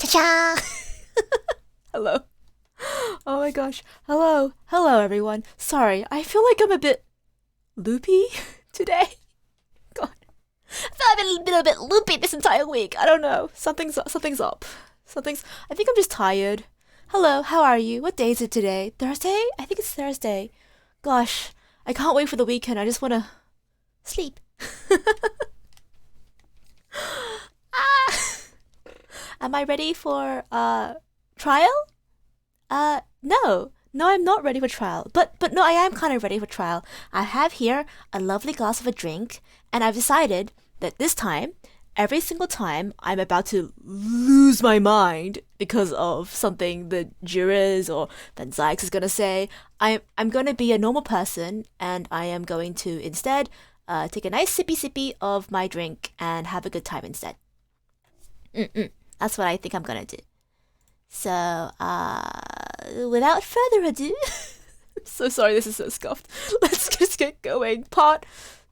Cha-cha! Hello. Oh my gosh. Hello. Hello, everyone. Sorry, I feel like I'm a bit loopy today. God. I feel I've been a bit loopy this entire week. I don't know. Something's up. I think I'm just tired. Hello, how are you? What day is it today? Thursday? I think it's Thursday. Gosh, I can't wait for the weekend. I just want to sleep. Ah! Am I ready for trial? No. No, I'm not ready for trial. But no, I am kind of ready for trial. I have here a lovely glass of a drink, and I've decided that this time, every single time I'm about to lose my mind because of something the jurors or Van Zykes is gonna say, I'm gonna be a normal person, and I am going to instead take a nice sippy of my drink and have a good time instead. That's what I think I'm gonna do. So, without further ado, I'm so sorry this is so scuffed. Let's just get going. Part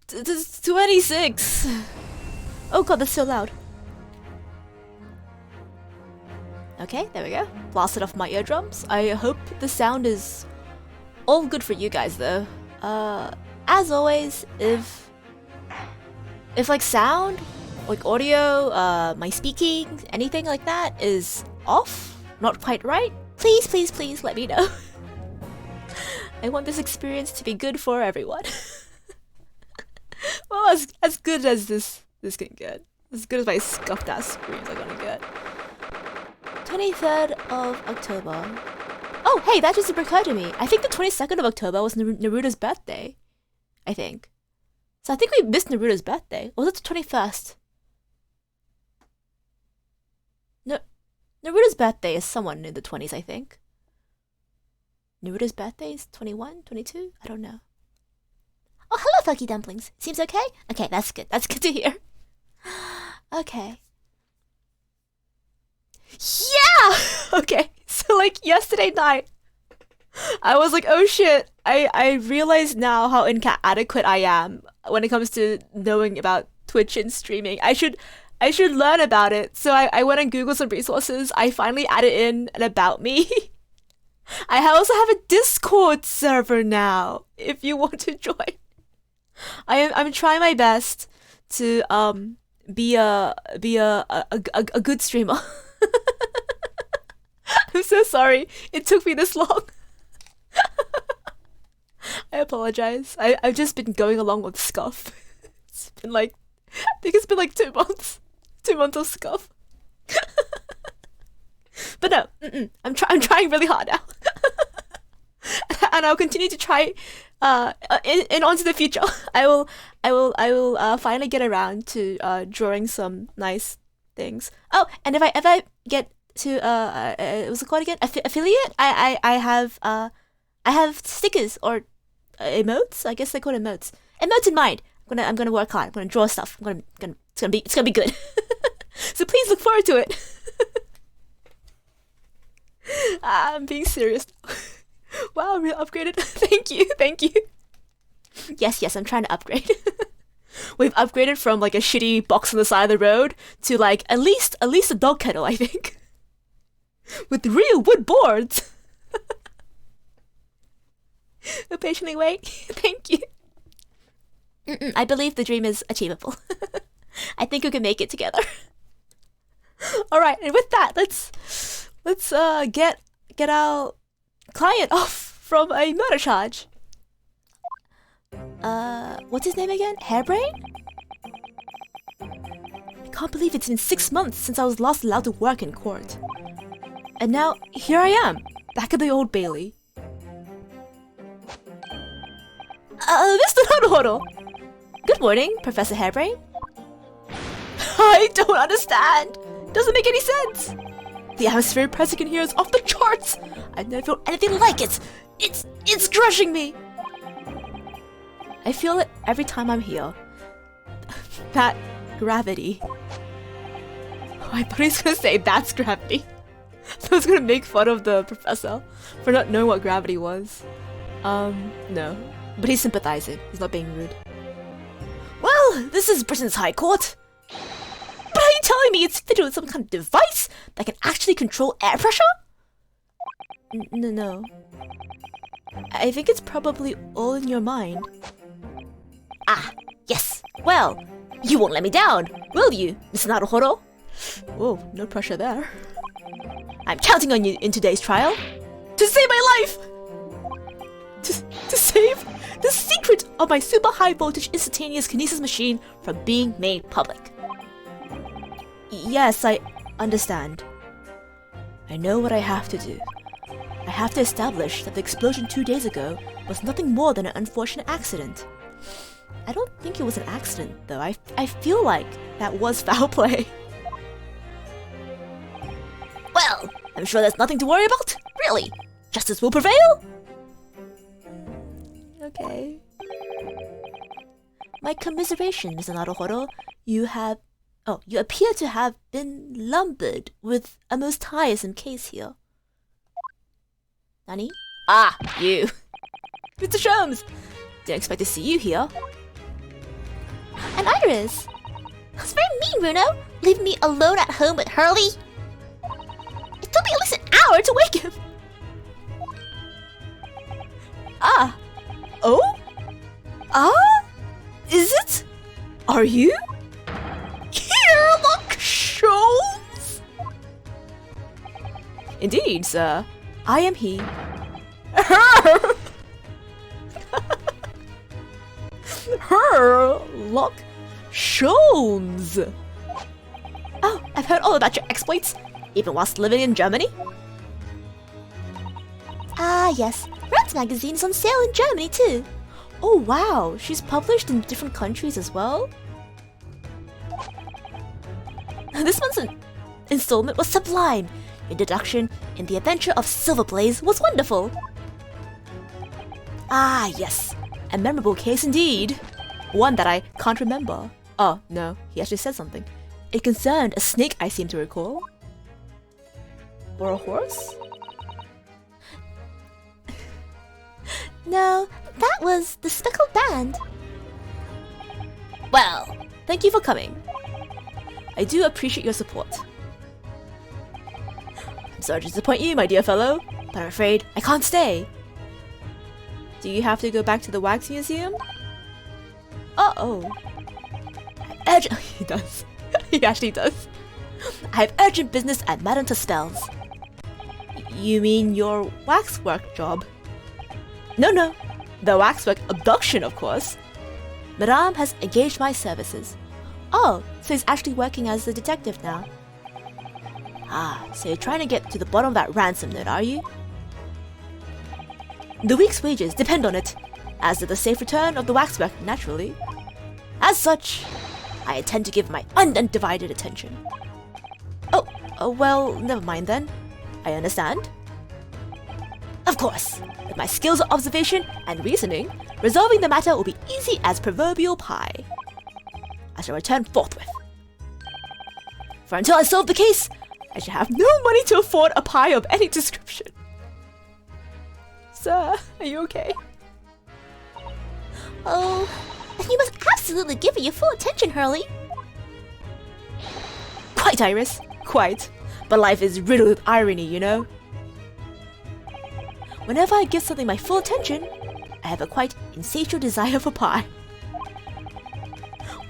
26. Oh god, that's so loud. Okay, there we go. Blasted off my eardrums. I hope the sound is all good for you guys though. As always, if like sound, like audio, my speaking, anything like that is off, not quite right, please let me know. I want this experience to be good for everyone. Well, as good as this can get. As good as my scuffed ass screams are gonna get. 23rd of October. Oh, hey, that just occurred to me. I think the 22nd of October was Naruto's birthday. I think. So I think we missed Naruto's birthday. Or was it the 21st? No, Naruto's birthday is someone in the 20s, I think. Naruto's birthday is 21, 22? I don't know. Oh, hello, Funky Dumplings. Seems okay? Okay, that's good. That's good to hear. Okay. Yeah! Okay, so like yesterday night, I was like, oh shit, I realize now how inadequate I am when it comes to knowing about Twitch and streaming. I should learn about it. So I went and Googled some resources. I finally added in an about me. I also have a Discord server now, if you want to join. I'm trying my best to be a good streamer. I'm so sorry it took me this long. I apologize. I've just been going along with scuff. It's been like, I think it's been like 2 months. 2 months of scuff. But no, I'm trying really hard now. And I'll continue to try in onto the future. I will finally get around to drawing some nice things. Oh, and if I ever get to what's it called again? Affiliate? I have stickers or emotes. I guess they call it emotes. Emotes in mind. I'm gonna work hard. I'm gonna draw stuff. It's gonna be good. So please look forward to it. I'm being serious now. Wow, real upgraded. Thank you. Yes, I'm trying to upgrade. We've upgraded from like a shitty box on the side of the road to like at least a dog kennel, I think. With real wood boards. We'll patiently wait. Thank you. I believe the dream is achievable. I think we can make it together. All right, and with that, let's get our client off from a murder charge. What's his name again? Hairbrain? I can't believe it's been 6 months since I was last allowed to work in court. And now, here I am, back at the Old Bailey. Mr. Naruhodo! Good morning, Professor Hairbrain. I don't understand! Doesn't make any sense! The atmosphere present in here is off the charts! I've never felt anything like it! It's crushing me! I feel it every time I'm here. That gravity. Oh, I thought he was gonna say that's gravity. So I was gonna make fun of the professor for not knowing what gravity was. No. But he's sympathizing. He's not being rude. Well, this is Britain's High Court. But I telling me it's fitted with some kind of device that can actually control air pressure? No. I think it's probably all in your mind. Ah, yes. Well, you won't let me down, will you, Mr. Naruhodo? Whoa, no pressure there. I'm counting on you in today's trial to save my life! To save the secret of my super high voltage instantaneous kinesis machine from being made public. Yes, I understand. I know what I have to do. I have to establish that the explosion 2 days ago was nothing more than an unfortunate accident. I don't think it was an accident, though. I feel like that was foul play. Well, I'm sure there's nothing to worry about. Really, justice will prevail. Okay. My commiseration, Mr. Naruhodo. You appear to have been lumbered with a most tiresome case here. Nani? Ah, you. Mr. Sholmes! Didn't expect to see you here. And Iris! That's very mean, Runo! Leaving me alone at home with Hurley! It took me at least an hour to wake him! Ah! Oh? Ah? Is it? Are you? Here, look, Sholmes! Indeed, sir. I am he. Herlock Sholmes. Oh, I've heard all about your exploits, even whilst living in Germany. Ah, yes. Rats magazine is on sale in Germany too. Oh wow, she's published in different countries as well. This month's installment was sublime. Your deduction in The Adventure of Silverblaze was wonderful. Ah, yes. A memorable case indeed. One that I can't remember. Oh, no, he actually said something. It concerned a snake, I seem to recall. Or a horse? No, that was the speckled band. Well, thank you for coming. I do appreciate your support. I'm sorry to disappoint you, my dear fellow, but I'm afraid I can't stay. Do you have to go back to the Wax Museum? Uh-oh. He does. He actually does. I have urgent business at Madame Tuspel's. You mean your waxwork job? No. The waxwork abduction, of course. Madame has engaged my services. Oh, so he's actually working as a detective now. Ah, so you're trying to get to the bottom of that ransom note, are you? The week's wages depend on it, as do the safe return of the waxwork, naturally. As such, I intend to give my undivided attention. Oh, well, never mind then. I understand. Of course, with my skills of observation and reasoning, resolving the matter will be easy as proverbial pie. I shall return forthwith. For until I solve the case, I shall have no money to afford a pie of any description. Sir, are you okay? Oh, then you must absolutely give it your full attention, Hurley. Quite, Iris, quite. But life is riddled with irony, you know? Whenever I give something my full attention, I have a quite insatiable desire for pie.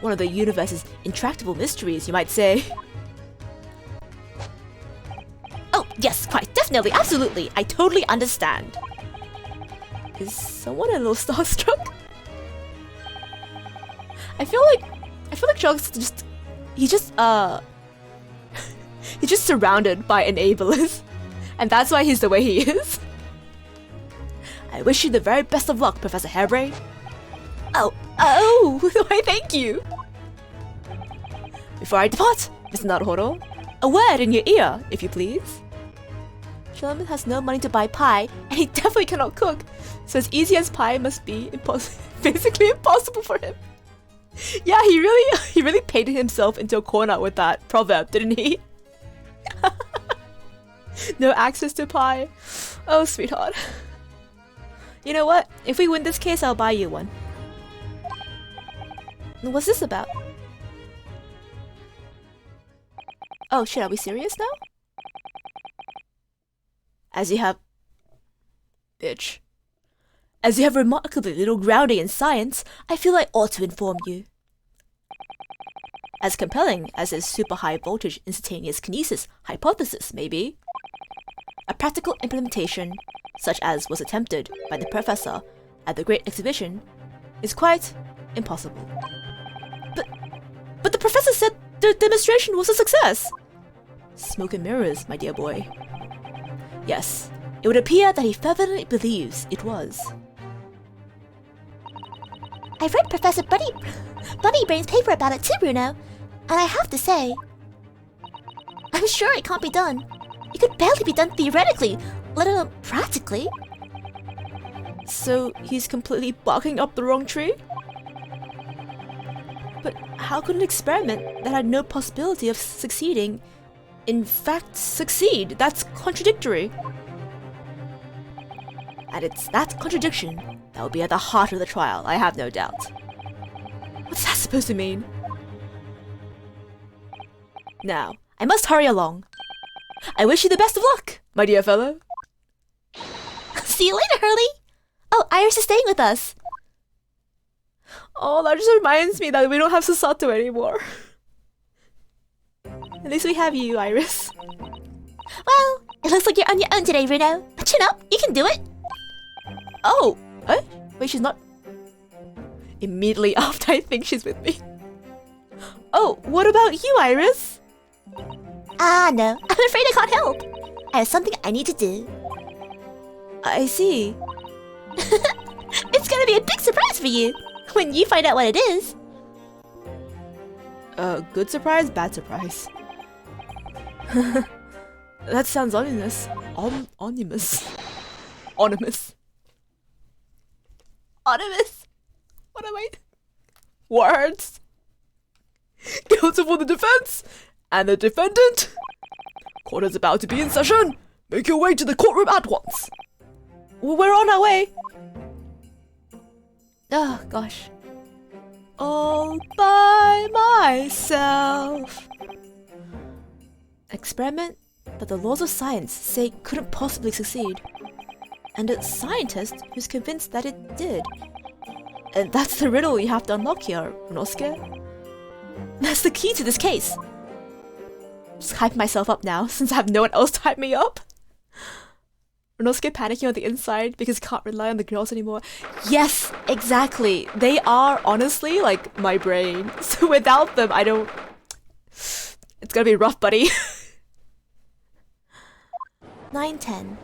One of the universe's intractable mysteries, you might say. Oh, yes, quite, definitely, absolutely. I totally understand. Is someone a little starstruck? I feel like Shark's he's just surrounded by enablers, and that's why he's the way he is. I wish you the very best of luck, Professor Hairbrain. Oh, why thank you. Before I depart, Mr. Naruhodo, a word in your ear, if you please. Sholmes has no money to buy pie, and he definitely cannot cook, so as easy as pie must be basically impossible for him. Yeah, he really painted himself into a corner with that proverb, didn't he? No access to pie. Oh, sweetheart. You know what? If we win this case, I'll buy you one. What's this about? Oh shit, are we serious now? As you have... Bitch. As you have remarkably little grounding in science, I feel I ought to inform you. As compelling as this super high voltage instantaneous kinesis hypothesis may be, a practical implementation, such as was attempted by the professor at the Great Exhibition, is quite impossible. But the professor said the demonstration was a success! Smoke and mirrors, my dear boy. Yes, it would appear that he fervently believes it was. I've read Professor Bunnybrain's paper about it too, Bruno, and I have to say, I'm sure it can't be done. It could barely be done theoretically, let alone practically. So he's completely barking up the wrong tree? But how could an experiment that had no possibility of succeeding in fact succeed? That's contradictory. And it's that contradiction that will be at the heart of the trial, I have no doubt. What's that supposed to mean? Now, I must hurry along. I wish you the best of luck, my dear fellow. See you later, Hurley. Oh, Iris is staying with us. Oh, that just reminds me that we don't have Susato anymore. At least we have you, Iris. Well, it looks like you're on your own today, Bruno. But chin up, you can do it. Oh, what? Wait, she's not... Immediately after I think she's with me. Oh, what about you, Iris? Ah, no, I'm afraid I can't help. I have something I need to do. I see. It's gonna be a big surprise for you when you find out what it is. Good surprise, bad surprise. That sounds ominous. Ominous. Ominous. Ominous. What am I? Words. Counsel for the defense and the defendant. Court is about to be in session. Make your way to the courtroom at once. We're on our way. Oh, gosh. All by myself. Experiment that the laws of science say couldn't possibly succeed. And a scientist who's convinced that it did. And that's the riddle you have to unlock here, Ryunosuke. That's the key to this case. Just hype myself up now, since I have no one else to hype me up. Ryunosuke panicking on the inside because he can't rely on the girls anymore. Yes, exactly. They are honestly like my brain. So without them, I don't... It's gonna be rough, buddy. 9:10.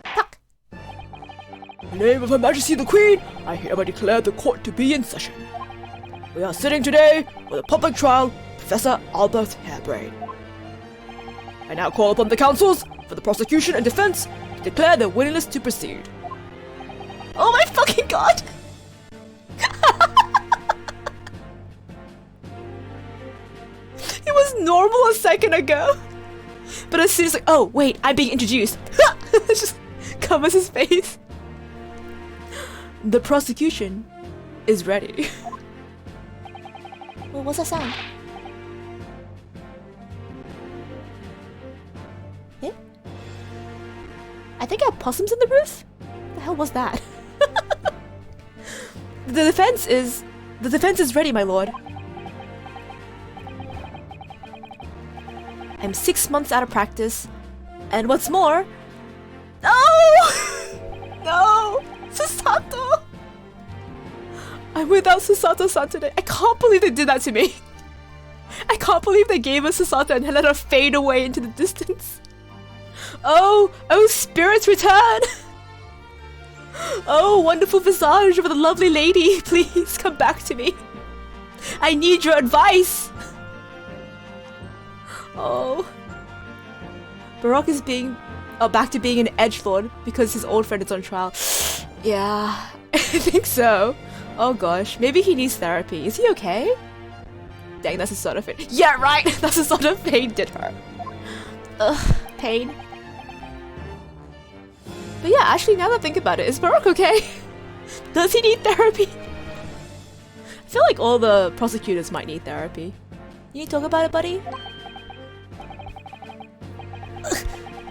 Fuck. In the name of Her Majesty the Queen, I hereby declare the court to be in session. We are sitting today for the public trial, Professor Albert Harebrain. I now call upon the counsels for the prosecution and defense to declare their willingness to proceed. Oh my fucking god! It was normal a second ago. But as soon as like, oh wait, I'm being introduced. It just covers his face. The prosecution is ready. Well, what's that sound? Yeah? I think I have possums in the roof? What the hell was that? The defense is ready, my lord. I'm 6 months out of practice, and what's more... No! No! Susato! I'm without Susato-san today. I can't believe they did that to me. I can't believe they gave us Susato and let her fade away into the distance. Oh, spirits return! Oh, wonderful visage of the lovely lady, please come back to me. I need your advice. Oh. Baroque is back to being an edgelord because his old friend is on trial. Yeah, I think so. Oh gosh, maybe he needs therapy. Is he okay? Dang, that's a sort of fade. Yeah, right! That's a sort of fade did her. Ugh, pain. But yeah, actually, now that I think about it, is Baroque okay? Does he need therapy? I feel like all the prosecutors might need therapy. You talk about it, buddy?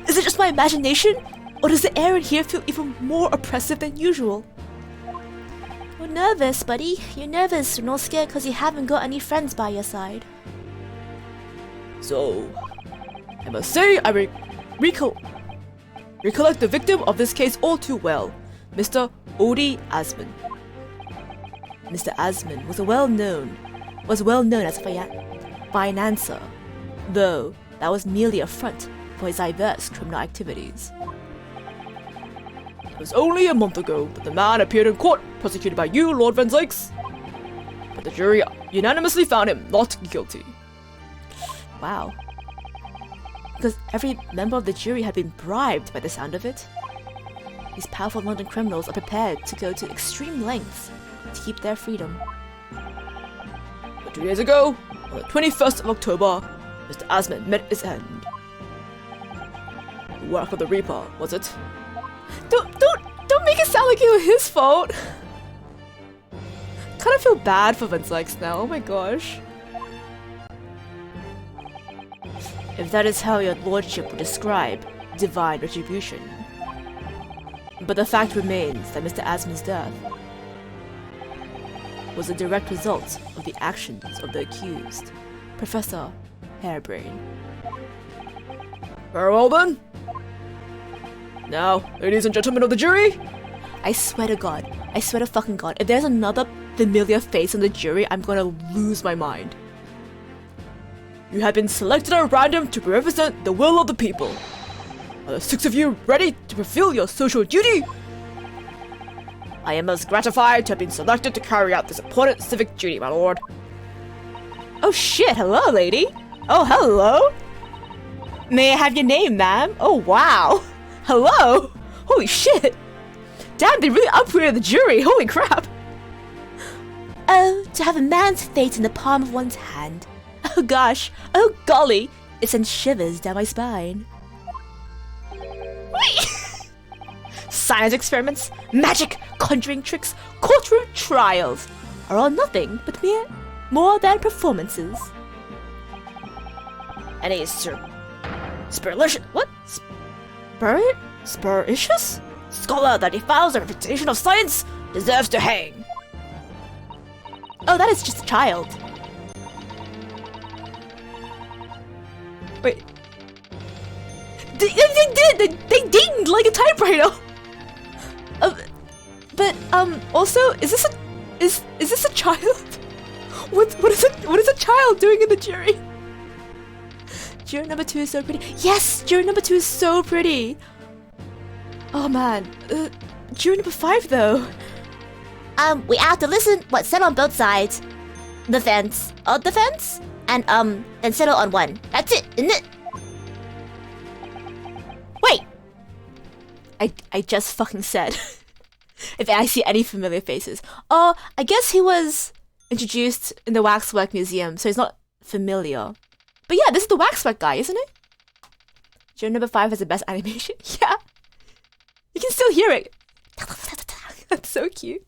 Is it just my imagination? Or does the air in here feel even more oppressive than usual? You're nervous, buddy. You're nervous. You're not scared because you haven't got any friends by your side. So, I must say I recollect the victim of this case all too well, Mr. Odi Asman. Mr. Asman was well known as a financer, though that was merely a front for his diverse criminal activities. It was only a month ago that the man appeared in court, prosecuted by you, Lord Van Zykes. But the jury unanimously found him not guilty. Wow. Because every member of the jury had been bribed by the sound of it. These powerful London criminals are prepared to go to extreme lengths to keep their freedom. But 2 days ago, on the 21st of October, Mr. Asman met his end. The work of the Reaper, was it? Don't make it sound like it was his fault. Kind of feel bad for Van Zykes now. Oh my gosh. If that is how your lordship would describe divine retribution. But the fact remains that Mr. Asman's death was a direct result of the actions of the accused, Professor Harebrain. Very well then. Now, ladies and gentlemen of the jury, I swear to fucking God, if there's another familiar face in the jury, I'm gonna lose my mind. You have been selected at random to represent the will of the people. Are the 6 of you ready to fulfill your social duty? I am most gratified to have been selected to carry out this important civic duty, my lord. Oh shit, hello, lady. Oh, hello. May I have your name, ma'am? Oh, wow. Hello? Holy shit! Damn, they really upgraded the jury, holy crap! Oh, to have a man's fate in the palm of one's hand. Oh gosh, oh golly, it sends shivers down my spine. Wait! Science experiments, magic, conjuring tricks, courtroom trials are all nothing but more than performances. Any spuricious scholar that defiles the reputation of science deserves to hang. Oh, that is just a child. Wait. They did! They dinged like a typewriter! Also, is this a child? What is a child doing in the jury? Juror number 2 is so pretty. Yes! Juror number 2 is so pretty! Oh man. Juror number 5 though. We have to listen what's said on both sides. The fence. The fence? And settle on one. That's it, isn't it? Wait! I just fucking said. If I see any familiar faces. Oh, I guess he was introduced in the Waxwork Museum, so he's not familiar. But yeah, this is the Waxwork guy, isn't it? Juror number 5 has the best animation. Yeah. You can still hear it. That's so cute.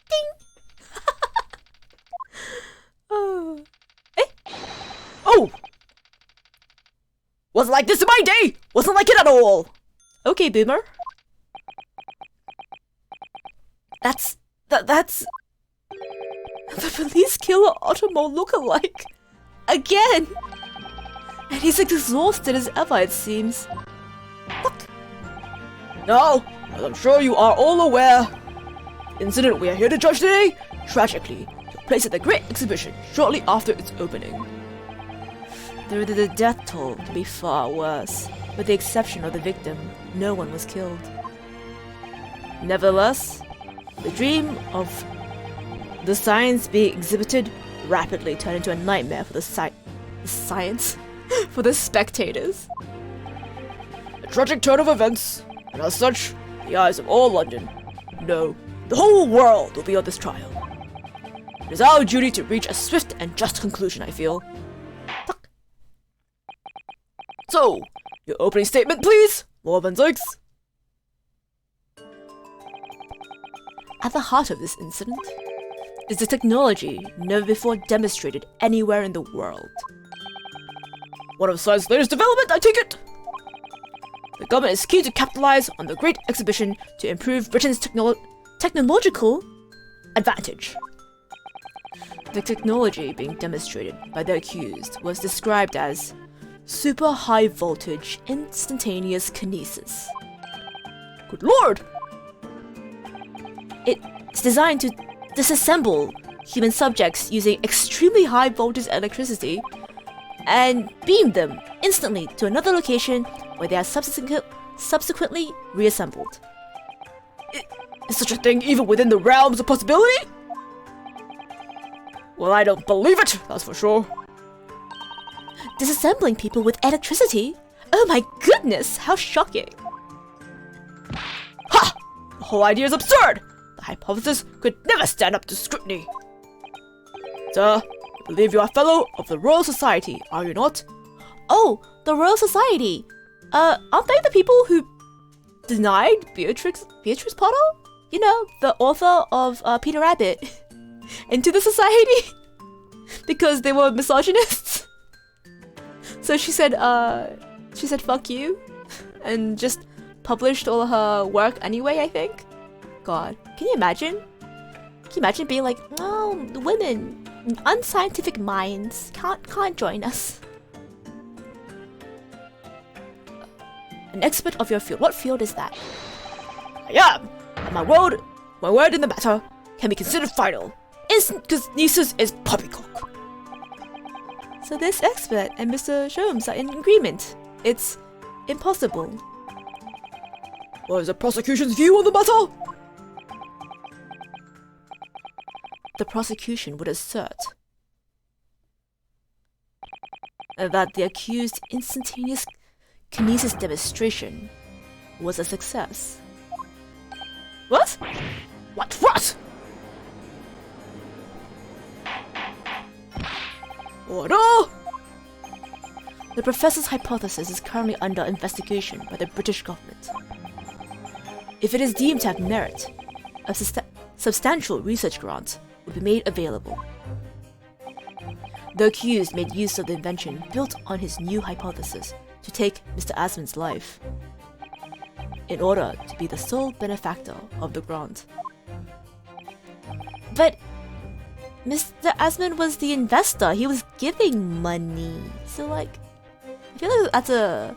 Ding! Oh. Eh? Oh! Wasn't like this in my day! Wasn't like it at all! Okay, boomer. That's the police killer Otomo lookalike. Again! And he's exhausted as ever, it seems. What? Now, as I'm sure you are all aware, the incident we are here to judge today, tragically, took place at the Great Exhibition shortly after its opening. The death toll can be far worse. With the exception of the victim, no one was killed. Nevertheless, the dream of the science being exhibited rapidly turned into a nightmare for the science, for the spectators. A tragic turn of events, and as such, the eyes of all London, no, the whole world will be on this trial. It is our duty to reach a swift and just conclusion, I feel. Fuck. So, your opening statement, please, Lord Van Zykes. At the heart of this incident, is a technology never before demonstrated anywhere in the world. One of science's latest development, I take it! The government is keen to capitalize on the Great Exhibition to improve Britain's technological advantage. The technology being demonstrated by the accused was described as super high voltage instantaneous kinesis. Good lord! It's designed to disassemble human subjects using extremely high voltage electricity and beam them instantly to another location where they are subsequently reassembled. Is such a thing even within the realms of possibility? Well, I don't believe it, that's for sure. Disassembling people with electricity? Oh my goodness, how shocking! Ha! The whole idea is absurd! The hypothesis could never stand up to scrutiny. Sir, I believe you are a fellow of the Royal Society, are you not? Oh, the Royal Society! Aren't they the people who denied Beatrix Potter? You know, the author of Peter Rabbit into the society? Because they were misogynists? So she said fuck you and just published all her work anyway, I think. God, can you imagine? Can you imagine being like, oh, women, unscientific minds can't join us. An expert of your field. What field is that? I am, and my word in the matter can be considered final. Instant kinesis is poppycock. So this expert and Mr. Sholmes are in agreement. It's impossible. What is the prosecution's view on the matter? The prosecution would assert that the accused instantaneous kinesis demonstration was a success. What? What? Order! The professor's hypothesis is currently under investigation by the British government. If it is deemed to have merit, a substantial research grant will be made available. The accused made use of the invention built on his new hypothesis to take Mr. Asmund's life, in order to be the sole benefactor of the grant. But Mr. Asmund was the investor, he was giving money. So like, I feel like that's a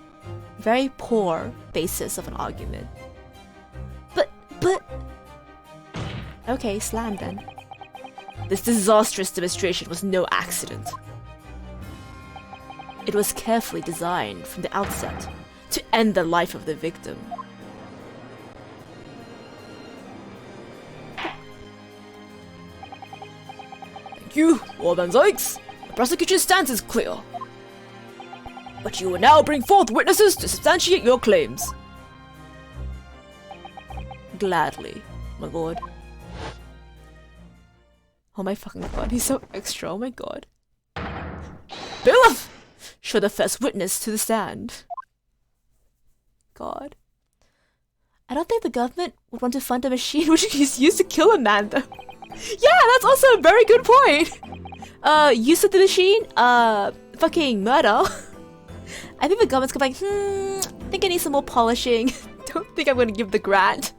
very poor basis of an argument. But okay, slam then. This disastrous demonstration was no accident. It was carefully designed from the outset to end the life of the victim. Thank you, Lord Van Zykes. The prosecution's stance is clear. But you will now bring forth witnesses to substantiate your claims. Gladly, my lord. Oh my fucking god, he's so extra, oh my god. Bailiff! Show the first witness to the stand. God. I don't think the government would want to fund a machine which is used to kill a man though. Yeah, that's also a very good point! Use of the machine? Fucking murder. I think the government's gonna be like, I think I need some more polishing. Don't think I'm gonna give the grant.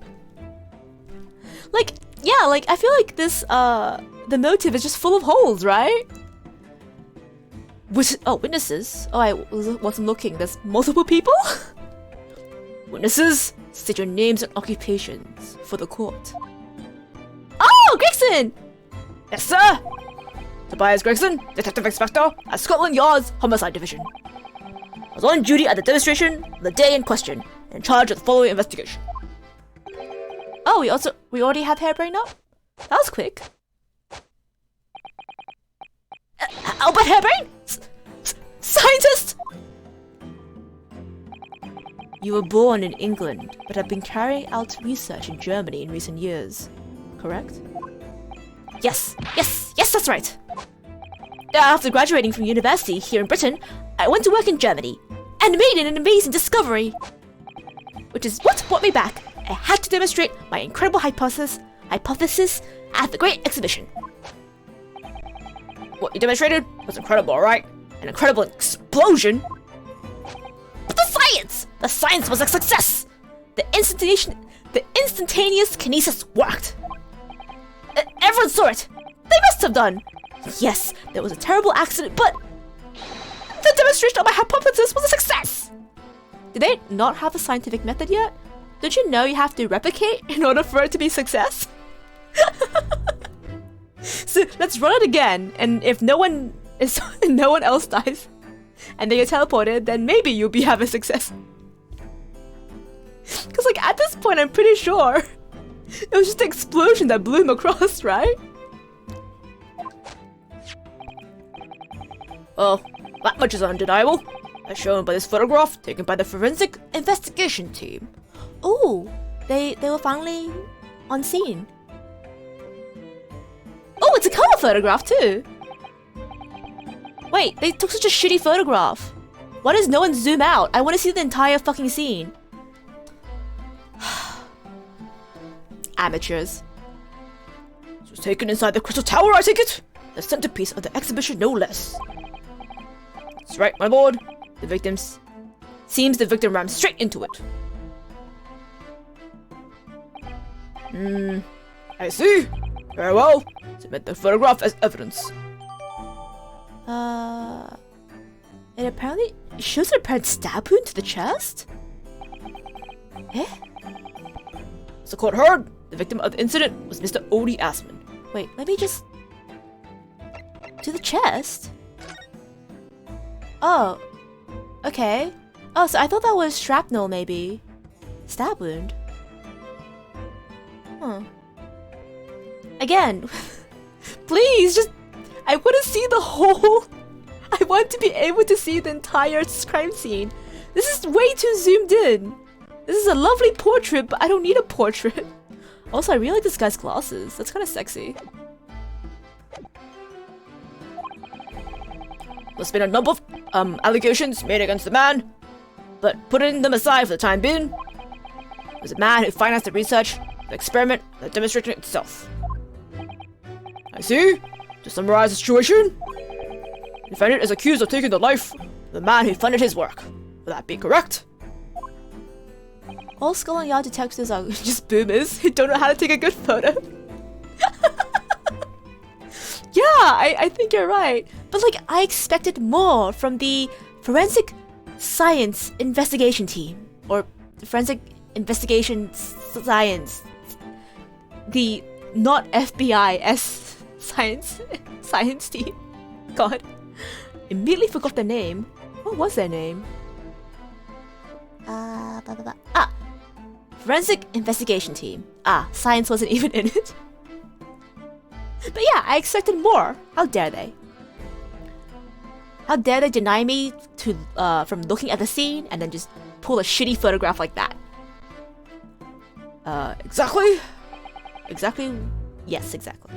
Like, yeah, like, I feel like this, the motive is just full of holes, right? Witnesses? Oh, I wasn't looking. There's multiple people? Witnesses, state your names and occupations for the court. Oh, Gregson! Yes, sir! Tobias Gregson, Detective Inspector at Scotland Yard's Homicide Division. I was on duty at the demonstration on the day in question, in charge of the following investigation. Oh, we already have Hairbrain up? That was quick. Albert Hairbrain? Scientist? You were born in England, but have been carrying out research in Germany in recent years, correct? Yes, that's right. After graduating from university here in Britain, I went to work in Germany, and made an amazing discovery. Which is what brought me back. I had to demonstrate my incredible hypothesis at the Great Exhibition. What you demonstrated was incredible, alright? An incredible explosion. But the science! The science was a success! The instantaneous kinesis worked. Everyone saw it! They must have done! Yes, there was a terrible accident, but the demonstration of my hypothesis was a success! Did they not have a scientific method yet? Don't you know you have to replicate in order for it to be a success? So let's run it again, and if no one else dies, and they get teleported, then maybe you'll have a success. Cause like at this point, I'm pretty sure it was just an explosion that blew him across, right? Well, that much is undeniable, as shown by this photograph taken by the forensic investigation team. Oh, they were finally on scene. Oh, it's a color photograph too! Wait, they took such a shitty photograph. Why does no one zoom out? I want to see the entire fucking scene. Amateurs. This was taken inside the Crystal Tower, I take it? The centerpiece of the exhibition, no less. That's right, my lord. The victim rammed straight into it. I see. Very well. Submit the photograph as evidence. It apparently shows an apparent stab wound to the chest? Eh? As the court heard, the victim of the incident was Mr. Odie Assman. Wait, let me just... To the chest? Oh. Okay. Oh, so I thought that was shrapnel, maybe. Stab wound. Huh. Again, please, just... I want to see the whole... I want to be able to see the entire crime scene. This is way too zoomed in. This is a lovely portrait, but I don't need a portrait. Also, I really like this guy's glasses. That's kind of sexy. There's been a number of allegations made against the man, but putting them aside for the time being, it was a man who financed the research, the experiment, the demonstration itself. I see. To summarize the situation, the defendant is accused of taking the life of the man who funded his work. Will that be correct? All Scotland Yard detectives are just boomers who don't know how to take a good photo. Yeah, I think you're right. But like, I expected more from the Forensic Science Investigation Team. Or the Forensic Investigation Science. The not FBI science team. God. Immediately forgot their name. What was their name? Forensic Investigation Team. Science wasn't even in it. But yeah, I expected more. How dare they? How dare they deny me to from looking at the scene and then just pull a shitty photograph like that? Exactly? Exactly? Yes, exactly.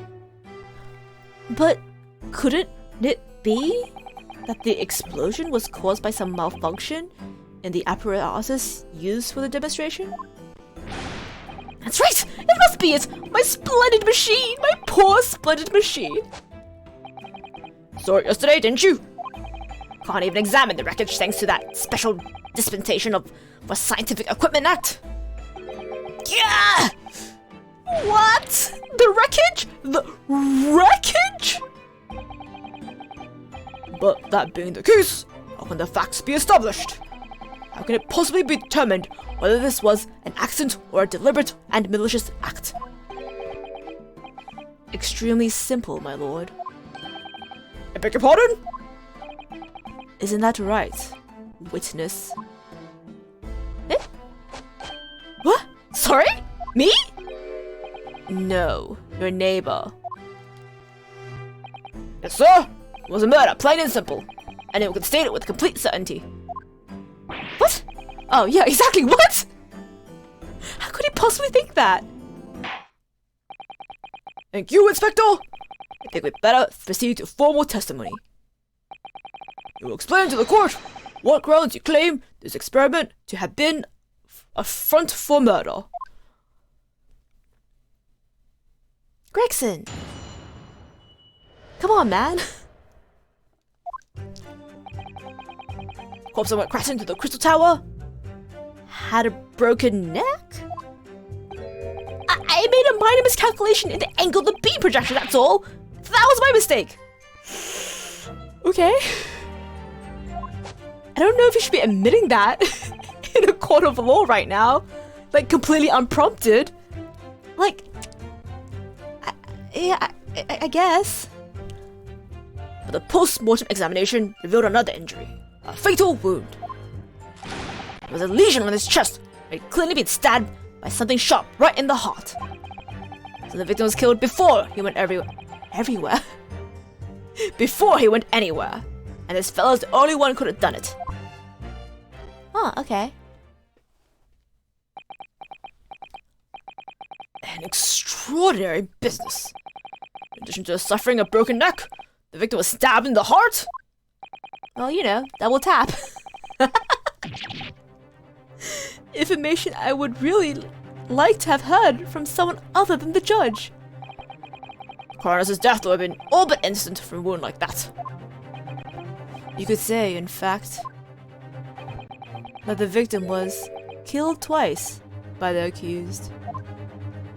But couldn't it be that the explosion was caused by some malfunction in the apparatus used for the demonstration? That's right! It must be it! My splendid machine! My poor splendid machine! Saw it yesterday, didn't you? Can't even examine the wreckage thanks to that special dispensation of the Scientific Equipment Act. Yeah! What? The wreckage? The wreckage? But that being the case, how can the facts be established? How can it possibly be determined whether this was an accident or a deliberate and malicious act? Extremely simple, my lord. I beg your pardon? Isn't that right, witness? Eh? What? Sorry? Me? No, your neighbor. Yes, sir. It was a murder, plain and simple. And it could state it with complete certainty. What? Oh, yeah, exactly, what? How could he possibly think that? Thank you, Inspector. I think we'd better proceed to formal testimony. You will explain to the court what grounds you claim this experiment to have been a front for murder. Gregson! Come on, man! Corpse went crashing into the crystal tower. Had a broken neck? I made a minor miscalculation in the angle of the beam projection, that's all! That was my mistake! Okay. I don't know if you should be admitting that in a court of law right now. Like, completely unprompted. Like, I guess. But the post-mortem examination revealed another injury. A fatal wound. There was a lesion on his chest. He had clearly been stabbed by something sharp right in the heart. So the victim was killed before he went everywhere. Before he went anywhere. And this fella's the only one who could have done it. Oh, okay. An extraordinary business. In addition to suffering a broken neck, the victim was stabbed in the heart. Well, you know, double tap. Information I would really like to have heard from someone other than the judge. Coroner's death would have been all but instant from a wound like that. You could say, in fact, that the victim was killed twice by the accused.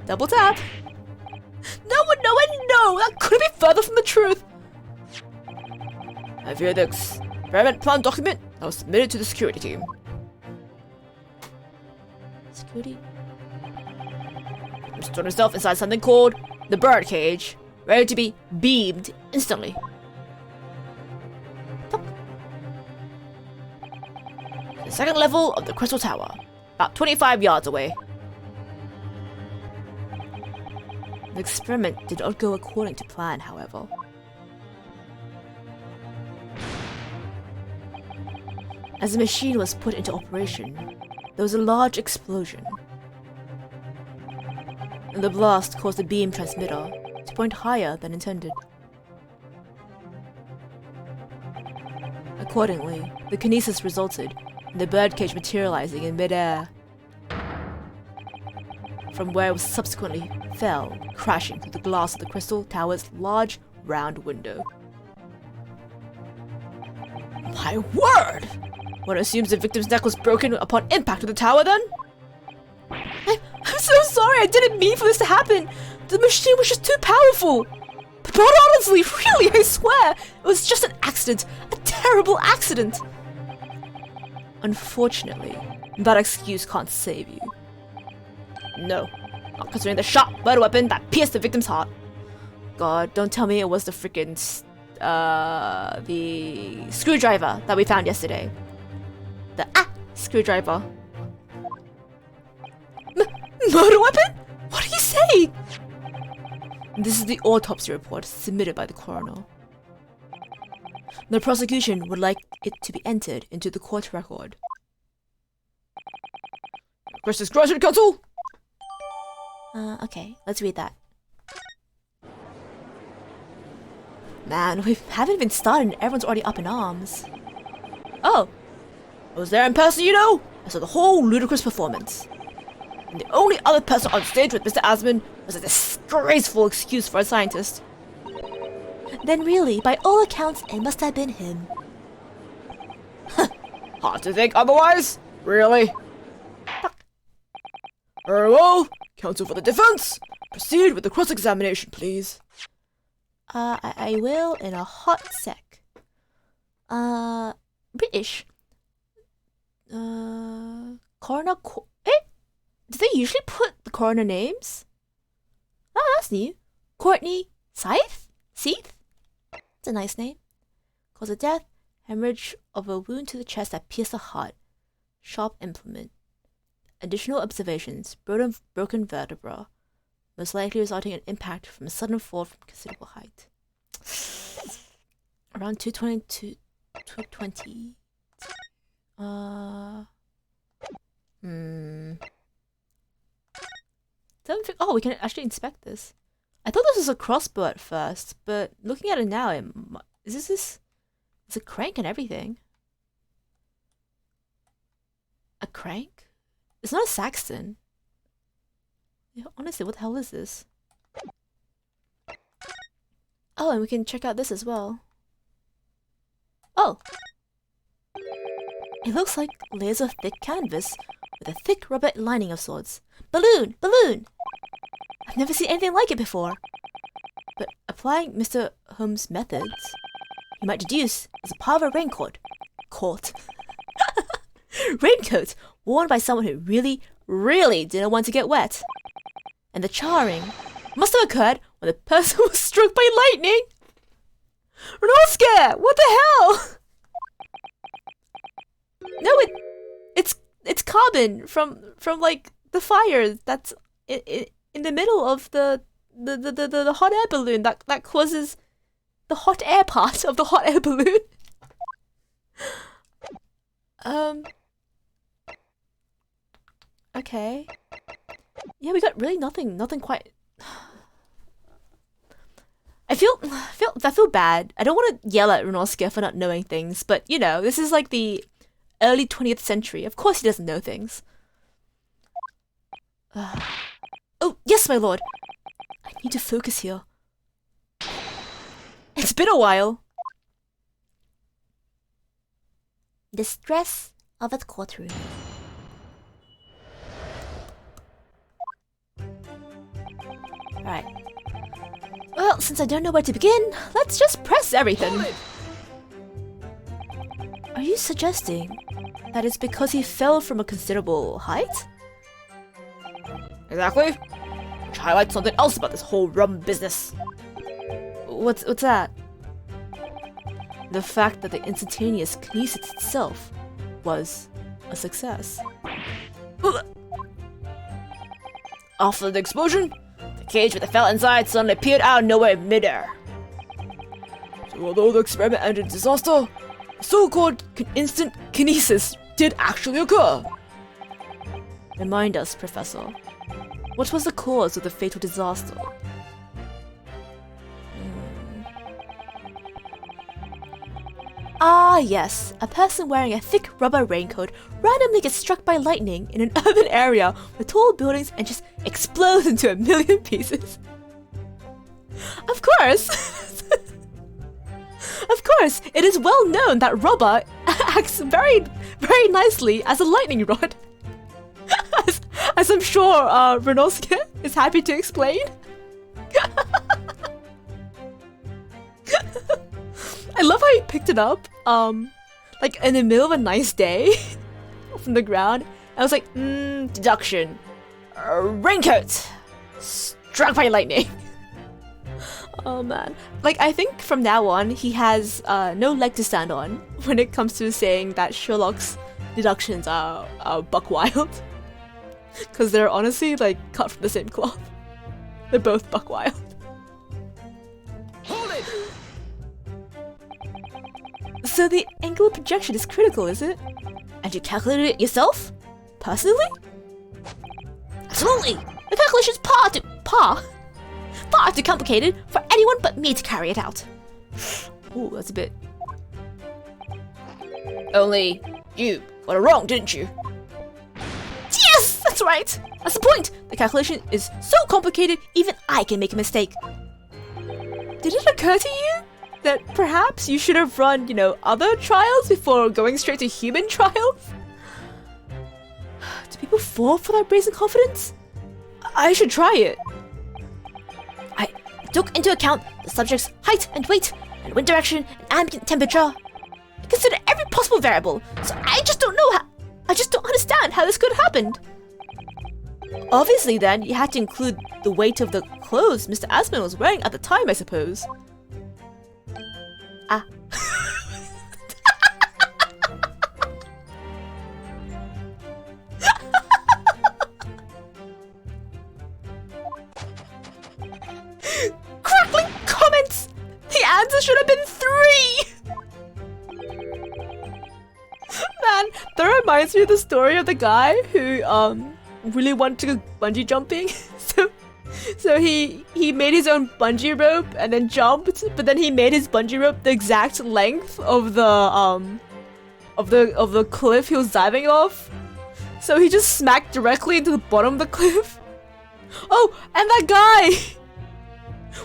Double tap! No, that couldn't be further from the truth! I fear the experiment plan document that was submitted to the security team. Security? He stored himself inside something called the bird cage, ready to be beamed instantly. The second level of the Crystal Tower, about 25 yards away. The experiment did not go according to plan, however. As the machine was put into operation, there was a large explosion. And the blast caused the beam transmitter to point higher than intended. Accordingly, the kinesis resulted in the birdcage materializing in midair, from where it was subsequently fell, crashing through the glass of the Crystal Tower's large, round window. My word! One assumes the victim's neck was broken upon impact with the tower, then? I'm so sorry, I didn't mean for this to happen! The machine was just too powerful! But honestly, really, I swear, it was just an accident! A terrible accident! Unfortunately, that excuse can't save you. No, not considering the sharp murder weapon that pierced the victim's heart. God, don't tell me it was the freaking the screwdriver that we found yesterday. The screwdriver. Murder weapon? What are you saying? This is the autopsy report submitted by the coroner. The prosecution would like it to be entered into the court record. Request is granted, counsel! Okay, let's read that. Man, we haven't even started and everyone's already up in arms. Oh! I was there in person, you know? I saw the whole ludicrous performance. And the only other person on stage with Mr. Asman was a disgraceful excuse for a scientist. Then really, by all accounts, it must have been him. Hard to think otherwise? Really? Very well. Counsel for the defense, proceed with the cross-examination, please. I will in a hot sec. British. Coroner do they usually put the coroner names? Oh, that's new. Courtney Seath? It's a nice name. Cause of death, hemorrhage of a wound to the chest that pierced the heart. Sharp implement. Additional observations, broken vertebra, most likely resulting in impact from a sudden fall from considerable height. Around 220 to 220. Don't think. Oh, we can actually inspect this. I thought this was a crossbow at first, but looking at it now, is this? It's a crank and everything. A crank? It's not a Saxton. Yeah, honestly, what the hell is this? Oh, and we can check out this as well. Oh! It looks like layers of thick canvas with a thick rubber lining of sorts. Balloon! Balloon! I've never seen anything like it before. But applying Mr. Holmes' methods, you might deduce as a part of a raincoat. Raincoat worn by someone who really, really didn't want to get wet. And the charring must have occurred when the person was struck by lightning. Renosuke! What the hell? No, it's carbon from like the fire that's in the middle of the hot air balloon that causes the hot air part of the hot air balloon. Okay. Yeah, we got really nothing quite. I feel bad. I don't want to yell at Renosuke for not knowing things, but you know, this is like the early 20th century. Of course he doesn't know things. Oh, yes, my lord. I need to focus here. It's been a while. The stress of a courtroom. Alright. Well, since I don't know where to begin, let's just press everything. Are you suggesting that it's because he fell from a considerable height? Exactly. Which highlights something else about this whole rum business. What's that? The fact that the instantaneous kinesis itself was a success. After the explosion, the cage where they fell inside suddenly appeared out of nowhere in midair. So although the experiment ended in disaster, the so-called instant kinesis did actually occur. Remind us, Professor. What was the cause of the fatal disaster? Ah, yes. A person wearing a thick rubber raincoat randomly gets struck by lightning in an urban area with tall buildings and just explodes into a million pieces. Of course! Of course, it is well known that rubber acts very, very nicely as a lightning rod. As I'm sure Renosuke is happy to explain. I love how he picked it up, like in the middle of a nice day from the ground. I was like, deduction. Raincoat! Struck by lightning. Oh man. Like, I think from now on, he has no leg to stand on when it comes to saying that Sherlock's deductions are buck wild. Because they're honestly, like, cut from the same cloth. They're both buck wild. Hold it! So the angular projection is critical, is it? And you calculated it yourself? Personally? Absolutely! The calculation's far too complicated for anyone but me to carry it out. Ooh, that's a bit... Only you got it wrong, didn't you? Yes! That's right! That's the point! The calculation is so complicated, even I can make a mistake. Did it occur to you that perhaps you should have run, you know, other trials before going straight to human trials? Do people fall for that brazen confidence? I should try it. I took into account the subject's height and weight, and wind direction and ambient temperature. I considered every possible variable, so I just don't understand how this could have happened. Obviously then, you had to include the weight of the clothes Mr. Asman was wearing at the time, I suppose. Ah. Crackling comments! The answer should have been 3! Man, that reminds me of the story of the guy who really wanted to go bungee jumping. So he made his own bungee rope and then jumped, but then he made his bungee rope the exact length of the cliff he was diving off. So he just smacked directly into the bottom of the cliff. Oh, and that guy!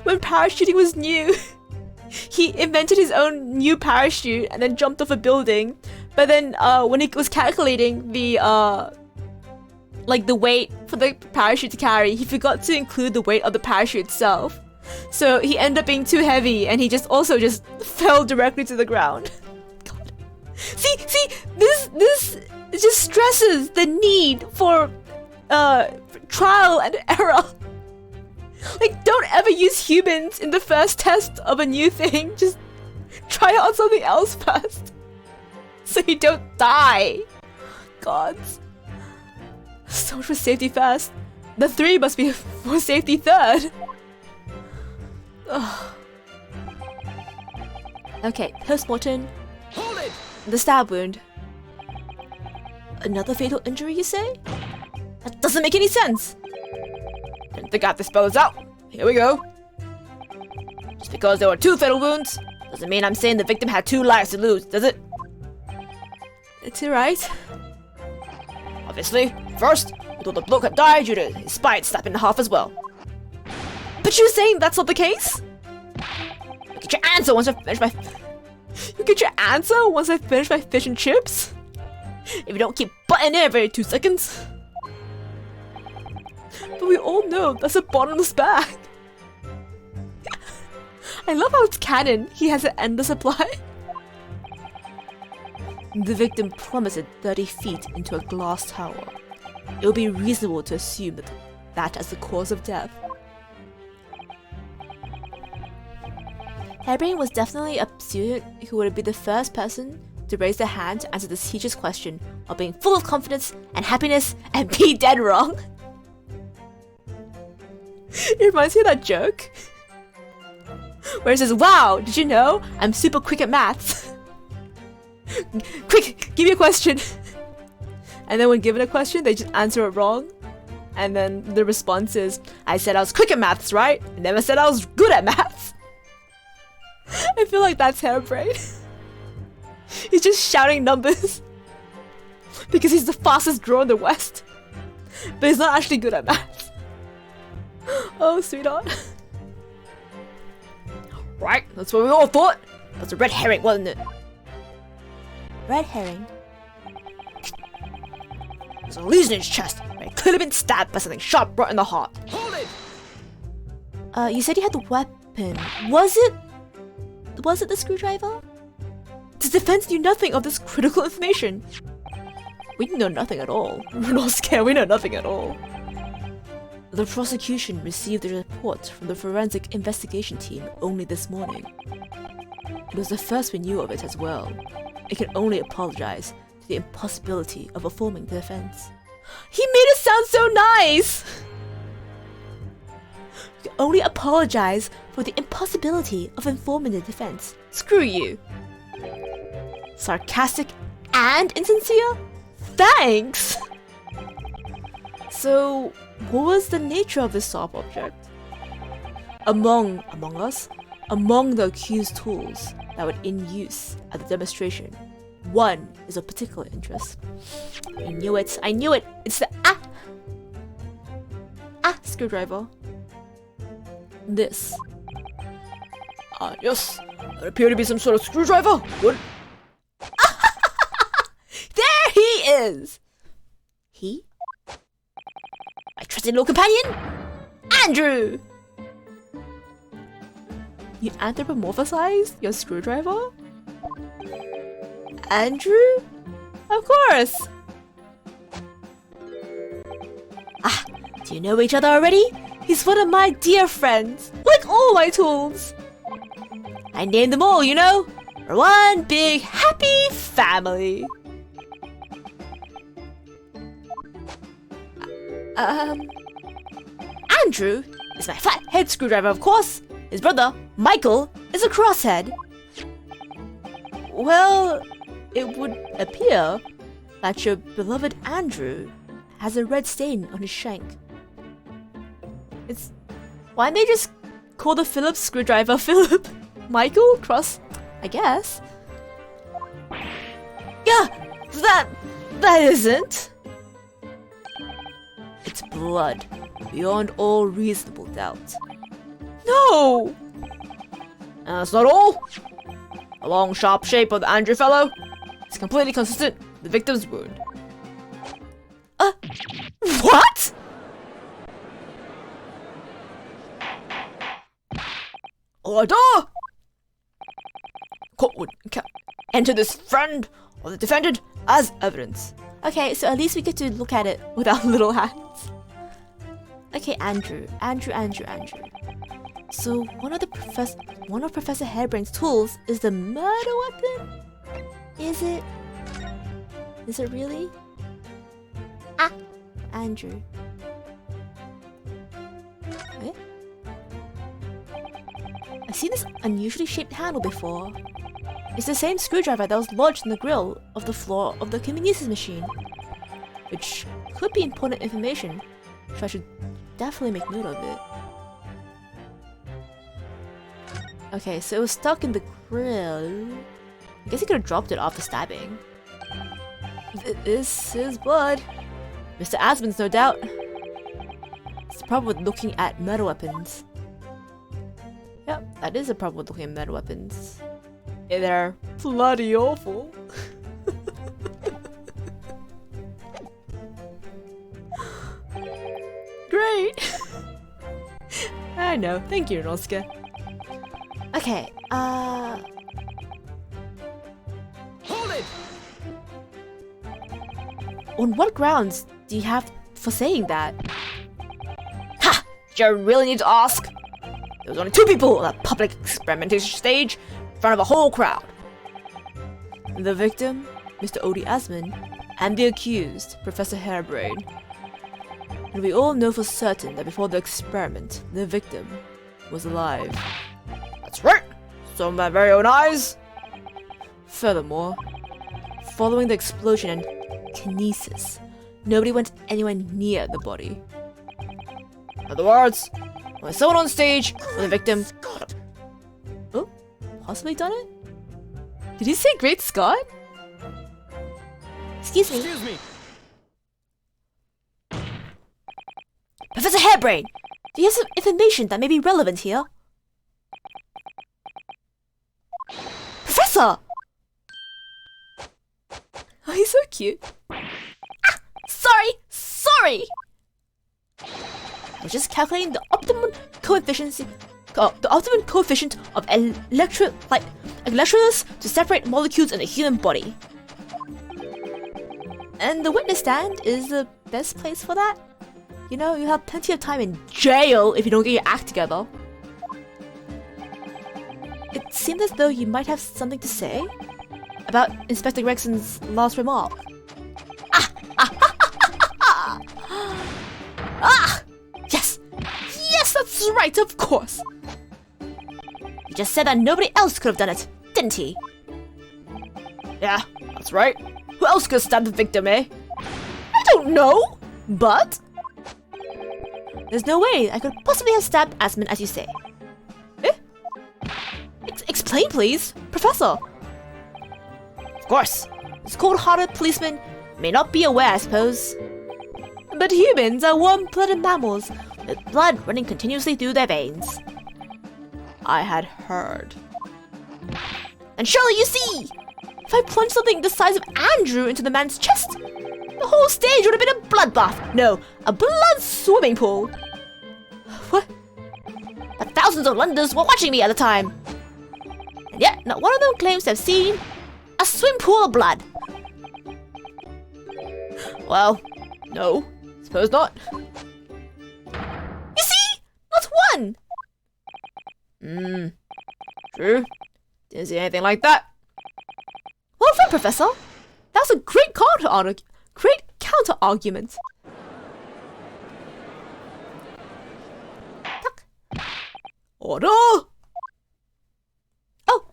When parachuting was new, he invented his own new parachute and then jumped off a building. But then when he was calculating the like the weight for the parachute to carry, he forgot to include the weight of the parachute itself. So he ended up being too heavy, and he just fell directly to the ground. God. See, this just stresses the need for trial and error. Like, don't ever use humans in the first test of a new thing. Just try it on something else first, so you don't die. God. So much for safety first. The 3 must be for safety third. Ugh. Okay, post-mortem. Hold it! The stab wound. Another fatal injury, you say? That doesn't make any sense. Didn't think I had to spell this out. Here we go. Just because there were 2 fatal wounds doesn't mean I'm saying the victim had 2 lives to lose, does it? It's alright. Obviously, first, we thought the bloke had died due to his spine snapping in half as well. But you're saying that's not the case? You'll get your answer once I finish my... You get your answer once I finish my fish and chips? If you don't keep butting in every 2 seconds. But we all know that's a bottomless bag. I love how it's canon. He has an endless supply. The victim plummeted 30 feet into a glass tower. It would be reasonable to assume that as the cause of death. Hairbrain was definitely a student who would be the first person to raise their hand to answer this teacher's question while being full of confidence and happiness and be dead wrong. It reminds me of that joke where it says, "Wow, did you know I'm super quick at maths? Quick, give me a question." And then when given a question, they just answer it wrong. And then the response is, "I said I was quick at maths, right? I never said I was good at maths." I feel like that's Hairbrain. He's just shouting numbers because he's the fastest drawer in the West, but he's not actually good at maths. Oh, sweetheart. Right, that's what we all thought. That's a red herring, wasn't it? Red herring? There's a lesion in his chest, and he could have been stabbed by something sharp right in the heart. Hold it! You said you had the weapon. Was it the screwdriver? The defense knew nothing of this critical information. We know nothing at all. We're not scared, we know nothing at all. The prosecution received a report from the forensic investigation team only this morning. It was the first we knew of it as well. It can only apologize to the impossibility of performing the defense. He made it sound so nice! We can only apologize for the impossibility of informing the defense. Screw you. Sarcastic and insincere? Thanks! So, what was the nature of this sharp object? Among the accused tools that were in use at the demonstration, one is of particular interest. I knew it! It's the screwdriver. This. Yes, there appear to be some sort of screwdriver. What? There he is! He? My trusted little companion, Andrew! You anthropomorphized your screwdriver? Andrew? Of course! Do you know each other already? He's one of my dear friends, like all my tools. I named them all, you know? We're one big happy family. Andrew is my flathead screwdriver, of course. His brother, Michael, is a crosshead. Well, it would appear that your beloved Andrew has a red stain on his shank. Why don't they just call the Phillips screwdriver Philip? Michael? Cross? I guess. Yeah, that isn't. It's blood, beyond all reasonable doubt. No! And that's not all. The long, sharp shape of the Andrew fellow is completely consistent with the victim's wound. What? Order! Court would enter this friend of the defendant as evidence. Okay, so at least we get to look at it with our little hands. Okay, Andrew. So one of Professor Hairbrain's tools is the murder weapon? Is it? Is it really? Andrew. Eh? I've seen this unusually shaped handle before. It's the same screwdriver that was lodged in the grill of the floor of the convenience machine, which could be important information, so I should definitely make note of it. Okay, so it was stuck in the grill. I guess he could have dropped it after stabbing. This is blood. Mr. Asmon's, no doubt. It's the problem with looking at murder weapons. Yep, that is a problem with looking at murder weapons. They're bloody awful. Great! I know, thank you, Nosuke. Okay, Hold it! on what grounds do you have for saying that? Ha! Do you really need to ask? There was only 2 people on that public experimentation stage in front of a whole crowd. The victim, Mr. Odie Asmon, and the accused, Professor Hairbrain. And we all know for certain that before the experiment, the victim was alive. That's right. Saw with my very own eyes. Furthermore, following the explosion and kinesis, nobody went anywhere near the body. In other words, when someone on stage with the victim. Oh, possibly done it? Did he say Great Scott? Excuse me. Excuse me. Professor Hairbrain, do you have some information that may be relevant here? Professor! Oh, he's so cute. Sorry! I was just calculating the optimum coefficient of electrons to separate molecules in a human body. And the witness stand is the best place for that. You know, you have plenty of time in jail if you don't get your act together. It seemed as though you might have something to say about Inspector Gregson's last remark. Yes, that's right, of course. He just said that nobody else could have done it, didn't he? Yeah, that's right. Who else could stab the victim, eh? I don't know, but there's no way I could possibly have stabbed Asmon as you say. Eh? Explain, please, Professor. Of course. This cold-hearted policeman may not be aware, I suppose. But humans are warm-blooded mammals with blood running continuously through their veins. I had heard. And surely you see! If I plunged something the size of Andrew into the man's chest, the whole stage would have been a bloodbath. No, a blood swimming pool. What? But thousands of Londoners were watching me at the time. And yet, not one of them claims to have seen a swim pool of blood. Well, no. Suppose not. You see? Not one! True. Didn't see anything like that. Well done, Professor. That was a great counter-argument. Order! Oh!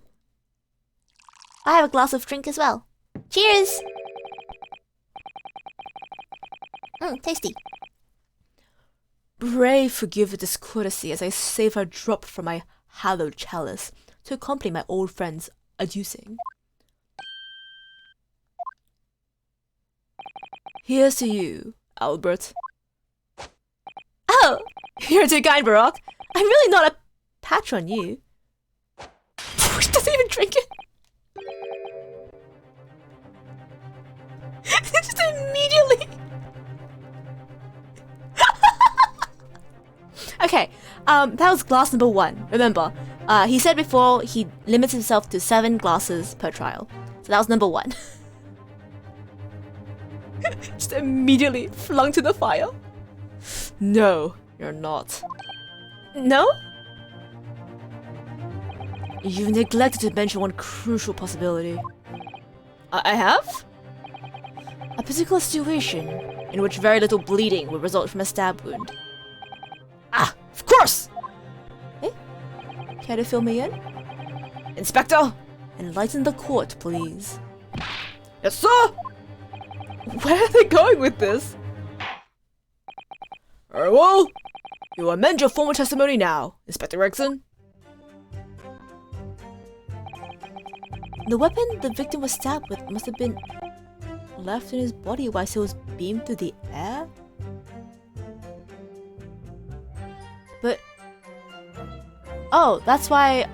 I have a glass of drink as well. Cheers! Tasty. Pray forgive the discourtesy as I save a drop from my hallowed chalice to accompany my old friend's adducing. Here's to you, Albert. Oh, you're too kind, Barack. I'm really not a patch on you. trinket. Just immediately. Okay, that was glass number 1. Remember, he said before he limits himself to 7 glasses per trial. So that was number 1. Just immediately flung to the fire. No, you're not. No? You've neglected to mention one crucial possibility. I have? A particular situation in which very little bleeding would result from a stab wound. Ah, of course! Care to fill me in? Inspector! Enlighten the court, please. Yes, sir! Where are they going with this? Very well. You amend your formal testimony now, Inspector Gregson. The weapon the victim was stabbed with must have been left in his body whilst it was beamed through the air? But... oh, that's why,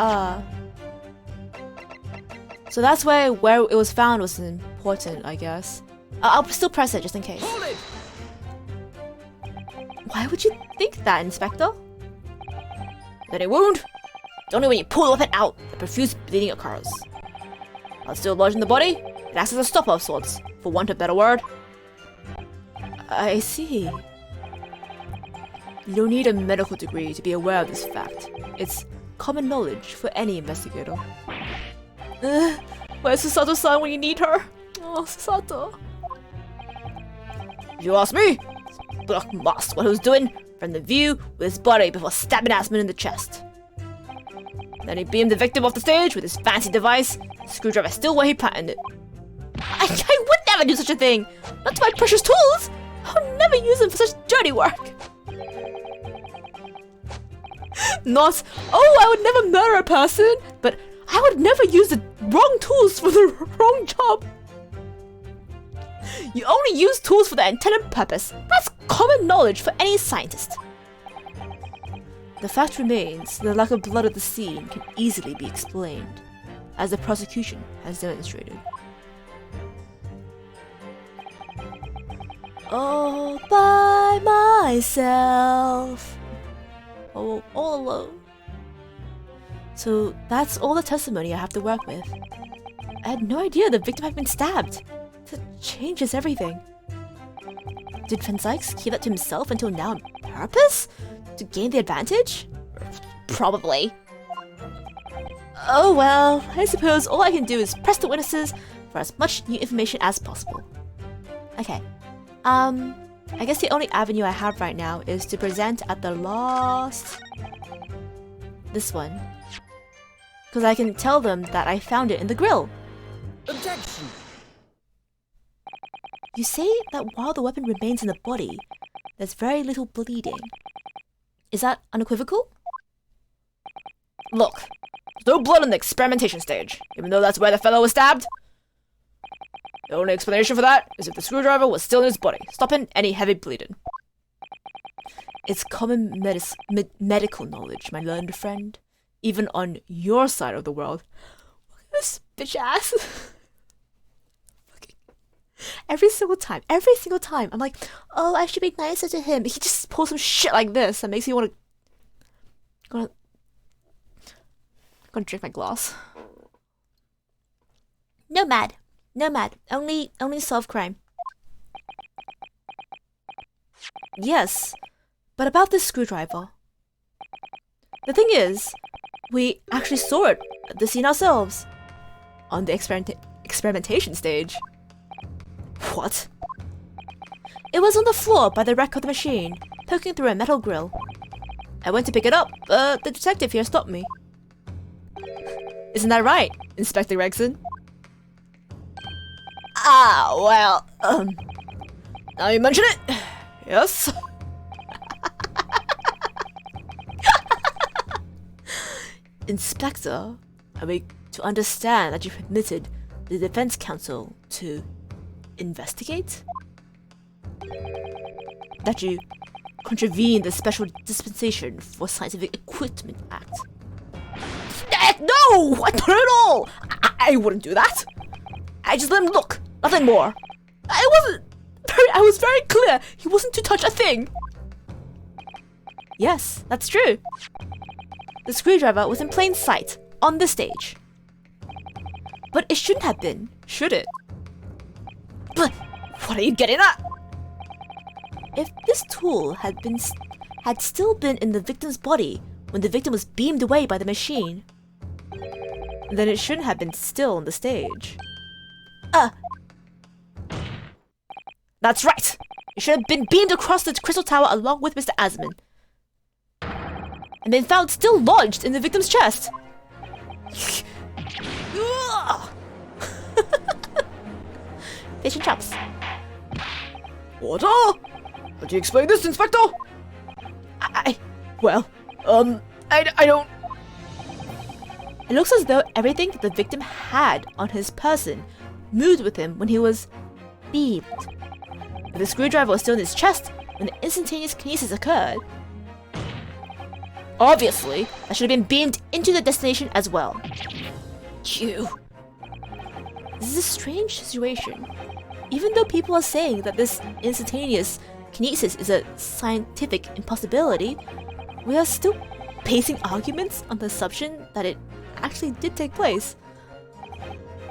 so that's why where it was found was important, I guess. I'll still press it just in case. Hold it! Why would you think that, Inspector? Any wound? It's only when you pull the weapon out that profuse bleeding occurs. While still lodged in the body, it acts as a stopper of sorts, for want of a better word. I see. You don't need a medical degree to be aware of this fact. It's common knowledge for any investigator. Where's Susato-san when you need her? Oh, Susato. If you ask me, Block masked what he was doing from the view with his body before stabbing Asman in the chest. Then he beamed the victim off the stage with his fancy device, the screwdriver still where he patented it. I would never do such a thing! Not to my precious tools! I would never use them for such dirty work! Not, oh, I would never murder a person, but I would never use the wrong tools for the wrong job. You only use tools for their intended purpose. That's common knowledge for any scientist. The fact remains, the lack of blood at the scene can easily be explained, as the prosecution has demonstrated. All by myself. All alone. So that's all the testimony I have to work with. I had no idea the victim had been stabbed. That changes everything. Did Van Zykes keep that to himself until now on purpose? To gain the advantage? Probably. Oh well, I suppose all I can do is press the witnesses for as much new information as possible. Okay. I guess the only avenue I have right now is to present at the last... this one. Because I can tell them that I found it in the grill. Objection! You say that while the weapon remains in the body, there's very little bleeding. Is that unequivocal? Look, there's no blood in the experimentation stage, even though that's where the fellow was stabbed. The only explanation for that is if the screwdriver was still in his body, stopping any heavy bleeding. It's common medical knowledge, my learned friend. Even on your side of the world. Look at this bitch ass. Every single time, I'm like, oh, I should be nicer to him. He just pulls some shit like this that makes me want to... Gonna drink my glass. No mad. Only self-crime. Yes, but about this screwdriver. The thing is, we actually saw it at the scene ourselves. On the experimentation stage. What? It was on the floor by the wreck of the machine, poking through a metal grill. I went to pick it up, but the detective here stopped me. Isn't that right, Inspector Gregson? Ah, well, now you mention it, yes. Inspector, are we to understand that you permitted the defense counsel to investigate? That you contravened the Special Dispensation for Scientific Equipment Act? No! Not at all! I wouldn't do that. I just let him look. Nothing more. I was very clear. He wasn't to touch a thing. Yes, that's true. The screwdriver was in plain sight, on the stage. But it shouldn't have been, should it? But what are you getting at? If this tool had still been in the victim's body when the victim was beamed away by the machine, then it shouldn't have been still on the stage. That's right. It should have been beamed across the crystal tower along with Mr. Asman. And been found still lodged in the victim's chest. Fish and chops. What? How do you explain this, Inspector? I don't... It looks as though everything that the victim had on his person moved with him when he was beamed. But the screwdriver was still in his chest when the instantaneous kinesis occurred. Obviously, I should have been beamed into the destination as well. You. This is a strange situation. Even though people are saying that this instantaneous kinesis is a scientific impossibility, we are still basing arguments on the assumption that it actually did take place.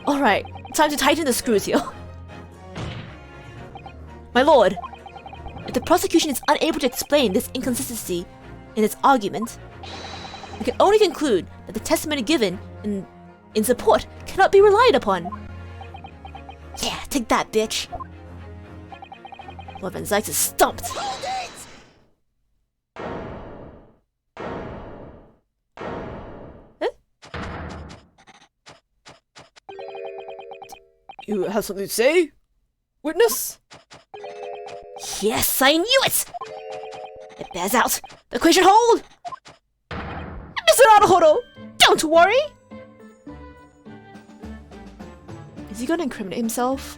Alright, time to tighten the screws here. My lord, if the prosecution is unable to explain this inconsistency in its argument, we can only conclude that the testimony given in support cannot be relied upon. Yeah, take that, bitch. Lord Van Zykes is stumped. You have something to say, witness? Yes, I knew it! It bears out. The equation hold! Mr. Naruhodo, don't worry! Is he gonna incriminate himself?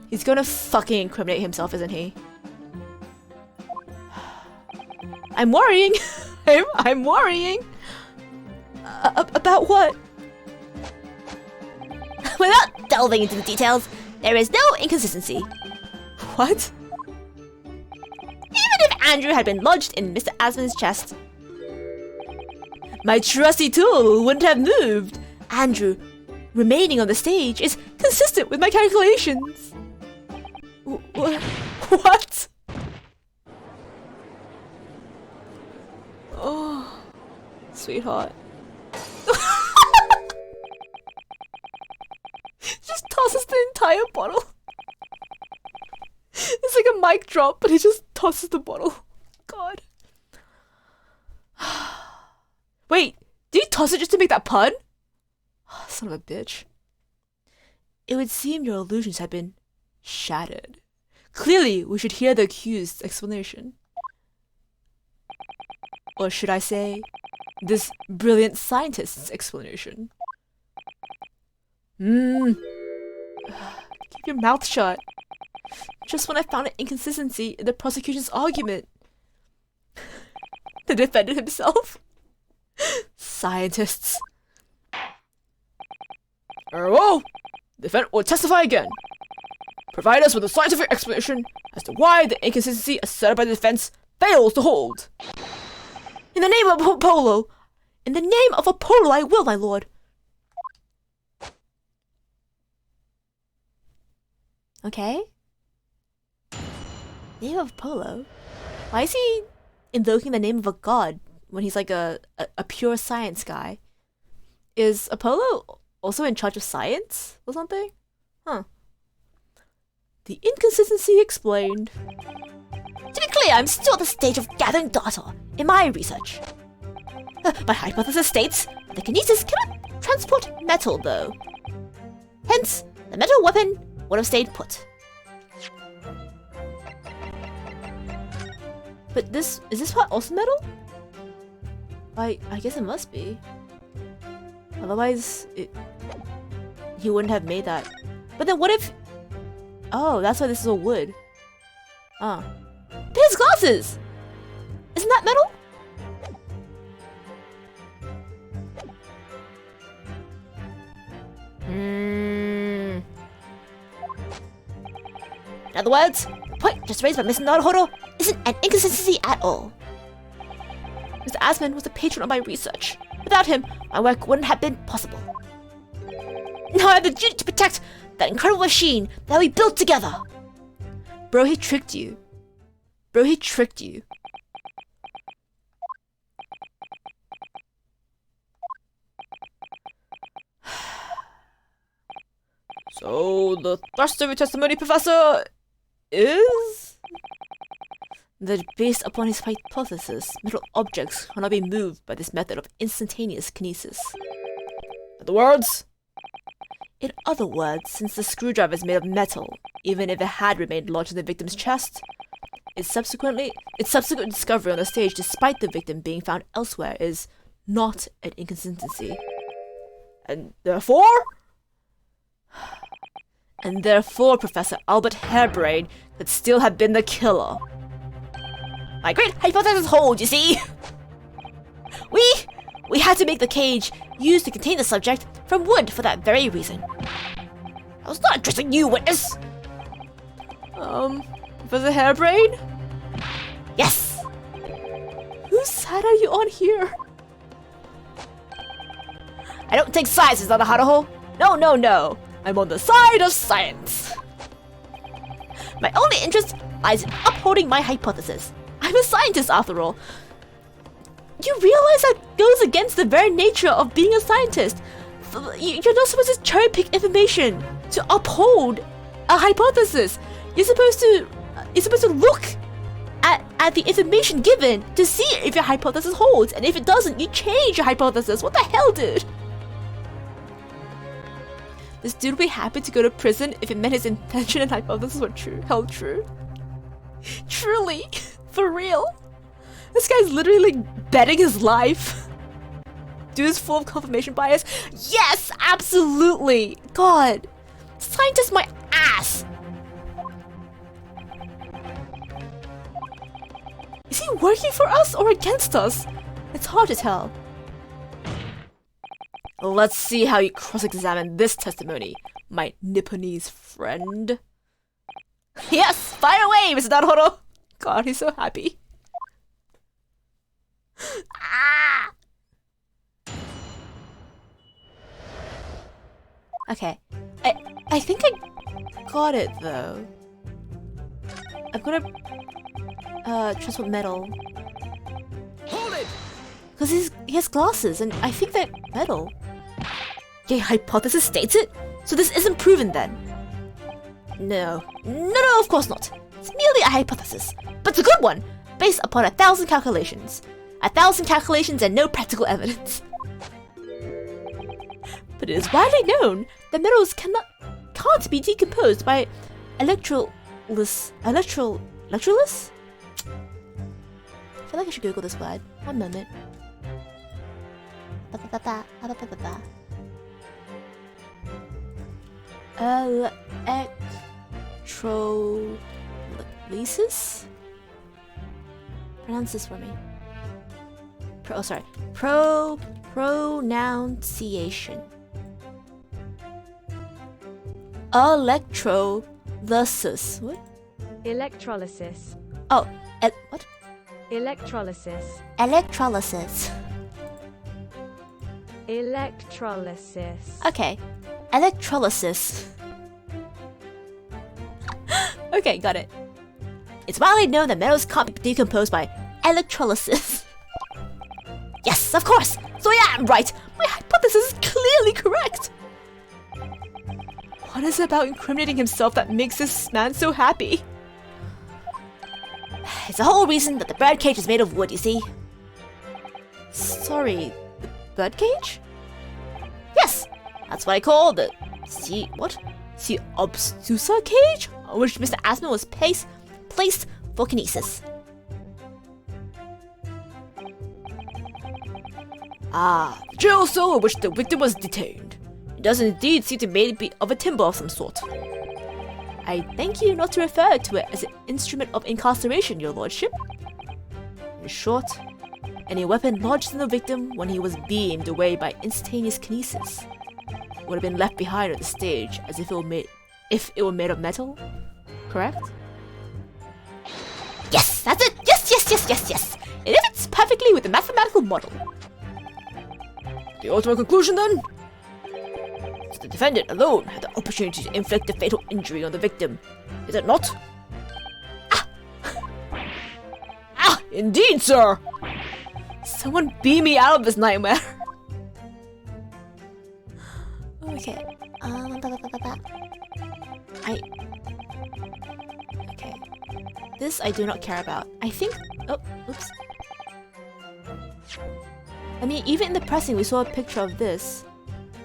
He's gonna fucking incriminate himself, isn't he? I'm worrying! I'm worrying! About what? Without delving into the details, there is no inconsistency. What? Even if Andrew had been lodged in Mr. Asman's chest, my trusty tool wouldn't have moved. Andrew remaining on the stage is consistent with my calculations. What? Oh, sweetheart. Just tosses the entire bottle. It's like a mic drop, but he just tosses the bottle. God. Wait, did he toss it just to make that pun? Oh, son of a bitch. It would seem your illusions have been shattered. Clearly, we should hear the accused's explanation. Or should I say, this brilliant scientist's explanation? Keep your mouth shut. Just when I found an inconsistency in the prosecution's argument. The defendant himself? Scientists. Well, the defendant will testify again. Provide us with a scientific explanation as to why the inconsistency asserted by the defense fails to hold. In the name of Apollo! In the name of Apollo, I will, my lord. Okay. Name of Apollo? Why is he invoking the name of a god when he's like a pure science guy? Is Apollo also in charge of science or something? Huh. The inconsistency explained. to be clear, I'm still at the stage of gathering data in my research. My hypothesis states that the kinesis cannot transport metal, though. Hence, the metal weapon would have stayed put. But is this part also metal? I guess it must be. Otherwise, he wouldn't have made that. But then what if... Oh, that's why this is all wood. Oh. His glasses! Isn't that metal? In other words, the point just raised by Mr. Naruhodo isn't an inconsistency at all. Mr. Asman was the patron of my research. Without him, my work wouldn't have been possible. Now I have the duty to protect that incredible machine that we built together. Bro, he tricked you. Bro, he tricked you. So, the thrust of your testimony, Professor, is that based upon his hypothesis, metal objects cannot be moved by this method of instantaneous kinesis. In other words, since the screwdriver is made of metal, even if it had remained lodged in the victim's chest, its subsequent discovery on the stage, despite the victim being found elsewhere, is not an inconsistency. And therefore, Professor Albert Hairbrain could still have been the killer. My great hypothesis holds, you see. We had to make the cage used to contain the subject from wood for that very reason. I was not addressing you, witness. Professor Hairbrain? Yes. Whose side are you on here? I don't take sides, Mr. Naruhodo. No. I'm on the side of science. My only interest lies in upholding my hypothesis. I'm a scientist, after all. You realize that goes against the very nature of being a scientist. You're not supposed to cherry pick information to uphold a hypothesis. You're supposed to look at the information given to see if your hypothesis holds, and if it doesn't, you change your hypothesis. What the hell, dude? This dude would be happy to go to prison if it meant his intention and hypothesis were held true. Truly, for real. This guy's literally betting his life. Dude is full of confirmation bias. Yes, absolutely. God, scientist my ass. Is he working for us or against us? It's hard to tell. Let's see how you cross-examine this testimony, my Nipponese friend. Yes, fire away, Mr. Naruhodo. God, he's so happy. Ah! Okay, I think I got it though. I'm gonna transport metal. Hold it! Because he has glasses, and I think they're metal. Your hypothesis states it? So this isn't proven then? No, of course not. It's merely a hypothesis, but it's a good one, based upon 1,000 calculations. 1,000 calculations and no practical evidence. But it is widely known that metals can't be decomposed by electrolysis? I feel like I should Google this word. One moment. Electrolysis? Pronounce this for me. Pronunciation. Electrolysis. What? Electrolysis. Oh, what? Electrolysis. Electrolysis. Electrolysis. Okay. Electrolysis. Okay, got it. It's widely known that metals can't be decomposed by electrolysis. Yes, of course! So yeah, I'm right! My hypothesis is clearly correct! What is it about incriminating himself that makes this man so happy? It's the whole reason that the birdcage is made of wood, you see. Sorry, the birdcage? Yes! That's what I call the... obstusa cage? On which Mr. Asman was placed for kinesis. Ah, the jail cell in which the victim was detained. It does indeed seem to be of a timber of some sort. I thank you not to refer to it as an instrument of incarceration, your lordship. In short, any weapon lodged in the victim when he was beamed away by instantaneous kinesis. would have been left behind at the stage as if it were made of metal. Correct? Yes, that's it. Yes, yes, yes, yes, yes. It fits perfectly with the mathematical model. The ultimate conclusion, then? Is the defendant alone had the opportunity to inflict a fatal injury on the victim. Is it not? Ah, indeed, sir! Someone beam me out of this nightmare. Okay. Okay. This I do not care about. I think. Oh, oops. I mean, even in the pressing, we saw a picture of this.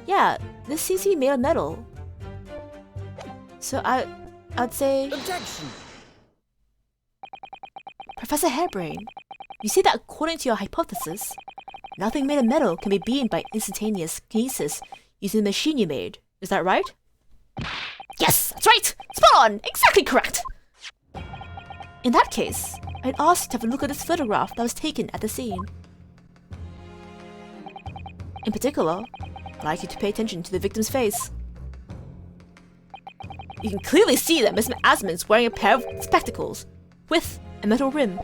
Yeah, this seems to be made of metal. So I'd say. Objection! Professor Hairbrain, you say that according to your hypothesis, nothing made of metal can be beamed by instantaneous kinesis using the machine you made. Is that right? Yes, that's right! Spot on! Exactly correct! In that case, I'd ask you to have a look at this photograph that was taken at the scene. In particular, I'd like you to pay attention to the victim's face. You can clearly see that Miss Asmund is wearing a pair of spectacles with a metal rim.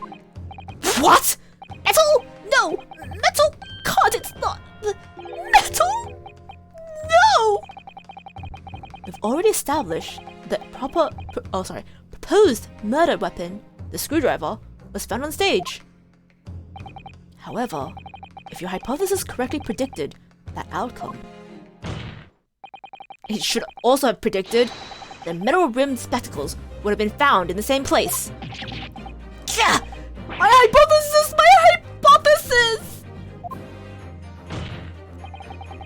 What? Metal? No! Metal? God, it's not... Metal? No! We've already established that proposed murder weapon, the screwdriver, was found on stage. However, if your hypothesis correctly predicted that outcome, it should also have predicted that metal-rimmed spectacles would have been found in the same place. Yeah! My hypothesis! My hypothesis!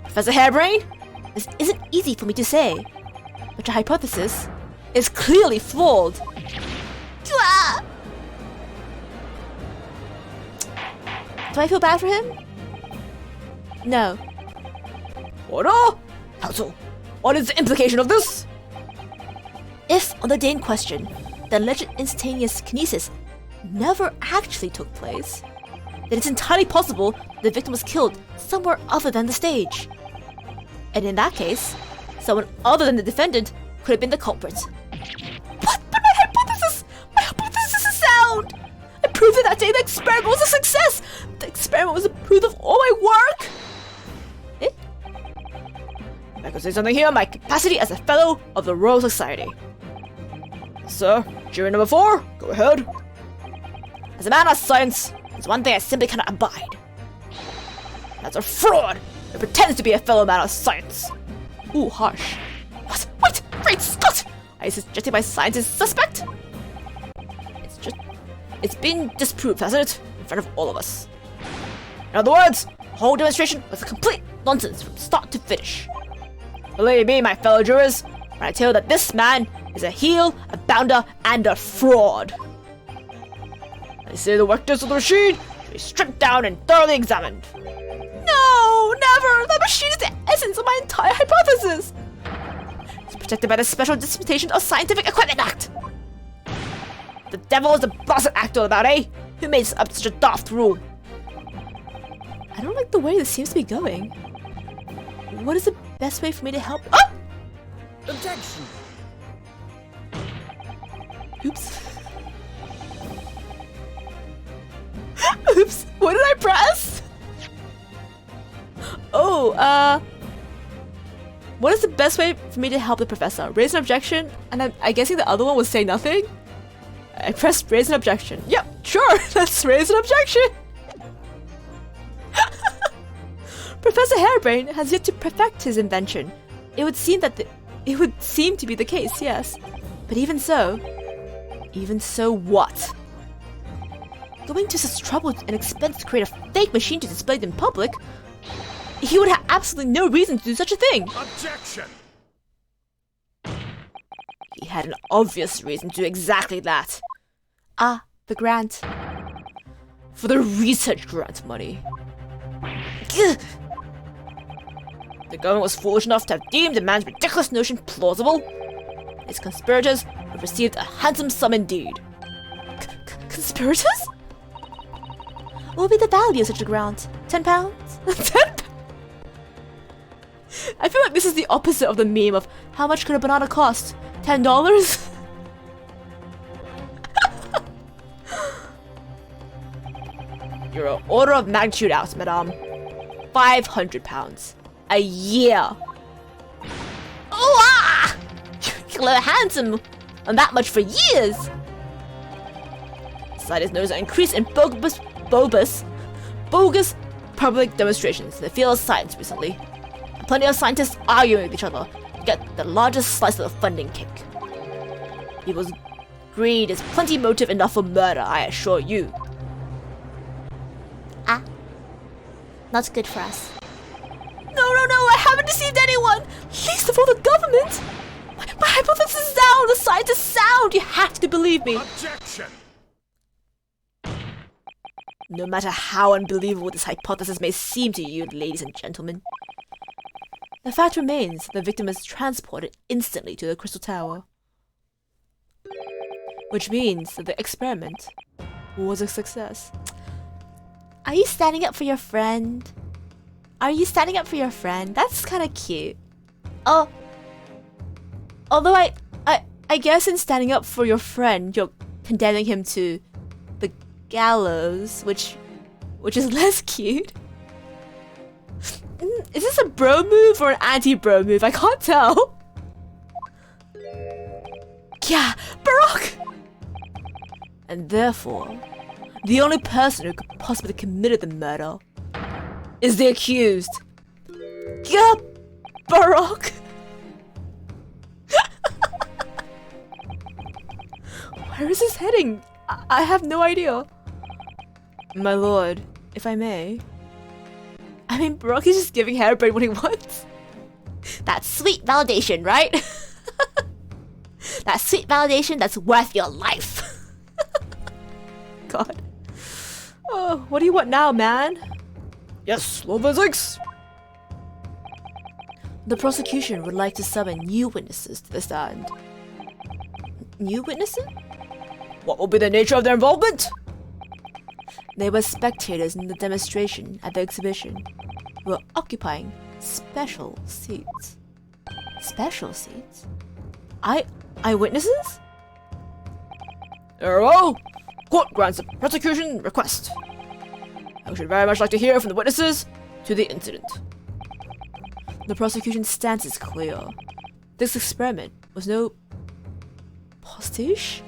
Professor Hairbrain, this isn't easy for me to say, but your hypothesis is clearly flawed. Ah! do I feel bad for him? No. Order? Counsel, what is the implication of this? If, on the day in question, the alleged instantaneous kinesis never actually took place, then it's entirely possible the victim was killed somewhere other than the stage. And in that case, someone other than the defendant could have been the culprit. But my hypothesis is sound! I proved it that day the experiment was a success! The experiment was a proof of all my work! I could say something here on my capacity as a fellow of the Royal Society. Sir, jury number 4, go ahead. As a man of science, there's one thing I simply cannot abide. That's a fraud who pretends to be a fellow man of science. Ooh, harsh. What? Wait! Great Scott! Are you suggesting my science is suspect? It's been disproved, hasn't it? In front of all of us. In other words, the whole demonstration was a complete nonsense from start to finish. Believe me, my fellow jurors, when I tell you that this man is a heel, a bounder, and a fraud. I say the workers of the machine should be stripped down and thoroughly examined. No, never! That machine is the essence of my entire hypothesis! It's protected by the Special Dispensation of Scientific Equipment Act! The devil is the blasted actor about, eh? Who made up such a daft rule? I don't like the way this seems to be going. What is the best way for me to help? Ah! Objection! Oops. Oops, what did I press? Oh, what is the best way for me to help the professor? Raise an objection? And I'm guessing the other one was say nothing? I pressed raise an objection. Yep, sure, let's raise an objection! Professor Hairbrain has yet to perfect his invention. It would seem to be the case, yes. But even so what? Going to such trouble and expense to create a fake machine to display it in public? He would have absolutely no reason to do such a thing. Objection! He had an obvious reason to do exactly that. Ah, the grant. For the research grant money. Ugh. The government was foolish enough to have deemed the man's ridiculous notion plausible. His conspirators have received a handsome sum indeed. Conspirators? What would be the value of such a grant? £10? 10 I feel like this is the opposite of the meme of how much could a banana cost? $10? You're an order of magnitude out, madame. £500 a year. Oh, ah! You look handsome on that much for years. Society has noticed an increase in bogus public demonstrations in the field of science recently. And plenty of scientists arguing with each other to get the largest slice of the funding cake. People's greed is plenty motive enough for murder, I assure you. Ah. Not good for us. No, I haven't deceived anyone! Least of all the government! My hypothesis is sound! The science is sound! You have to believe me! Objection! No matter how unbelievable this hypothesis may seem to you, ladies and gentlemen, the fact remains the victim is transported instantly to the Crystal Tower. Which means that the experiment was a success. Are you standing up for your friend? Are you standing up for your friend? That's kind of cute. Oh. Although I guess in standing up for your friend, you're condemning him to the gallows, which is less cute. Is this a bro move or an anti-bro move? I can't tell. Yeah, Baroque! And therefore, the only person who could possibly have committed the murder is the accused. Yeah, Baroque! Where is this heading? I have no idea. My lord, if I may. I mean, Baroque is just giving Hairbrain what he wants. That's sweet validation, right? That sweet validation that's worth your life. God. Oh, what do you want now, man? Yes, Lord Physics. The prosecution would like to summon new witnesses to the stand. New witnesses? What will be the nature of their involvement? They were spectators in the demonstration at the exhibition who were occupying special seats. Special seats? Eyewitnesses? Very well. Court grants the prosecution request. I should very much like to hear from the witnesses to the incident. The prosecution's stance is clear. This experiment was no postiche?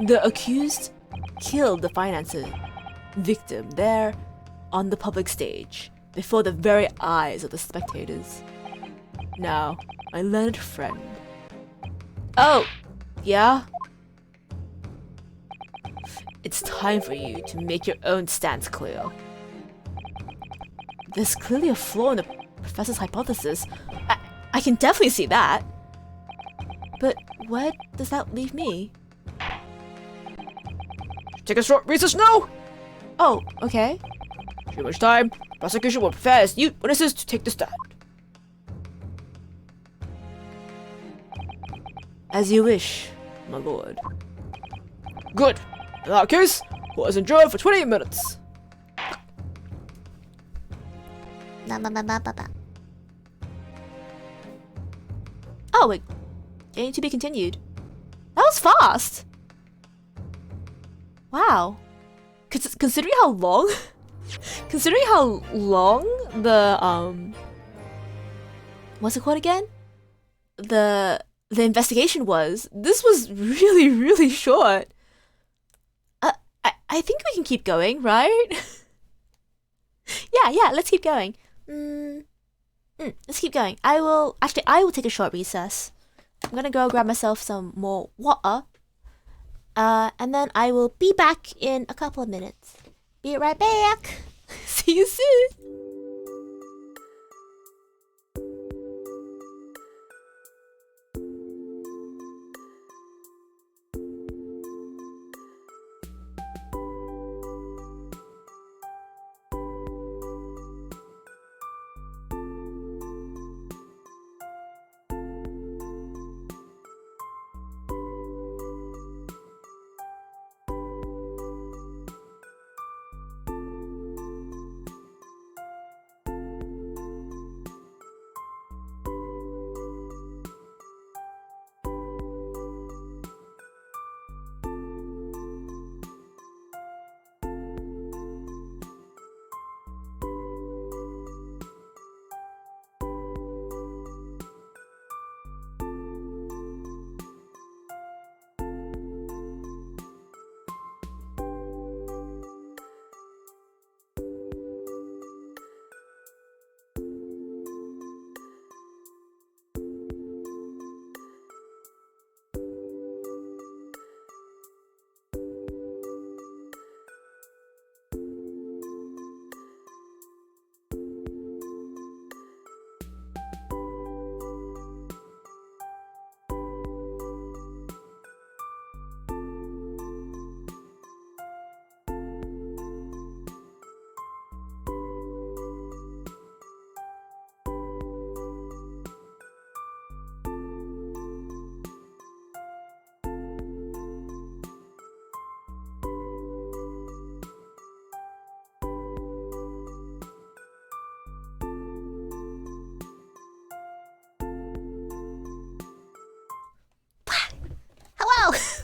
The accused killed the financer victim there on the public stage before the very eyes of the spectators. Now, my learned friend. Oh, yeah? It's time for you to make your own stance clear. There's clearly a flaw in the professor's hypothesis. I can definitely see that. But where does that leave me? Take a short recess now. Oh, okay. Too much time. Prosecution will prepare as new witnesses to take the stand. As you wish, my lord. Good. In that case, court is adjourned for 20 minutes. Oh, wait. Getting to be continued. That was fast. Wow. Considering how long, the what's it called again? The investigation was. This was really, really short. I think we can keep going, right? yeah. Let's keep going. Let's keep going. I will take a short recess. I'm gonna go grab myself some more water. And then I will be back in a couple of minutes. Be right back. See you soon.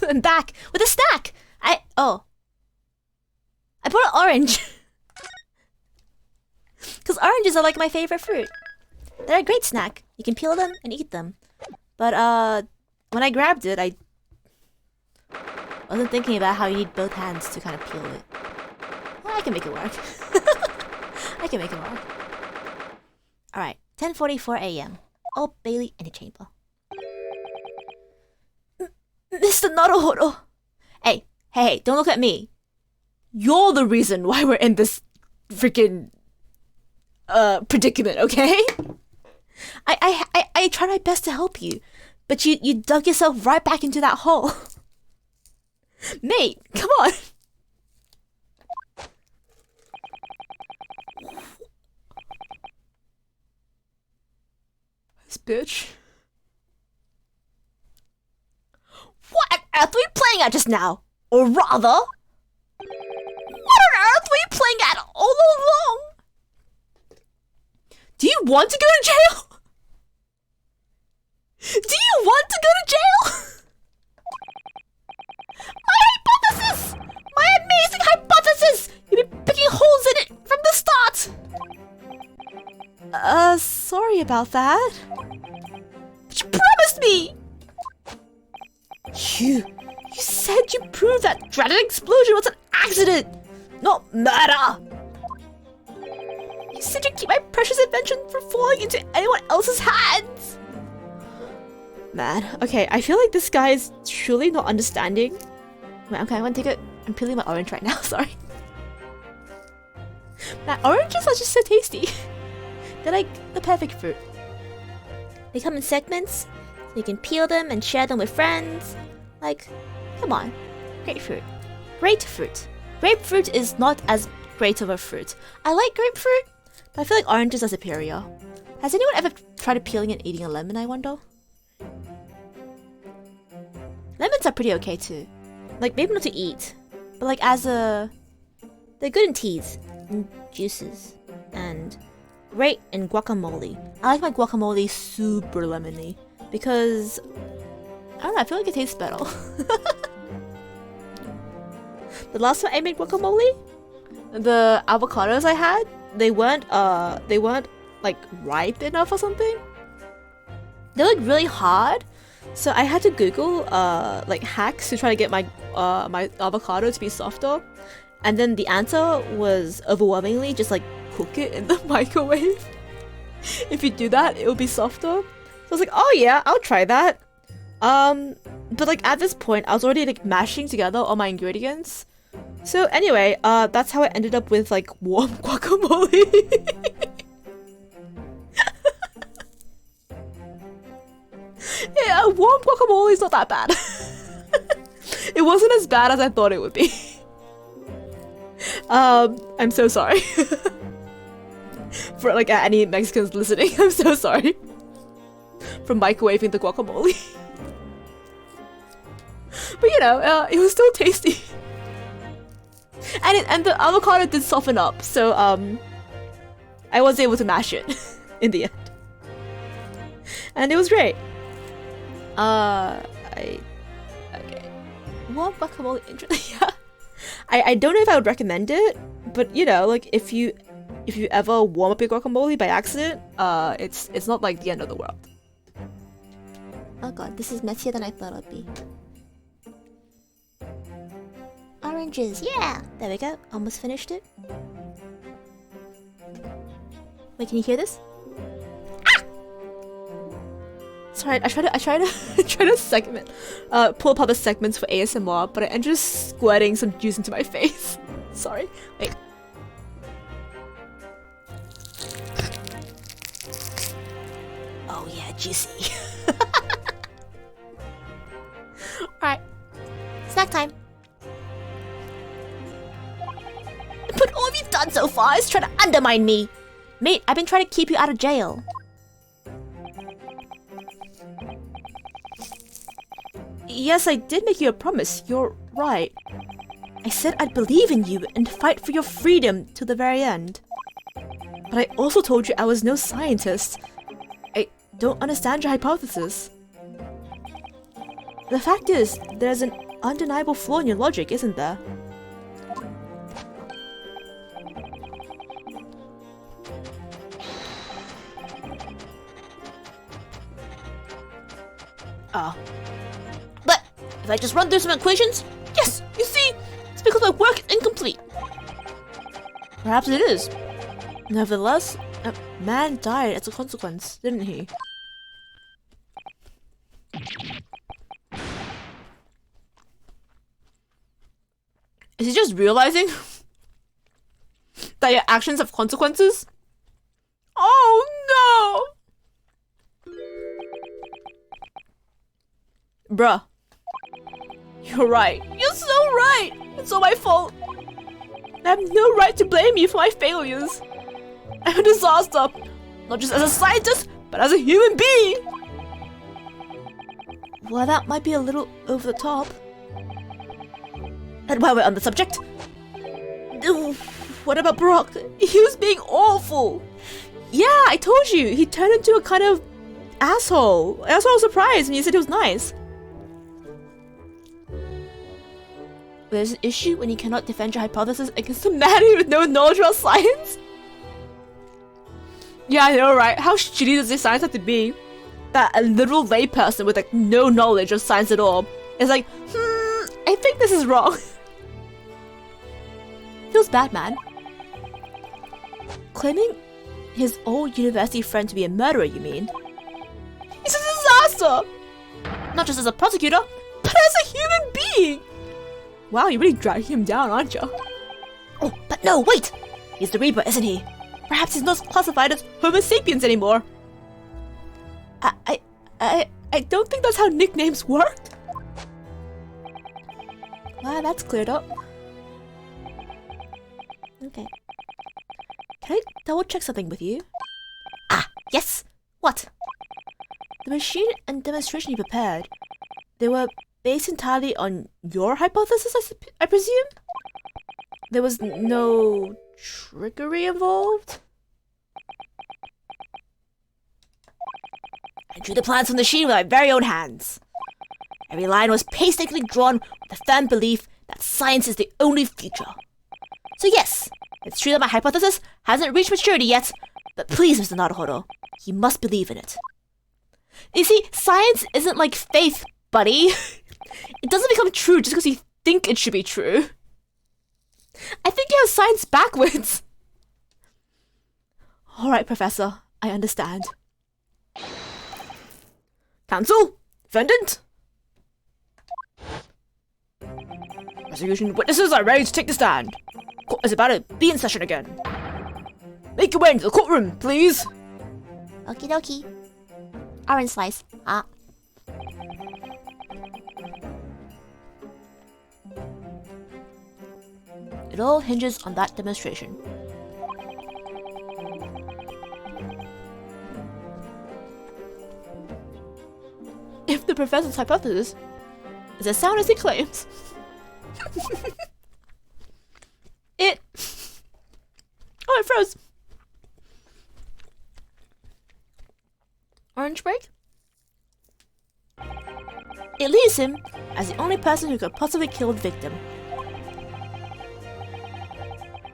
I'm back with a snack. I brought an orange. Because oranges are like my favorite fruit. They're a great snack. You can peel them and eat them. But when I grabbed it, I wasn't thinking about how you need both hands to kind of peel it. Well, I can make it work. I can make it work. Alright, 10:44 a.m. Old Bailey Antechamber. Mr. Naruhodo! Hey, don't look at me. You're the reason why we're in this freaking predicament, okay? I tried my best to help you, but you dug yourself right back into that hole. Mate, come on. This bitch. What on earth were you playing at just now? Or rather, what on earth were you playing at all along? Do you want to go to jail? Do you want to go to jail? My hypothesis! My amazing hypothesis! You've been picking holes in it from the start! Sorry about that. But you promised me! You said you proved that dreaded explosion was an accident, not murder! You said you'd keep my precious invention from falling into anyone else's hands! Man, okay, I feel like this guy is truly not understanding. Wait, okay, I want to take it. I'm peeling my orange right now, sorry. Man, oranges are just so tasty. They're like the perfect fruit. They come in segments, so you can peel them and share them with friends. Like, come on. Grapefruit. Grapefruit. Grapefruit is not as great of a fruit. I like grapefruit, but I feel like oranges are superior. Has anyone ever tried peeling and eating a lemon, I wonder? Lemons are pretty okay too. Like, maybe not to eat, but like as a... They're good in teas, and juices, and great in guacamole. I like my guacamole super lemony, because... I don't know, I feel like it tastes better. The last time I made guacamole, the avocados I had, they weren't like ripe enough or something. They're like really hard, so I had to Google like hacks to try to get my my avocado to be softer, and then the answer was overwhelmingly just like cook it in the microwave. If you do that, it will be softer. So I was like, oh yeah, I'll try that. But like at this point, I was already like mashing together all my ingredients. So anyway, that's how I ended up with like warm guacamole. Yeah, warm guacamole is not that bad. It wasn't as bad as I thought it would be. I'm so sorry. For like any Mexicans listening, I'm so sorry. For microwaving the guacamole. But you know, it was still tasty. And the avocado did soften up, so I was able to mash it in the end. And it was great. Okay. Warm guacamole, yeah. I don't know if I would recommend it, but you know, like if you ever warm up your guacamole by accident, it's not like the end of the world. Oh god, this is messier than I thought it would be. Oranges, yeah! There we go, almost finished it. Wait, can you hear this? Ah! Sorry, I try to segment, pull apart the segments for ASMR, but I ended up squirting some juice into my face. Sorry, wait. Oh yeah, juicy. Alright. Snack time. But all you've done so far is try to undermine me. Mate, I've been trying to keep you out of jail. Yes, I did make you a promise. You're right. I said I'd believe in you and fight for your freedom to the very end. But I also told you I was no scientist. I don't understand your hypothesis. The fact is, there's an undeniable flaw in your logic, isn't there? But if I just run through some equations, yes, you see, it's because my work is incomplete. Perhaps it is. Nevertheless, a man died as a consequence, didn't he? Is he just realizing that your actions have consequences? Oh no! Bruh. You're right. You're so right! It's all my fault. I have no right to blame you for my failures. I'm a disaster. Not just as a scientist, but as a human being. Well, that might be a little over the top. And while we're on the subject, what about Brock? He was being awful. Yeah, I told you. He turned into a kind of asshole. That's why I was surprised when you said he was nice. There's an issue when you cannot defend your hypothesis against a man with no knowledge about science. Yeah, I know, right? How shitty does this science have to be? That a literal layperson with like no knowledge of science at all is like, I think this is wrong. Feels bad, man. Claiming his old university friend to be a murderer, you mean? He's a disaster! Not just as a prosecutor, but as a human being! Wow, you're really dragging him down, aren't you? Oh, but no, wait! He's the Reaper, isn't he? Perhaps he's not classified as Homo sapiens anymore. I don't think that's how nicknames worked. Wow, that's cleared up. Okay. Can I double check something with you? Ah, yes? What? The machine and demonstration you prepared, they were based entirely on your hypothesis, I presume? There was no trickery involved? I drew the plans from the machine with my very own hands. Every line was painstakingly drawn with the firm belief that science is the only future. So yes, it's true that my hypothesis hasn't reached maturity yet, but please, Mr. Naruhodo, you must believe in it. You see, science isn't like faith, buddy. It doesn't become true just because you think it should be true. I think you have science backwards. Alright, Professor, I understand. Counsel? Defendant? Prosecution witnesses are ready to take the stand. Court is about to be in session again. Make your way into the courtroom, please. Okie dokie. Orange slice. Ah. It all hinges on that demonstration. If the professor's hypothesis is as sound as he claims, it froze. Orange break? It leaves him as the only person who could possibly kill the victim.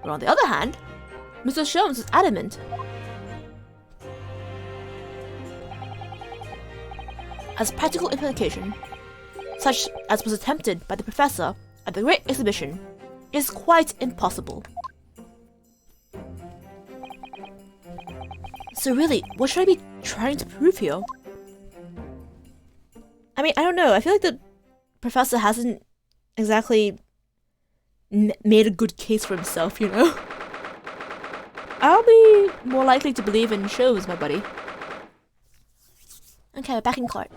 But on the other hand, Mr. Sholmes is adamant. As practical implication, such as was attempted by the professor at the Great Exhibition, is quite impossible. So really, what should I be trying to prove here? I mean, I don't know. I feel like the professor hasn't exactly made a good case for himself, you know? I'll be more likely to believe in shows, my buddy. Okay, we're back in court.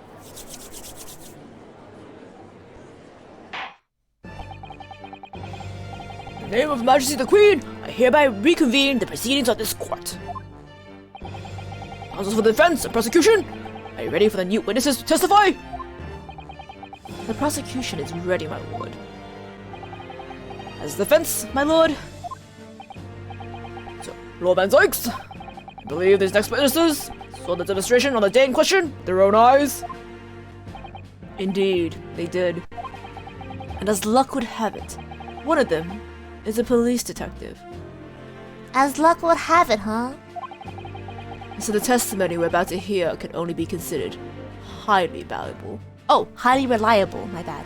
In the name of Her Majesty the Queen, I hereby reconvene the proceedings of this court. Counsels for the defense and prosecution, are you ready for the new witnesses to testify? The prosecution is ready, my lord. As the defense, my lord. So, Lord Van Zykes, I believe these next witnesses saw the demonstration on the day in question with their own eyes. Indeed, they did. And as luck would have it, one of them is a police detective. As luck would have it, huh? So the testimony we're about to hear can only be considered highly valuable. Oh, highly reliable, my bad.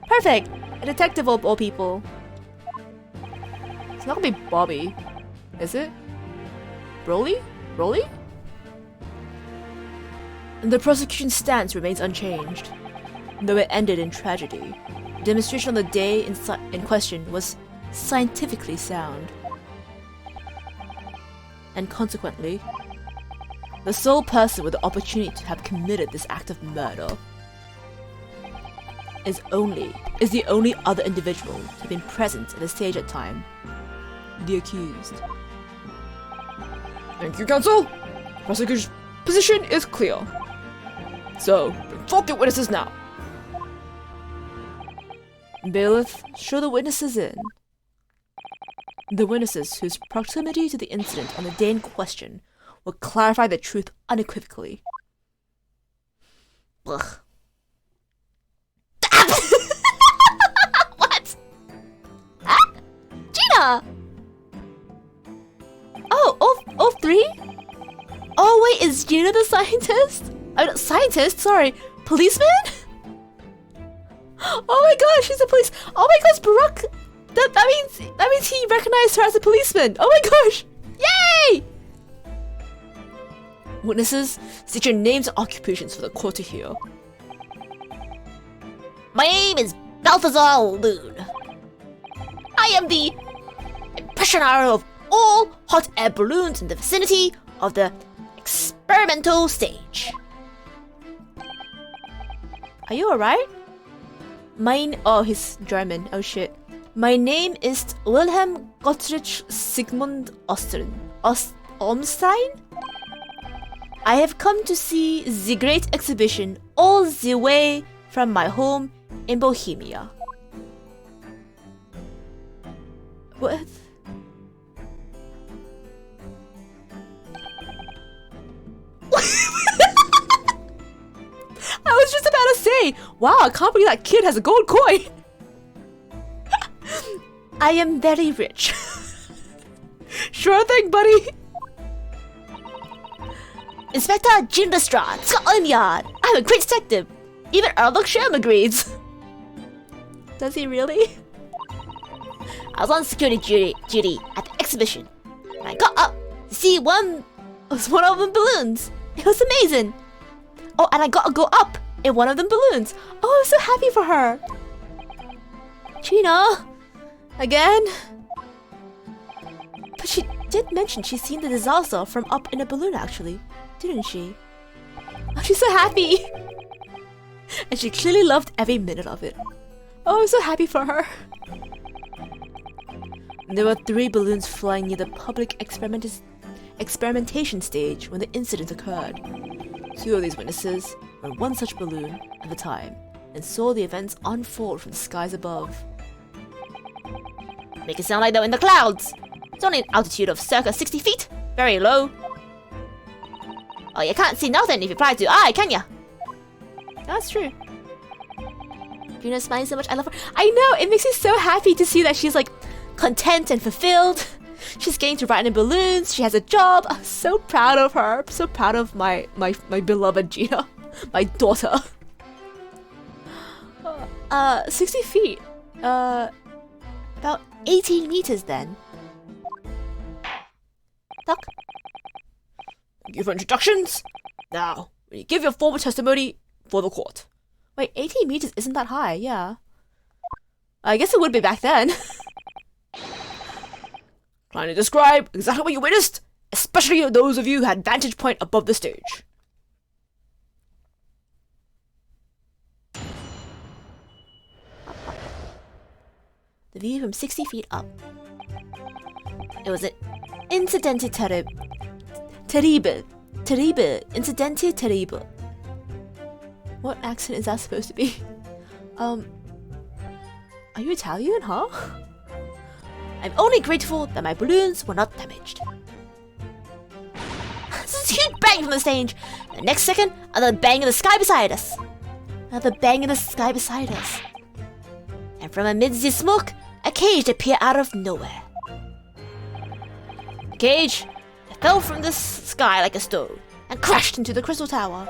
Perfect! A detective of all people. It's not gonna be Bobby, is it? Broly? Broly? And the prosecution's stance remains unchanged. Though it ended in tragedy, the demonstration on the day in question was scientifically sound. And consequently, the sole person with the opportunity to have committed this act of murder is the only other individual to have been present at the stage at time. The accused. Thank you, counsel. Prosecution's position is clear. So, bring forth your witnesses now. Bailiff, show the witnesses in. The witnesses whose proximity to the incident on the day in question will clarify the truth unequivocally. Ugh. What? Ah? Gina! Oh, all three? Oh wait, is Gina the scientist? I mean, scientist, sorry. Policeman? Oh my gosh, she's a police. Oh my gosh, Barack. That means he recognized her as a policeman. Oh my gosh! Yay! Witnesses, state your names and occupations for the court to hear. My name is Balthazar Loon. I am the impressionaire of all hot air balloons in the vicinity of the experimental stage. Are you alright? Oh, he's German. Oh shit. My name is Wilhelm Gottfried Sigmund Ormstein. I have come to see the great exhibition all the way from my home in Bohemia. What? I was just about to say, wow, I can't believe that kid has a gold coin. I am very rich. Sure thing, buddy. Inspector Jim Lestrade, Scotland Yard. I'm a great detective. Even Earl Sherm agrees. Does he really? I was on security duty at the exhibition. And I got up to see one of the balloons. It was amazing. Oh, and I got to go up in one of them balloons. Oh, I'm so happy for her. Gina, again. But she did mention she's seen the disaster from up in a balloon, actually, didn't she? Oh, she's so happy. And she clearly loved every minute of it. Oh, I'm so happy for her. There were 3 balloons flying near the public experimentation stage when the incident occurred. 2 of these witnesses were in one such balloon at the time and saw the events unfold from the skies above. Make it sound like they're in the clouds. It's only an altitude of circa 60 feet. Very low. Oh, you can't see nothing if you fly too high, can ya? That's true. Gina's smiling so much. I love her. I know, it makes me so happy to see that she's like content and fulfilled. She's getting to ride in balloons. She has a job. I'm so proud of her. I'm so proud of my beloved Gina, my daughter. 60 feet. About 18 meters then. Duck. Thank you for introductions. Now, will you give your formal testimony for the court? Wait, 18 meters isn't that high, yeah. I guess it would be back then. Kindly describe exactly what you witnessed, especially those of you who had vantage point above the stage. The view from 60 feet up. It was an incidente terrible. Incidente terrible. What accent is that supposed to be? Are you Italian, huh? I'm only grateful that my balloons were not damaged. This is a huge bang from the stage. The next second, another bang in the sky beside us. Another bang in the sky beside us. and from amidst the smoke, a cage appeared out of nowhere. The cage fell from the sky like a stone and crashed into the crystal tower.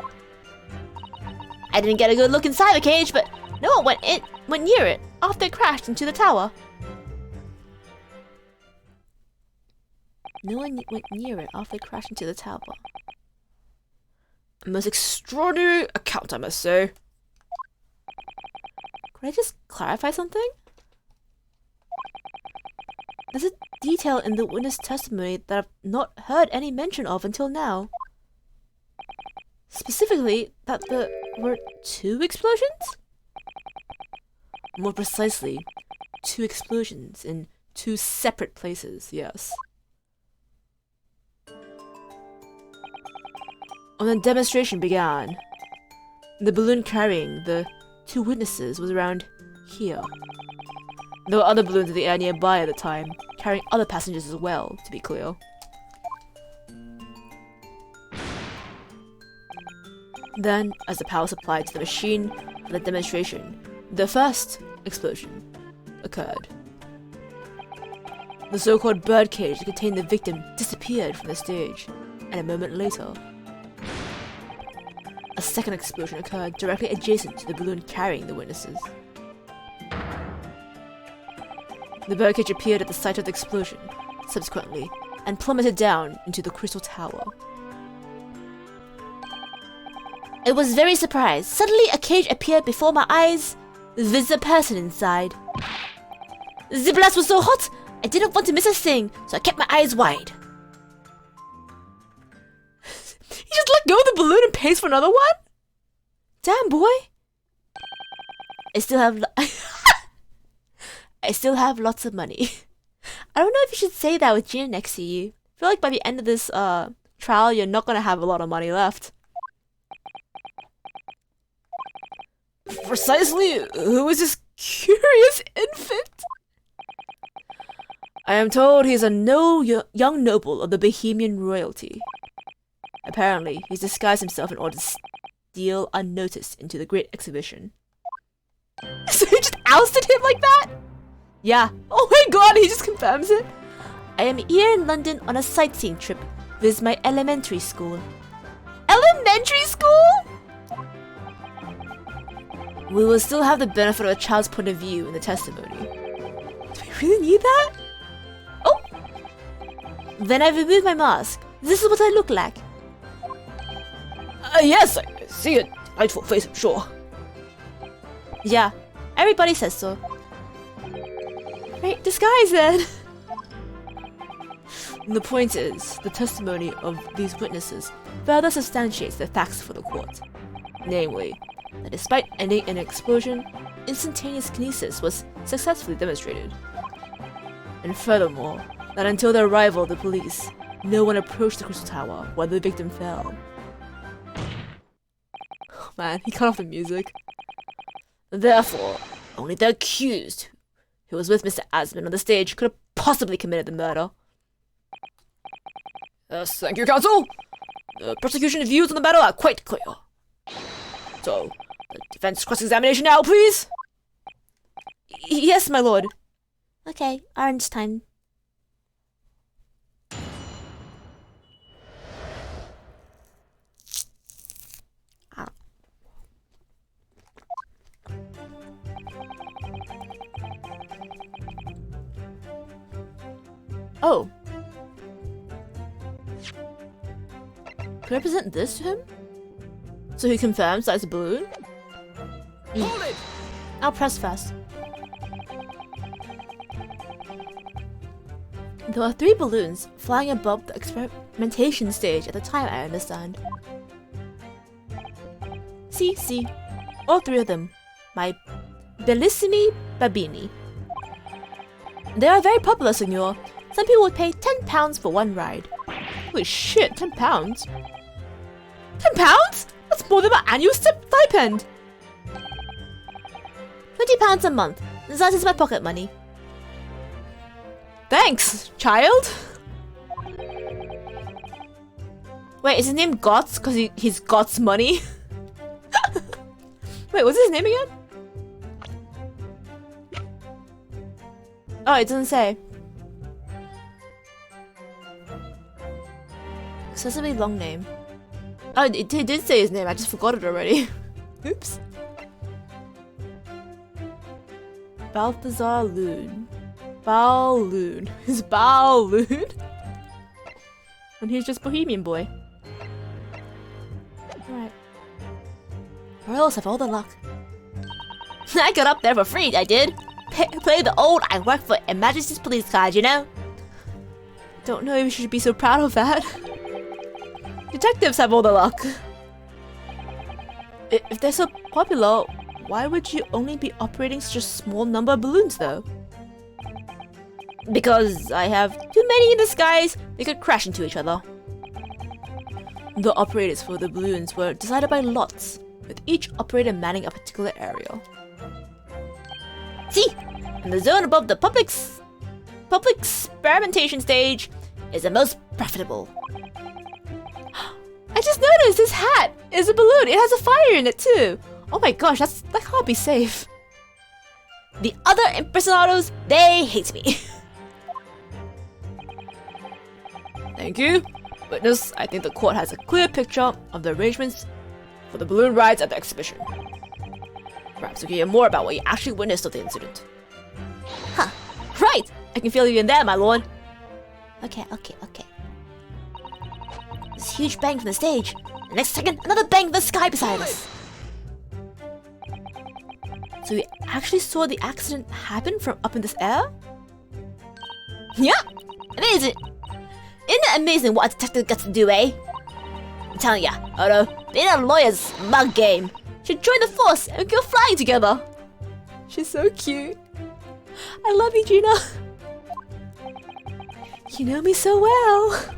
I didn't get a good look inside the cage, but no one went near it after it crashed into the tower. No one went near it after it crashed into the tower. A most extraordinary account, I must say. Could I just clarify something? There's a detail in the witness testimony that I've not heard any mention of until now. Specifically, that there were 2 explosions? More precisely, 2 explosions in 2 separate places, yes. When the demonstration began, the balloon carrying the 2 witnesses was around here. There were other balloons in the air nearby at the time, carrying other passengers as well, to be clear. Then, as the power supplied to the machine for the demonstration, the first explosion occurred. The so-called birdcage that contained the victim disappeared from the stage, and a moment later, a second explosion occurred directly adjacent to the balloon carrying the witnesses. The birdcage appeared at the site of the explosion, subsequently, and plummeted down into the crystal tower. I was very surprised. Suddenly, a cage appeared before my eyes with a person inside. The blast was so hot, I didn't want to miss a thing, so I kept my eyes wide. You just let go of the balloon and pays for another one? Damn, boy. I still have lots of money. I don't know if you should say that with Gina next to you. I feel like by the end of this trial, you're not gonna have a lot of money left. Precisely, who is this curious infant? I am told he is a young noble of the Bohemian royalty. Apparently, he's disguised himself in order to steal unnoticed into the Great Exhibition. So you just ousted him like that? Yeah. Oh my god, he just confirms it? I am here in London on a sightseeing trip. This is my elementary school. Elementary school? We will still have the benefit of a child's point of view in the testimony. Do we really need that? Oh! Then I've removed my mask. This is what I look like. Yes, I see a delightful face, I'm sure. Yeah, everybody says so. Right, disguise then. The point is, the testimony of these witnesses further substantiates the facts for the court. Namely, that despite ending in an explosion, instantaneous kinesis was successfully demonstrated. And furthermore, that until the arrival of the police, no one approached the crystal tower where the victim fell. Oh man, he cut off the music. Therefore, only the accused, who was with Mr. Asman on the stage, could have possibly committed the murder. Yes, thank you, counsel. The prosecution's views on the matter are quite clear. So, the defense cross-examination now, please. Yes, my lord. Okay, orange time. Oh. Could I present this to him? So he confirms that it's a balloon? Hold it! I'll press first. There were 3 balloons flying above the experimentation stage at the time, I understand. See, all 3 of them. My bellissimi babini. They are very popular, senor. Some people would pay £10 for one ride. Holy shit, £10? £10? That's more than my annual stipend! £20 a month. That is my pocket money. Thanks, child! Wait, is his name Gots? Because he's Gots money? Wait, what's his name again? Oh, it doesn't say. Excessively long name. Oh, it did say his name. I just forgot it already. Oops. Balthazar Loon. Balloon. His Balloon. And he's just Bohemian Boy. Alright. Or else have all the luck. I got up there for free, I did. Play the old I work for Her Majesty's Police card, you know? Don't know if you should be so proud of that. Detectives have all the luck. If they're so popular, why would you only be operating such a small number of balloons though? Because I have too many in the skies, they could crash into each other. The operators for the balloons were decided by lots, with each operator manning a particular area. See, and the zone above the public experimentation stage is the most profitable. I just noticed this hat is a balloon. It has a fire in it too. Oh my gosh, that can't be safe. The other impersonados, they hate me. Thank you. Witness, I think the court has a clear picture of the arrangements for the balloon rides at the exhibition. Perhaps we can hear more about what you actually witnessed of the incident. Huh. Right! I can feel you in there, my lord. Okay. This huge bang from the stage. The next second, another bang from the sky beside us. So you actually saw the accident happen from up in this air? Yeah! Amazing! Isn't it amazing what a detective gets to do, eh? I'm telling ya, Odo, being a lawyer's mug game. Should join the force and go flying together. She's so cute. I love you, Gina. You know me so well.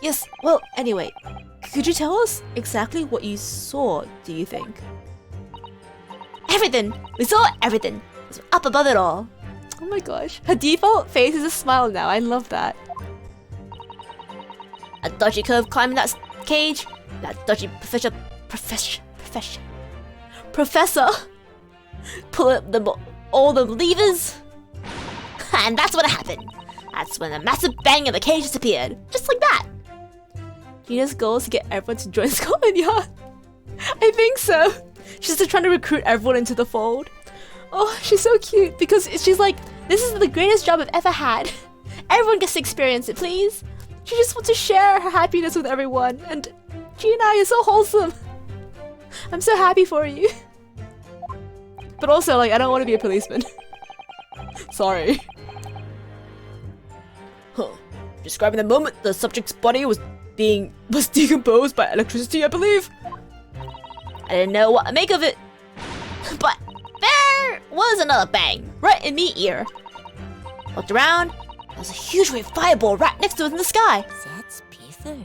Yes, well, anyway, could you tell us exactly what you saw, do you think? Everything! We saw everything. It was up above it all. Oh my gosh. Her default face is a smile now. I love that. A dodgy curve climbing that cage. That dodgy professor pull up all the levers. And that's what happened. That's when a massive bang and the cage disappeared. Just like that. Gina's goal is to get everyone to join Scotland Yard. I think so. She's just trying to recruit everyone into the fold. Oh, she's so cute because she's like, this is the greatest job I've ever had. Everyone gets to experience it, please. She just wants to share her happiness with everyone. And Gina, you're so wholesome. I'm so happy for you. But also, like, I don't want to be a policeman. Sorry. Huh. Describing the moment the subject's body was decomposed by electricity, I believe. I didn't know what to make of it. But there was another bang, right in me ear. Looked around, there was a huge red fireball right next to us in the sky. That's Peter.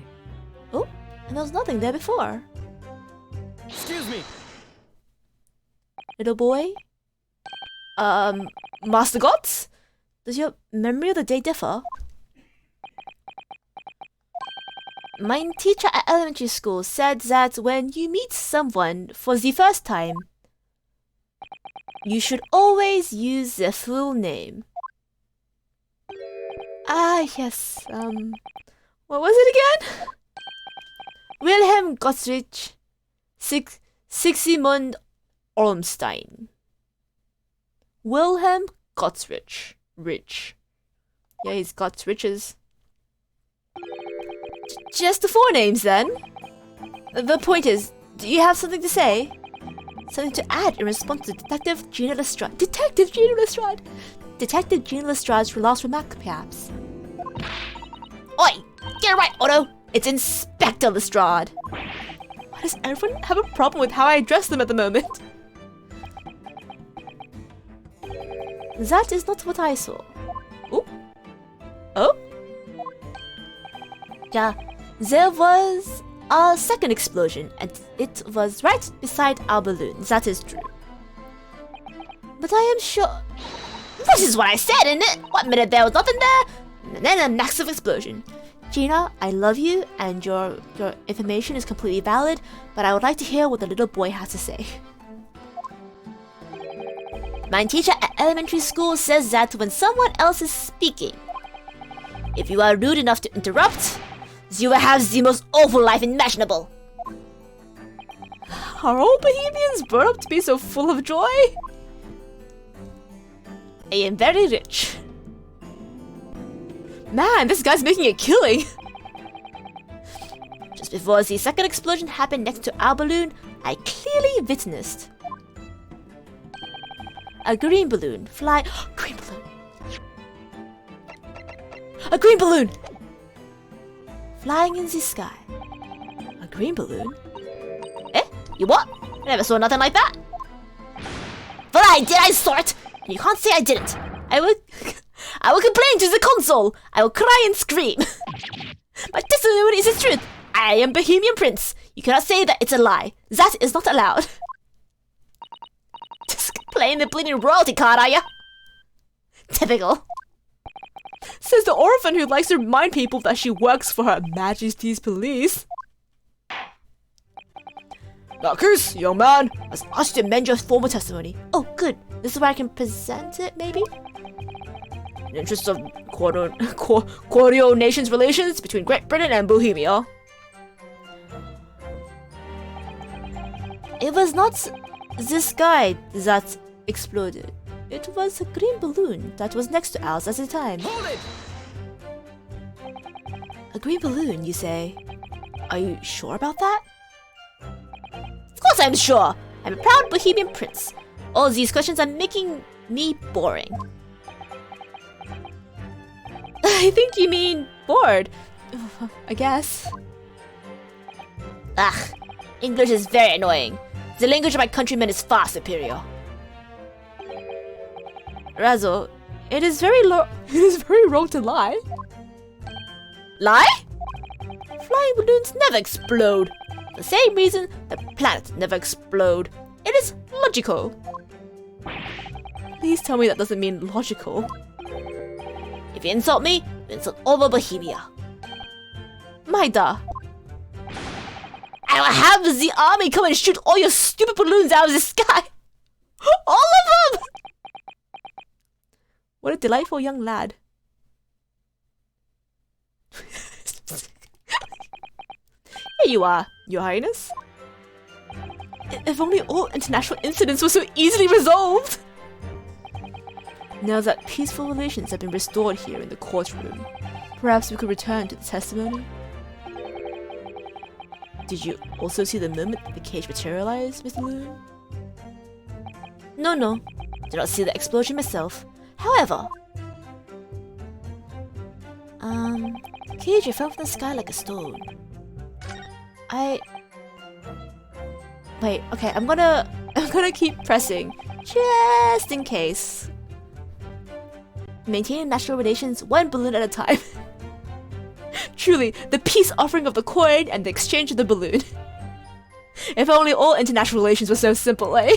Oh, and there was nothing there before. Excuse me. Little boy? Master Gods? Does your memory of the day differ? My teacher at elementary school said that when you meet someone for the first time, you should always use their full name. Ah, yes, what was it again? Wilhelm Gottfried Sigismund Ormstein. Wilhelm Gottfried. Rich. Yeah, he's got riches. Just the four names then. The point is, do you have something to say? Something to add in response to Detective Gina Lestrade. Detective Gina Lestrade! Detective Gina Lestrade's last remark, perhaps. Oi! Get it right, Otto! It's Inspector Lestrade. Why does everyone have a problem with how I address them at the moment? That is not what I saw. Ooh. Oh? Yeah, there was a second explosion, and it was right beside our balloon. That is true. But I am sure... This is what I said, isn't it? 1 minute there was nothing there, and then a massive explosion. Gina, I love you, and your information is completely valid, but I would like to hear what the little boy has to say. My teacher at elementary school says that when someone else is speaking, if you are rude enough to interrupt, you will have the most awful life imaginable. Are all Bohemians brought up to be so full of joy? I am very rich. Man, this guy's making a killing. Just before the second explosion happened next to our balloon, I clearly witnessed a green balloon fly. Green balloon. A green balloon flying in the sky. A green balloon? Eh? You what? I never saw nothing like that. But I did, I saw it. And you can't say I didn't. I will complain to the console. I will cry and scream. My testimony is the truth. I am Bohemian Prince. You cannot say that it's a lie. That is not allowed. Just playing the bleeding royalty card, are ya? Typical. Says the orphan who likes to remind people that she works for Her Majesty's police. Marcus, young man, has asked you to amend your formal testimony. Oh, good. This is where I can present it, maybe? In the interest of cordial nations relations between Great Britain and Bohemia. It was not the sky that exploded. It was a green balloon that was next to ours at the time. Hold it! A green balloon, you say? Are you sure about that? Of course I'm sure! I'm a proud Bohemian Prince. All these questions are making me boring. I think you mean bored. I guess. Ugh, English is very annoying. The language of my countrymen is far superior. Razzle, it is very wrong to lie. Lie? Flying balloons never explode. For the same reason the planets never explode. It is logical. Please tell me that doesn't mean logical. If you insult me, you insult all of Bohemia. Maida. I will have the army come and shoot all your stupid balloons out of the sky. All of them! What a delightful young lad. Here you are, Your Highness. If only all international incidents were so easily resolved! Now that peaceful relations have been restored here in the courtroom, perhaps we could return to the testimony? Did you also see the moment that the cage materialized, Mr. Loon? No. Did not see the explosion myself. However, the cage fell from the sky like a stone. Wait, okay, I'm gonna keep pressing, just in case. Maintaining national relations one balloon at a time. Truly, the peace offering of the coin and the exchange of the balloon. If only all international relations were so simple, eh?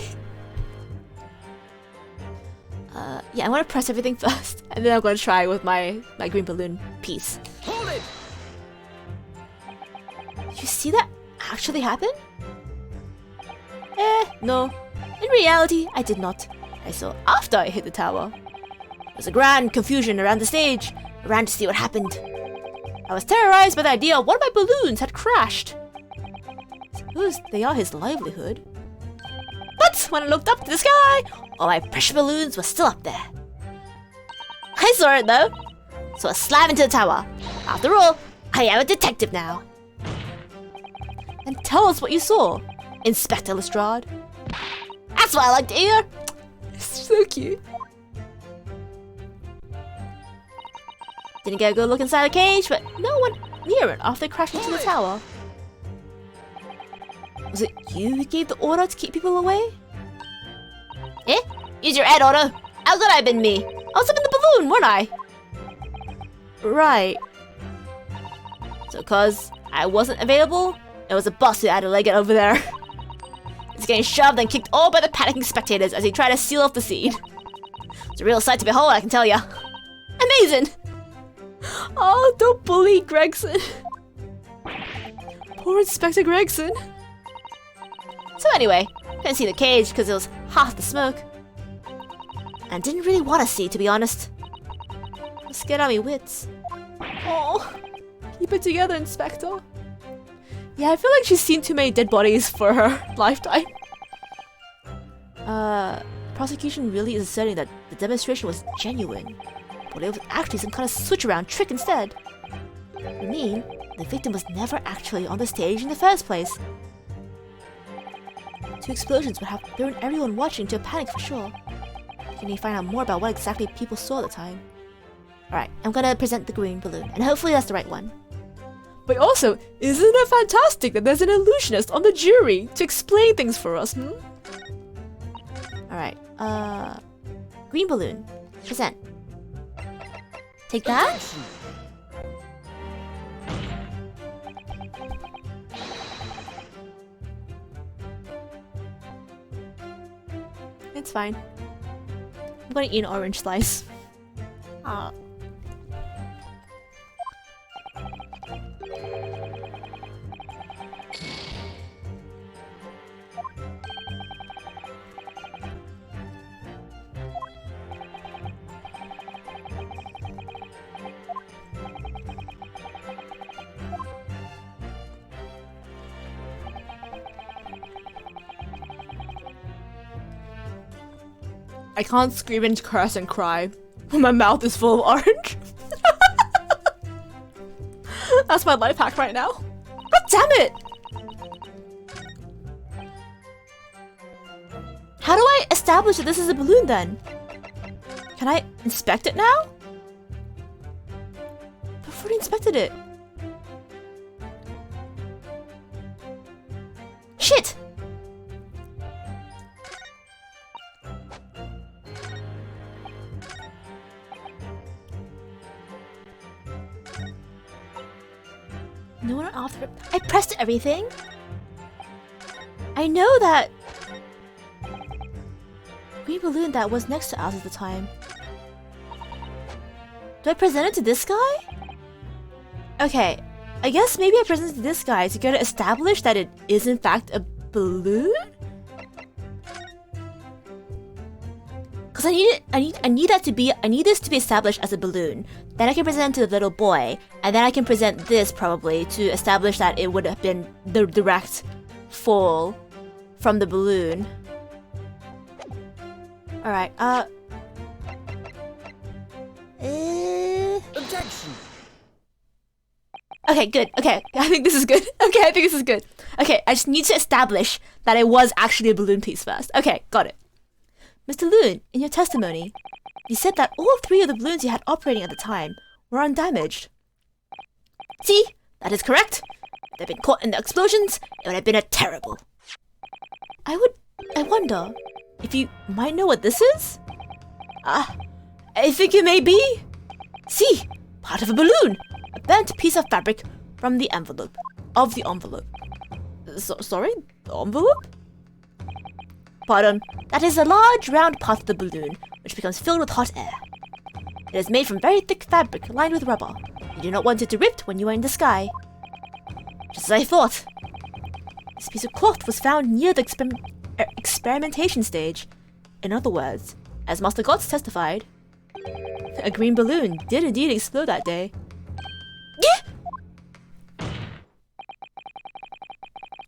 Yeah, I'm gonna press everything first, and then I'm gonna try with my green balloon piece. Hold it! You see that actually happen? No. In reality, I did not. I saw after I hit the tower. There was a grand confusion around the stage. I ran to see what happened. I was terrorized by the idea one of my balloons had crashed. Suppose they are his livelihood. But when I looked up to the sky, all my precious balloons were still up there. I saw it though, so I slammed into the tower. After all, I am a detective now. And tell us what you saw, Inspector Lestrade. That's what I like to hear. It's so cute. Didn't get a good look inside the cage, but no one near it after they crashed into the tower. Was it you who gave the order to keep people away? Eh? Use your head, Otto. How could I have been me? I was up in the balloon, weren't I? Right. So cause I wasn't available, it was the boss who had to leg it over there. He's getting shoved and kicked all by the panicking spectators as he tried to seal off the scene. It's a real sight to behold, I can tell ya. Amazing! Oh, don't bully Gregson. Poor Inspector Gregson. So anyway, couldn't see the cage because it was half the smoke. and didn't really want to see, to be honest. I was scared out of my wits. Oh, keep it together, Inspector. Yeah, I feel like she's seen too many dead bodies for her lifetime. Prosecution really is asserting that the demonstration was genuine, but it was actually some kind of switch-around trick instead. I mean, the victim was never actually on the stage in the first place. 2 explosions would have thrown everyone watching to a panic for sure. Can you find out more about what exactly people saw at the time? Alright, I'm gonna present the green balloon, and hopefully that's the right one. But also, isn't it fantastic that there's an illusionist on the jury to explain things for us, Alright, green balloon. Present. Take that. It's fine. I'm gonna eat an orange slice. Ah. I can't scream and curse and cry when my mouth is full of orange. That's my life hack right now. God damn it! How do I establish that this is a balloon then? Can I inspect it now? I've already inspected it. Shit! No one after. I pressed everything. I know that green balloon that was next to us at the time. Do I present it to this guy? Okay, I guess maybe I present it to this guy to get it established that it is in fact a balloon. Cause I need this to be established as a balloon. Then I can present it to the little boy, and then I can present this probably to establish that it would have been the direct fall from the balloon. Alright, Objection! Okay, good. Okay, I think this is good. Okay, I think this is good. Okay, I just need to establish that it was actually a balloon piece first. Okay, got it. Mr. Loon, in your testimony, you said that all 3 of the balloons you had operating at the time were undamaged. See? That is correct. If they'd been caught in the explosions, it would have been a terrible. I wonder if you might know what this is? I think it may be. See? Part of a balloon. A burnt piece of fabric from the envelope. Of the envelope. Sorry? The envelope? Pardon. That is a large round part of the balloon, which becomes filled with hot air. It is made from very thick fabric lined with rubber. You do not want it to rip when you are in the sky. Just as I thought. This piece of cloth was found near the experimentation stage. In other words, as Master Gods testified, a green balloon did indeed explode that day.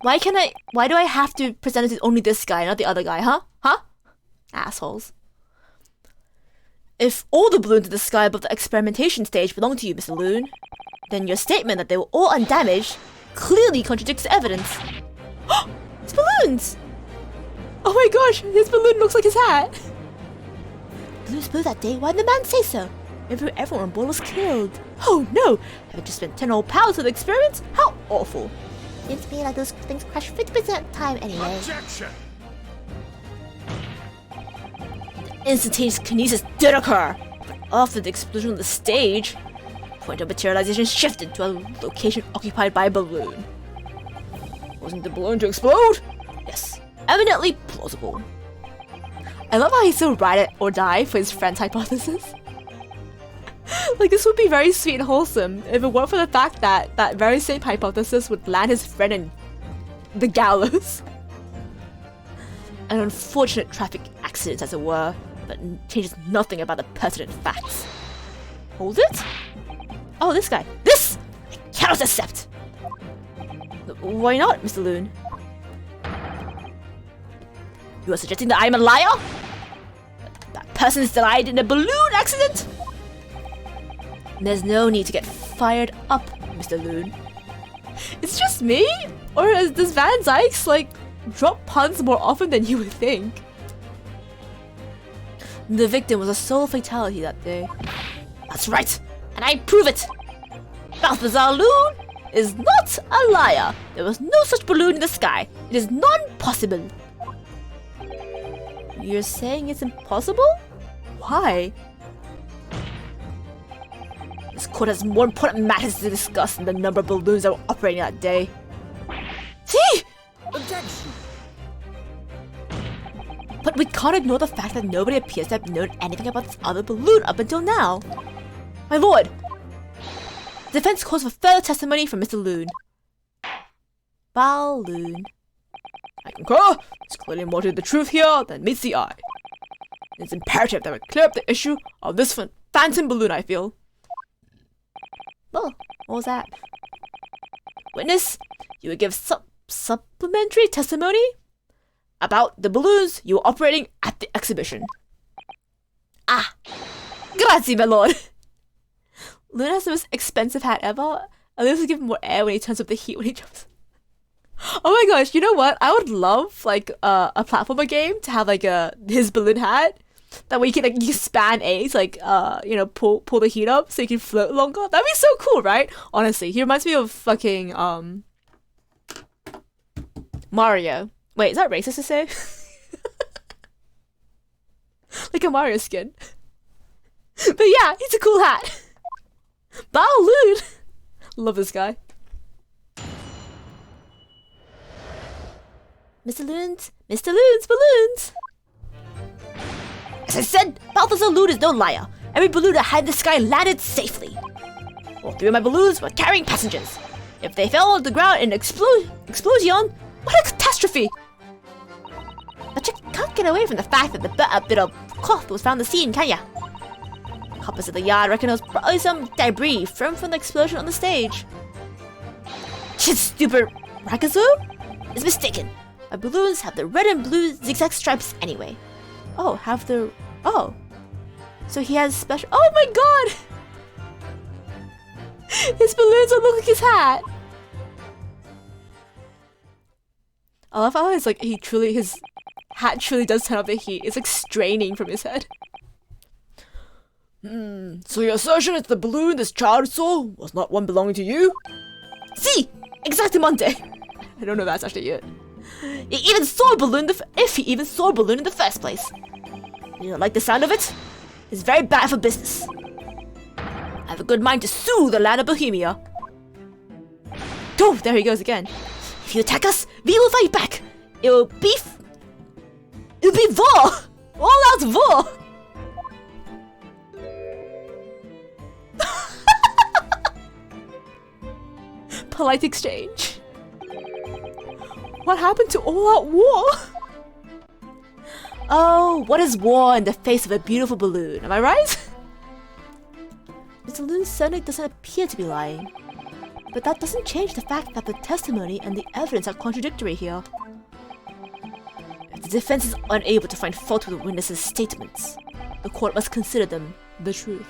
Why do I have to present it to only this guy, not the other guy, huh? Huh? Assholes. If all the balloons in the sky above the experimentation stage belong to you, Mr. Loon, then your statement that they were all undamaged clearly contradicts the evidence. It's balloons! Oh my gosh, his balloon looks like his hat! Balloons blew that day, why didn't the man say so? Maybe everyone on board was killed. Oh no! Have I just spent 10 old pounds for the experiment? How awful! Seems to me like those things crash 50% of the time anyway. Objection! Instantaneous kinesis did occur, but after the explosion on the stage, point of materialization shifted to a location occupied by a balloon. Wasn't the balloon to explode? Yes, evidently plausible. I love how he's so ride or die for his friend's hypothesis. Like, this would be very sweet and wholesome if it weren't for the fact that that very same hypothesis would land his friend in the gallows. An unfortunate traffic accident, as it were. but changes nothing about the pertinent facts. Hold it? Oh, this guy. This I cannot accept! Why not, Mr. Loon? You are suggesting that I am a liar? That person is died in a balloon accident? There's no need to get fired up, Mr. Loon. It's just me? Or does Van Zykes, like, drop puns more often than you would think? The victim was a sole fatality that day. That's right, and I prove it! Balthazar Loon is not a liar. There was no such balloon in the sky. It is non-possible. You're saying it's impossible? Why? This court has more important matters to discuss than the number of balloons that were operating that day. See? Objection! But we can't ignore the fact that nobody appears to have known anything about this other balloon up until now. My lord! Defense calls for further testimony from Mr. Loon. Balloon. I concur. There's clearly more to the truth here than meets the eye. It's imperative that we clear up the issue of this phantom balloon, I feel. Oh, what was that? Witness, you will give supplementary testimony about the balloons you were operating at the exhibition. Ah! Grazie, my lord! Loon has the most expensive hat ever. At least give him more air when he turns up the heat when he jumps. Oh my gosh, you know what? I would love, like, a platformer game to have, like, his balloon hat. That way you can span A to, like, you know, pull the heat up so you can float longer. That'd be so cool, right? Honestly, he reminds me of fucking, Mario. Wait, is that racist to say? Like a Mario skin. But yeah, he's a cool hat. Balloon! Love this guy. Mr. Loon's balloons! As I said, Balthazar Loon is no liar. Every balloon that had in the sky landed safely. All three of my balloons were carrying passengers. If they fell on the ground in an explosion, what a catastrophe! But you can't get away from the fact that the bit of cloth was found on the scene, can ya? Coppers at the yard reckon it was probably some debris thrown from the explosion on the stage. Shit, stupid Rakazu is mistaken. My balloons have the red and blue zigzag stripes anyway. Oh, oh. So he has special. Oh my god! His balloons don't look like his hat. I love how his his hat truly does turn up the heat. It's like straining from his head. So your assertion is the balloon this child saw was not one belonging to you? Si! Exactamente! I don't know if that's actually it. He even saw a balloon if he even saw a balloon in the first place. You don't like the sound of it? It's very bad for business. I have a good mind to sue the land of Bohemia. Oh, there he goes again. If you attack us, we will fight back. It'll be war! All out war! Polite exchange. What happened to all-out war? Oh, what is war in the face of a beautiful balloon, am I right? Mr. Loon certainly doesn't appear to be lying. But that doesn't change the fact that the testimony and the evidence are contradictory here. If the defense is unable to find fault with the witness's statements, the court must consider them the truth.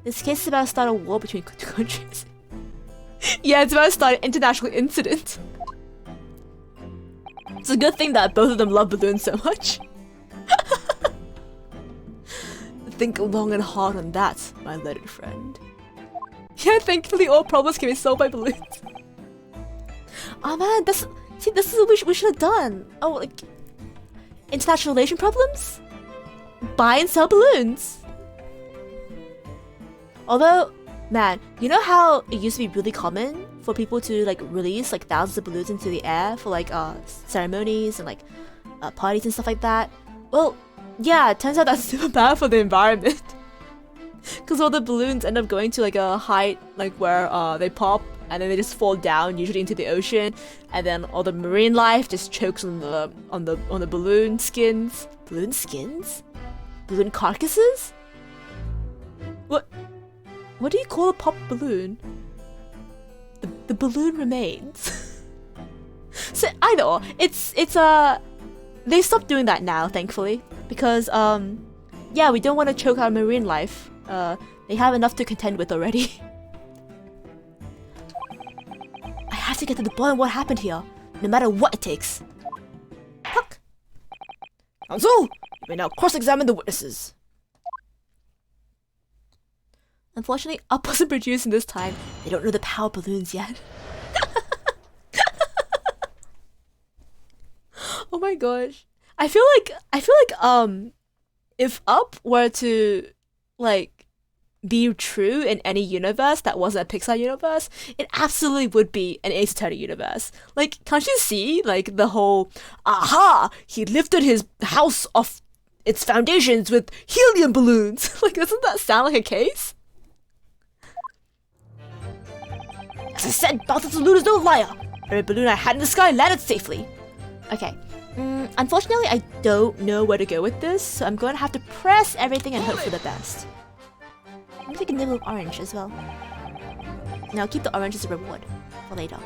This case is about to start a war between two countries. Yeah, it's about to start an international incident. It's a good thing that both of them love balloons so much. Think long and hard on that, my learned friend. Yeah, thankfully all problems can be solved by balloons. Oh man, this is what we should have done. Oh, like international relation problems? Buy and sell balloons. Although, man, you know how it used to be really common for people to like release like thousands of balloons into the air for like ceremonies and like parties and stuff like that? Well, yeah, it turns out that's super bad for the environment. Because all the balloons end up going to like a height like where they pop and then they just fall down, usually into the ocean, and then all the marine life just chokes on the balloon skins. Balloon skins? balloon carcasses? What do you call a pop balloon? The balloon remains. So either or, it's they stopped doing that now, thankfully, because yeah, we don't want to choke our marine life. They have enough to contend with already. I have to get to the bottom of what happened here, no matter what it takes. Puck. Counsel, you may now cross-examine the witnesses. Unfortunately, Up wasn't produced in this time. They don't know the power balloons yet. Oh my gosh. I feel like if Up were to like be true in any universe that wasn't a Pixar universe, it absolutely would be an Ace Attorney universe. Like, can't you see like the whole aha, he lifted his house off its foundations with helium balloons? Like, doesn't that sound like a case? As I said, Balthazar Balloon is no liar. Every balloon I had in the sky landed safely. Okay. Unfortunately, I don't know where to go with this, so I'm going to have to press everything and hope for the best. Maybe we can nibble orange as well. Now keep the orange as a reward for later.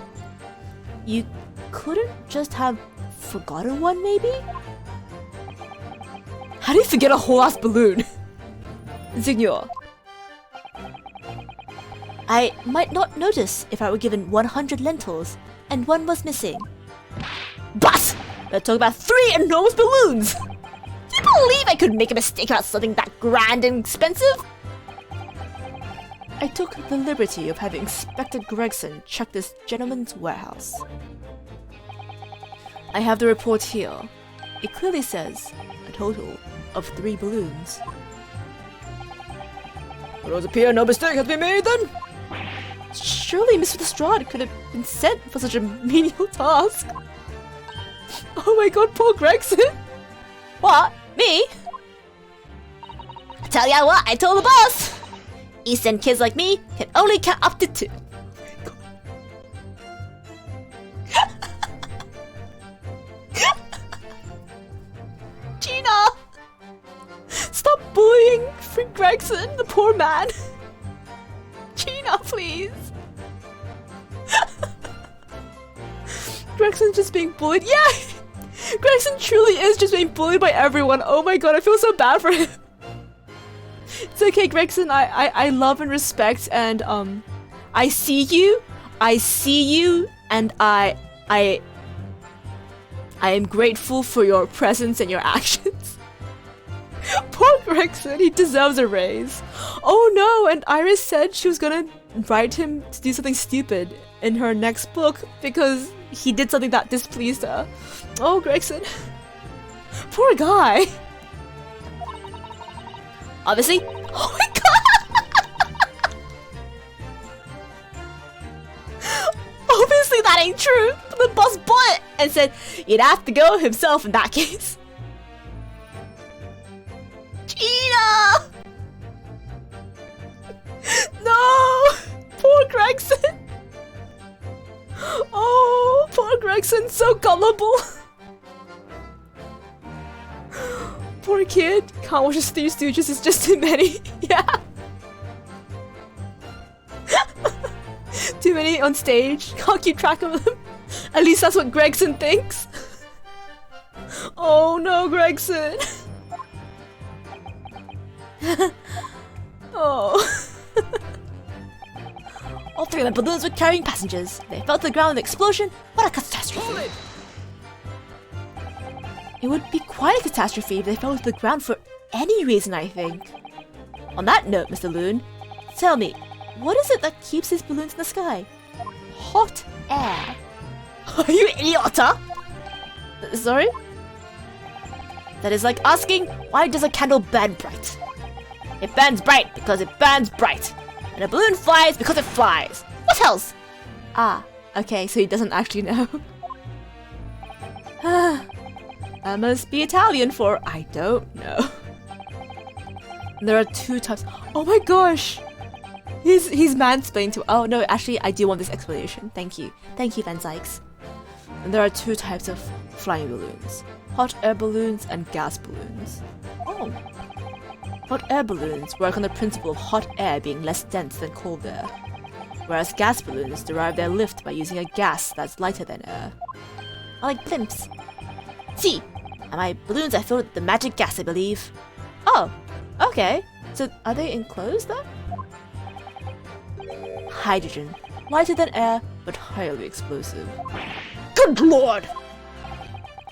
You couldn't just have forgotten one, maybe? How do you forget a whole ass balloon? Signor. I might not notice if I were given 100 lentils and one was missing. But let's talk about 3 enormous balloons. Do you believe I could make a mistake about something that grand and expensive? I took the liberty of having Inspector Gregson check this gentleman's warehouse. I have the report here. It clearly says a total of 3 balloons. It does appear no mistake has been made then. Surely Mr. Lestrade could have been sent for such a menial task. Oh my god, poor Gregson! What? Me? Tell ya what, I told the boss! East End kids like me can only count up to 2. Gina! Stop bullying Gregson, the poor man! Gina, please! Gregson's just being bullied. Yeah! Gregson truly is just being bullied by everyone. Oh my god, I feel so bad for him. It's okay, Gregson. I love and respect, and I see you, and I am grateful for your presence and your actions. Poor Gregson, he deserves a raise. Oh no, and Iris said she was gonna write him to do something stupid in her next book because he did something that displeased her. Oh, Gregson. Poor guy. Obviously. Oh my god! Obviously that ain't true. The boss bought it and said he'd have to go himself in that case. Gina! No! Poor Gregson! Oh, poor Gregson, so gullible. Poor kid. Can't watch his Three Stooges, it's just too many. Yeah. Too many on stage. Can't keep track of them. At least that's what Gregson thinks. Oh no, Gregson. Oh. All 3 of the balloons were carrying passengers. They fell to the ground with an explosion. What a catastrophe! It would be quite a catastrophe if they fell to the ground for any reason, I think. On that note, Mr. Loon, tell me, what is it that keeps these balloons in the sky? Hot air. Are you idiota? Sorry? That is like asking, why does a candle burn bright? It burns bright because it burns bright. And a balloon flies because it flies. What else? Ah, okay, so he doesn't actually know. That must be Italian for I don't know. There are 2 types. Oh my gosh! He's mansplaining to. Oh no, actually, I do want this explanation. Thank you, Van Zykes. And there are 2 types of flying balloons: hot air balloons and gas balloons. Oh, Hot air balloons work on the principle of hot air being less dense than cold air, whereas gas balloons derive their lift by using a gas that's lighter than air. I like blimps. See, and my balloons are filled with the magic gas, I believe. Oh, okay. So are they enclosed then? Hydrogen, lighter than air, but highly explosive. Good lord!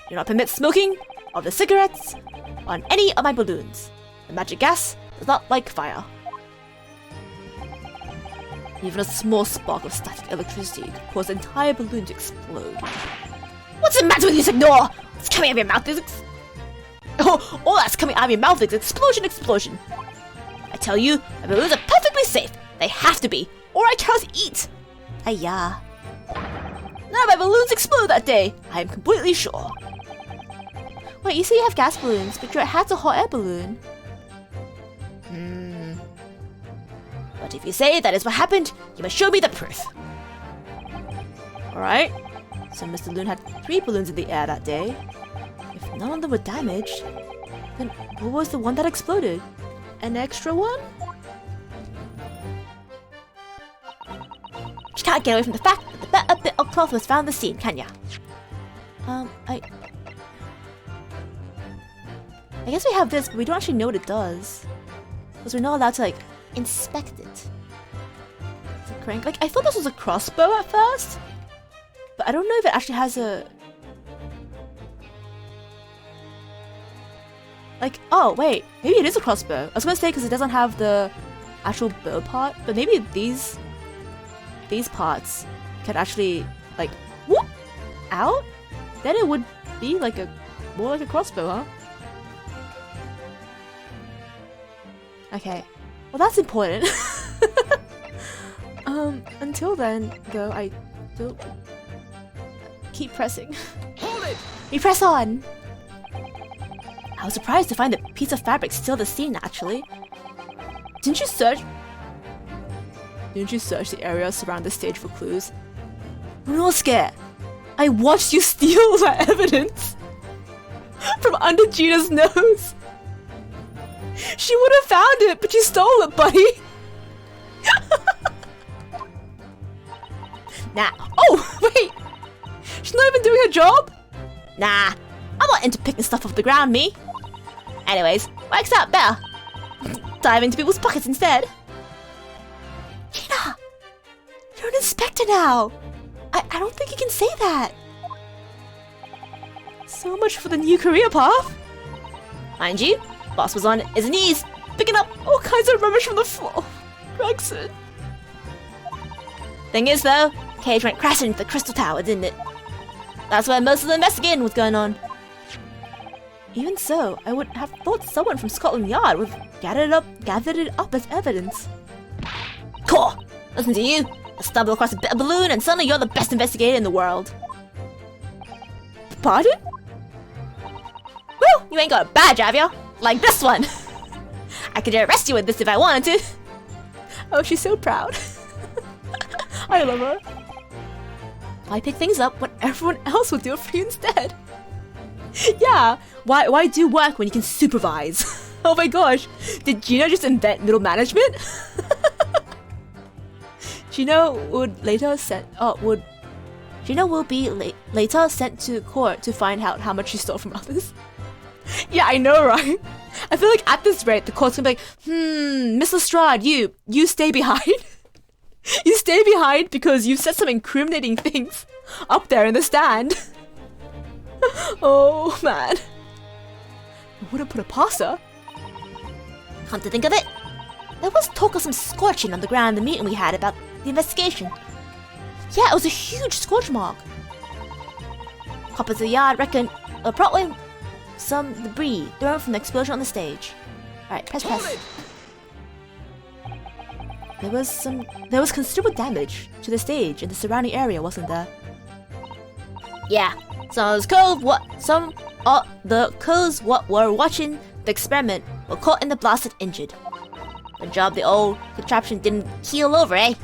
Do not permit smoking of the cigarettes on any of my balloons. The magic gas does not like fire. Even a small spark of static electricity could cause the entire balloon to explode. What's the matter with you, Signor? What's coming out of your mouth is all that's coming out of your mouth is explosion, explosion. I tell you, my balloons are perfectly safe. They have to be, or I cannot eat. Ayah. None of my balloons exploded that day. I am completely sure. Wait, you say you have gas balloons, but your hat's a hot air balloon. But if you say that is what happened, you must show me the proof. Alright. So Mr. Loon had 3 balloons in the air that day. If none of them were damaged, then what was the one that exploded? An extra one? You can't get away from the fact that the better bit of cloth was found in the scene, can ya? I guess we have this, but we don't actually know what it does. Because we're not allowed to, like, inspect it. It's a crank. Like, I thought this was a crossbow at first. But I don't know if it actually has a... Like, oh, wait. Maybe it is a crossbow. I was gonna say because it doesn't have the actual bow part. But maybe these parts can actually, like, whoop out? Then it would be like more like a crossbow, huh? Okay. Well, that's important. Until then, though, I don't... Keep pressing. Hold it! We press on! I was surprised to find the piece of fabric still the scene, actually. Didn't you search the area surrounding the stage for clues? Runosuke! I watched you steal that evidence! From under Gina's nose! She would have found it, but you stole it, buddy! Nah. Oh, wait! She's not even doing her job? Nah. I'm not into picking stuff off the ground, me. Anyways, works out better. Dive into people's pockets instead. Gina! You're an inspector now! I don't think you can say that! So much for the new career path! Mind you, boss was on his knees, picking up All kinds of rubbish from the floor. Gregson. Thing is though, Cage went crashing into the crystal tower, didn't it? That's where most of the investigating was going on. Even so, I would have thought someone from Scotland Yard would have gathered it up as evidence. Cool! Listen to you. I stumble across a bit of balloon and suddenly you're the best investigator in the world. Pardon? Woo! You ain't got a badge, have ya? Like this one! I could arrest you with this if I wanted to. Oh, she's so proud. I love her. Why pick things up when everyone else will do it for you instead? Yeah, why do work when you can supervise? Oh my gosh, did Gina just invent middle management? Gina will be later sent to court to find out how much she stole from others. Yeah, I know, right? I feel like at this rate, the court's gonna be like, Miss Lestrade, you stay behind. You stay behind because you said some incriminating things up there in the stand. Oh, man. I wouldn't put it past her. Come to think of it, there was talk of some scorching on the ground in the meeting we had about the investigation. Yeah, it was a huge scorch mark. Coppers of the yard reckon probably some debris thrown from the explosion on the stage. Alright, press. Hold it! There was considerable damage to the stage and the surrounding area, wasn't there? Yeah, some of the cows what were watching the experiment were caught in the blast and injured. Good job the old contraption didn't keel over, eh?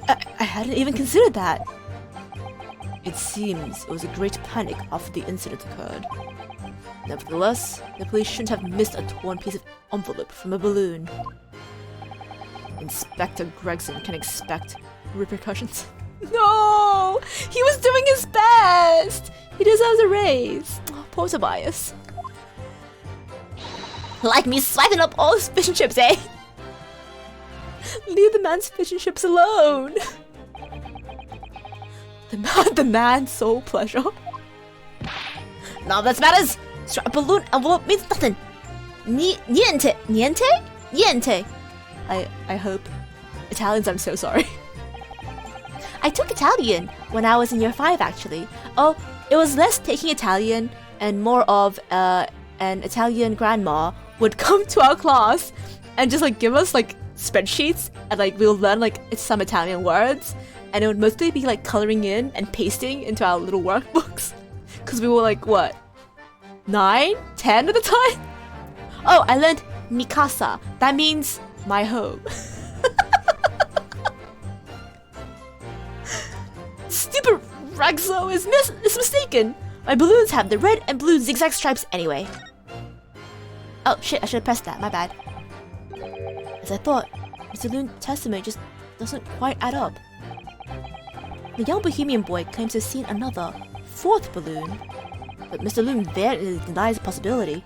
I hadn't even considered that. It seems it was a great panic after the incident occurred. Nevertheless, the police shouldn't have missed a torn piece of envelope from a balloon. Inspector Gregson can expect repercussions. No! He was doing his best! He deserves a raise. Oh, poor Tobias. Like me swiping up all his fish and chips, eh? Leave the man's fish and chips alone. The man's sole pleasure. None of this matters. A balloon envelope means nothing. Niente. Niente? Niente. I hope. Italians, I'm so sorry. I took Italian when I was in year 5, actually. Oh, it was less taking Italian and more of an Italian grandma would come to our class and just like give us like spreadsheets and like we'll learn like some Italian words and it would mostly be like coloring in and pasting into our little workbooks because we were like what 9, 10 at the time. Oh, I learned mi casa. That means my home. Stupid Ragzo is mistaken. My balloons have the red and blue zigzag stripes anyway. Oh shit, I should have pressed that, my bad. As I thought, Mr. Loon's testimony just doesn't quite add up. The young bohemian boy claims to have seen another, 4th balloon, but Mr. Loon vehemently denies the possibility.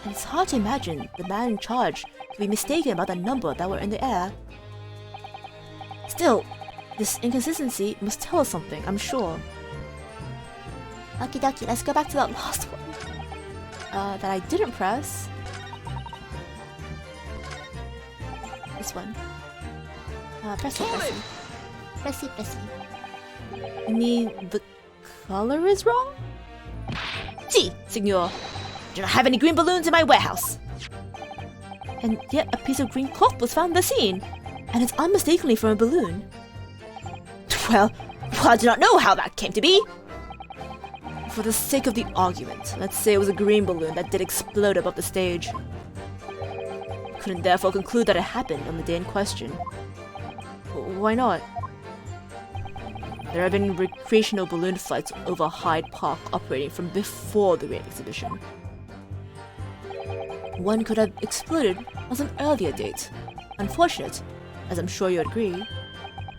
And it's hard to imagine the man in charge to be mistaken about the number that were in the air. Still, this inconsistency must tell us something, I'm sure. Okie dokie, let's go back to that last one. That I didn't press. This one. Press it, press it. Pressy, pressy. You mean the color is wrong? Si, Signor. I do not have any green balloons in my warehouse. And yet a piece of green cloth was found in the scene, and it's unmistakably from a balloon. Well, I do not know how that came to be. For the sake of the argument, let's say it was a green balloon that did explode above the stage. Couldn't therefore conclude that it happened on the day in question. Why not? There have been recreational balloon flights over Hyde Park operating from before the Great Exhibition. One could have exploded on some earlier date. Unfortunate, as I'm sure you'd agree.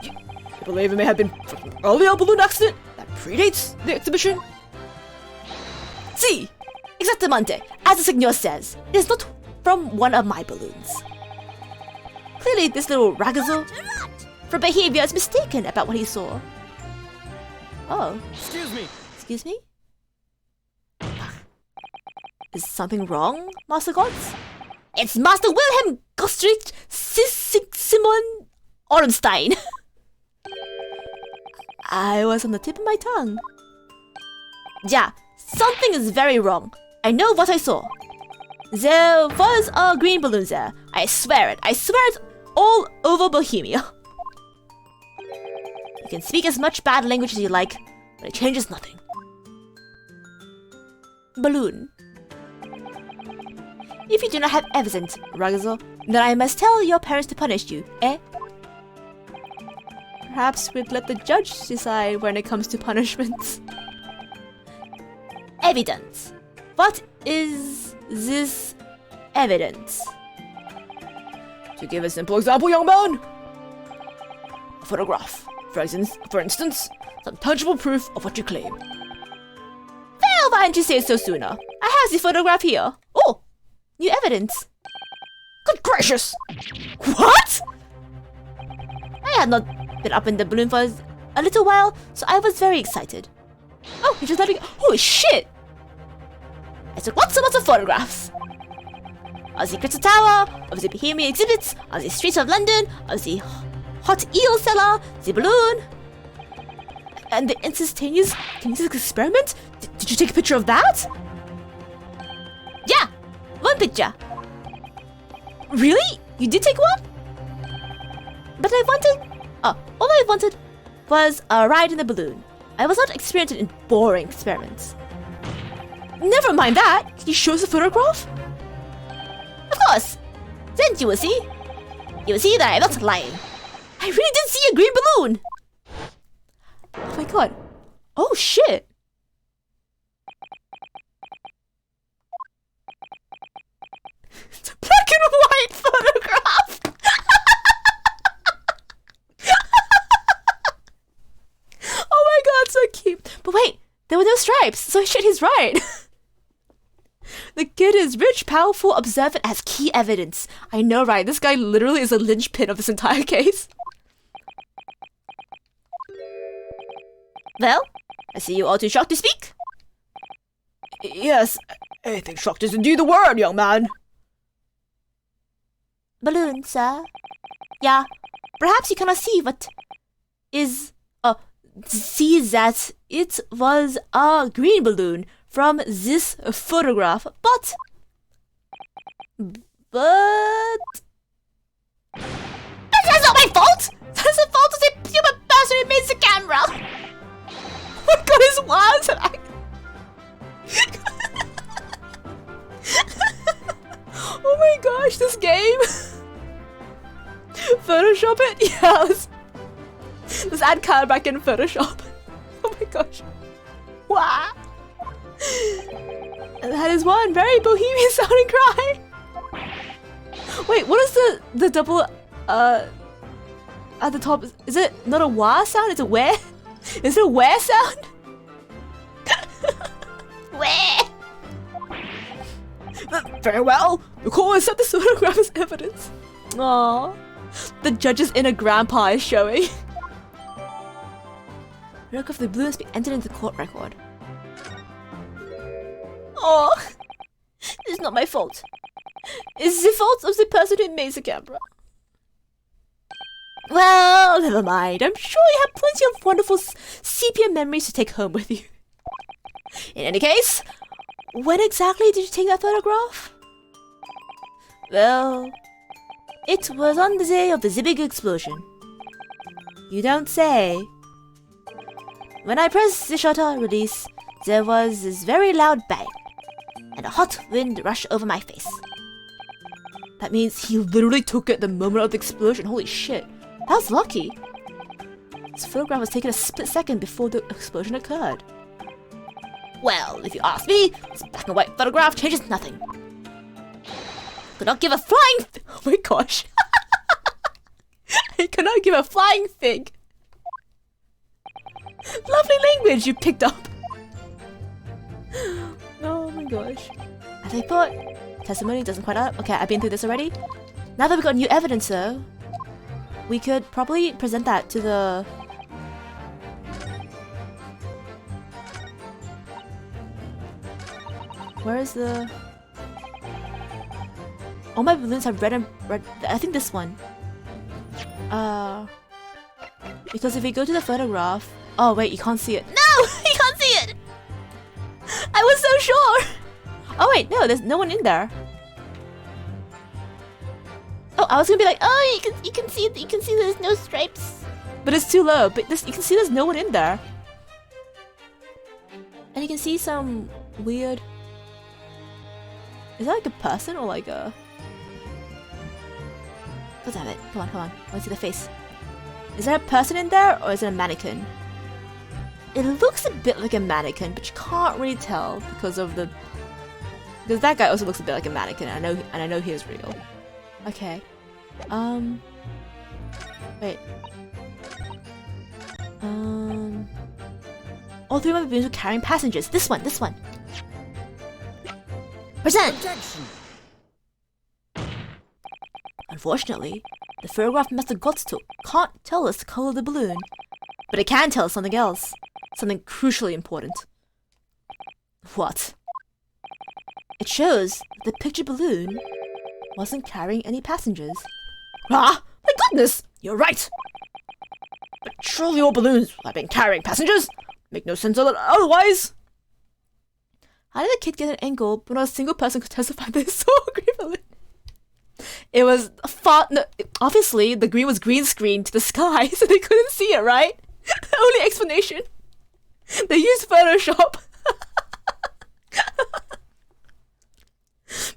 You believe it may have been from an earlier balloon accident that predates the exhibition? Si, exactamente. As the signor says, it is not from one of my balloons. Clearly, this little ragazzo from behavior is mistaken about what he saw. Oh. Excuse me. Excuse me? Is something wrong, Master Gods? It's Master Wilhelm Gottfried Simon Ornstein. I was on the tip of my tongue. Yeah, something is very wrong. I know what I saw. There was a green balloon there. I swear it. I swear it all over Bohemia. You can speak as much bad language as you like, but it changes nothing. Balloon. If you do not have evidence, ragazzo, then I must tell your parents to punish you, eh? Perhaps we'd let the judge decide when it comes to punishments. Evidence. What is this evidence? To give a simple example, young man. A photograph. For instance, some tangible proof of what you claim. Well, why didn't you say so sooner? I have the photograph here. Oh, new evidence. Good gracious! What? I had not been up in the balloon for a little while, so I was very excited. Oh, you're just letting go. Holy shit! I took lots and lots of photographs. Of the Crystal Tower, of the Bohemian exhibits, of the streets of London, of the hot eel cellar, the balloon. And the instantaneous kinesis experiment? Did you take a picture of that? Yeah, one picture. Really? You did take one? But all I wanted was a ride in the balloon. I was not experienced in boring experiments. Never mind that. Can you show us a photograph? Of course. Then you will see. You will see that I am not lying. I really did see a green balloon. Oh my god. Oh shit. stripes. So shit, he's right. The kid is rich, powerful, observant, has key evidence. I know, right? This guy literally is a linchpin of this entire case. Well, I see you all too shocked to speak. Yes, I think shocked is indeed the word, young man. Balloon, sir. Yeah, perhaps you cannot see what is... see that it was a green balloon from this photograph, but... That's not my fault! That's the fault of the human person who made the camera! Oh my god, his wild tonight! Oh my gosh, this game! Photoshop it? Yeah, let's add Kyle back in Photoshop. Oh my gosh. Wow! And that is one very bohemian sounding cry! Wait, what is the double, at the top? Is it not a wah sound? It's a where? Is it a where sound? Where? Very well. The court will accept this photograph as evidence. Aww. The judge's inner grandpa is showing. Look if the balloons be entered into the court record. Oh, it's not my fault. It's the fault of the person who made the camera. Well, never mind. I'm sure you have plenty of wonderful sepia memories to take home with you. In any case, when exactly did you take that photograph? Well, it was on the day of the big explosion. You don't say. When I pressed the shutter release, there was this very loud bang, and a hot wind rushed over my face. That means he literally took it the moment of the explosion. Holy shit. That was lucky. This photograph was taken a split second before the explosion occurred. Well, if you ask me, this black and white photograph changes nothing. Could not give a flying oh my gosh. I cannot give a flying fig. Lovely language you picked up. Oh my gosh. As I thought, testimony doesn't quite add up. Okay, I've been through this already. Now that we've got new evidence though, we could probably present that to the... Where is the... All my balloons have red and red. I think this one. Because if we go to the photograph... Oh wait, you can't see it. No! You can't see it! I was so sure! Oh wait, no, there's no one in there. Oh, I was gonna be like, oh, you can see there's no stripes. But it's too low. But you can see there's no one in there. And you can see some weird... Is that like a person or like a... God damn it. Come on. Let's see the face. Is there a person in there or is it a mannequin? It looks a bit like a mannequin, but you can't really tell because of the... Because that guy also looks a bit like a mannequin, and I know he is real. Okay. Wait. All three of my balloons are carrying passengers. This one. Present! Objection. Unfortunately, the photograph Mr. Gotts took can't tell us the color of the balloon. But it can tell us something else. Something crucially important. What? It shows that the picture balloon wasn't carrying any passengers. Ah, my goodness, you're right. But surely all balloons have been carrying passengers. Make no sense otherwise. How did the kid get an angle but not a single person could testify that they saw a green balloon? It was no, obviously the green was green screened to the sky, so they couldn't see it, right? Only explanation. They used Photoshop.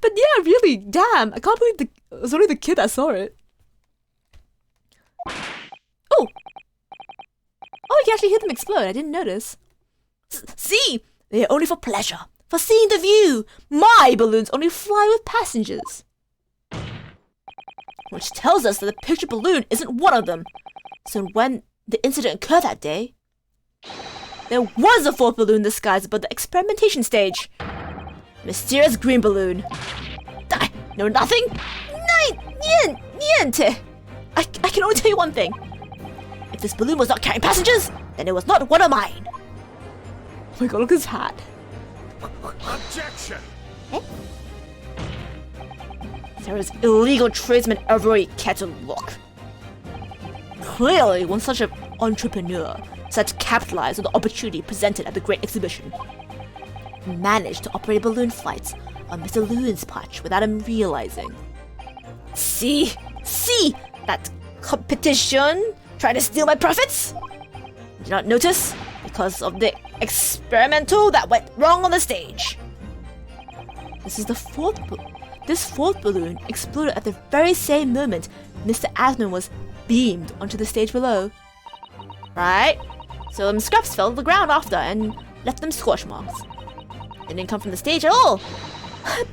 But yeah, really, damn, I can't believe it was only the kid that saw it. Oh! Oh, you can actually hear them explode, I didn't notice. See! They are only for pleasure, for seeing the view. My balloons only fly with passengers. Which tells us that the picture balloon isn't one of them. So when the incident occurred that day, there was a fourth balloon disguised above the experimentation stage. Mysterious green balloon. I know nothing. Niente. I can only tell you one thing. If this balloon was not carrying passengers, then it was not one of mine. Oh my god, look at his hat. Objection! There is illegal tradesmen everywhere you care to look. Clearly, when such an entrepreneur set to capitalize on the opportunity presented at the Great Exhibition, he managed to operate a balloon flight on Mr. Loon's patch without him realizing. See that competition trying to steal my profits? Did not notice because of the experimental that went wrong on the stage. This fourth balloon exploded at the very same moment Mr. Asman was beamed onto the stage below. Right? So them scraps fell to the ground after and left them scorch marks. They didn't come from the stage at all.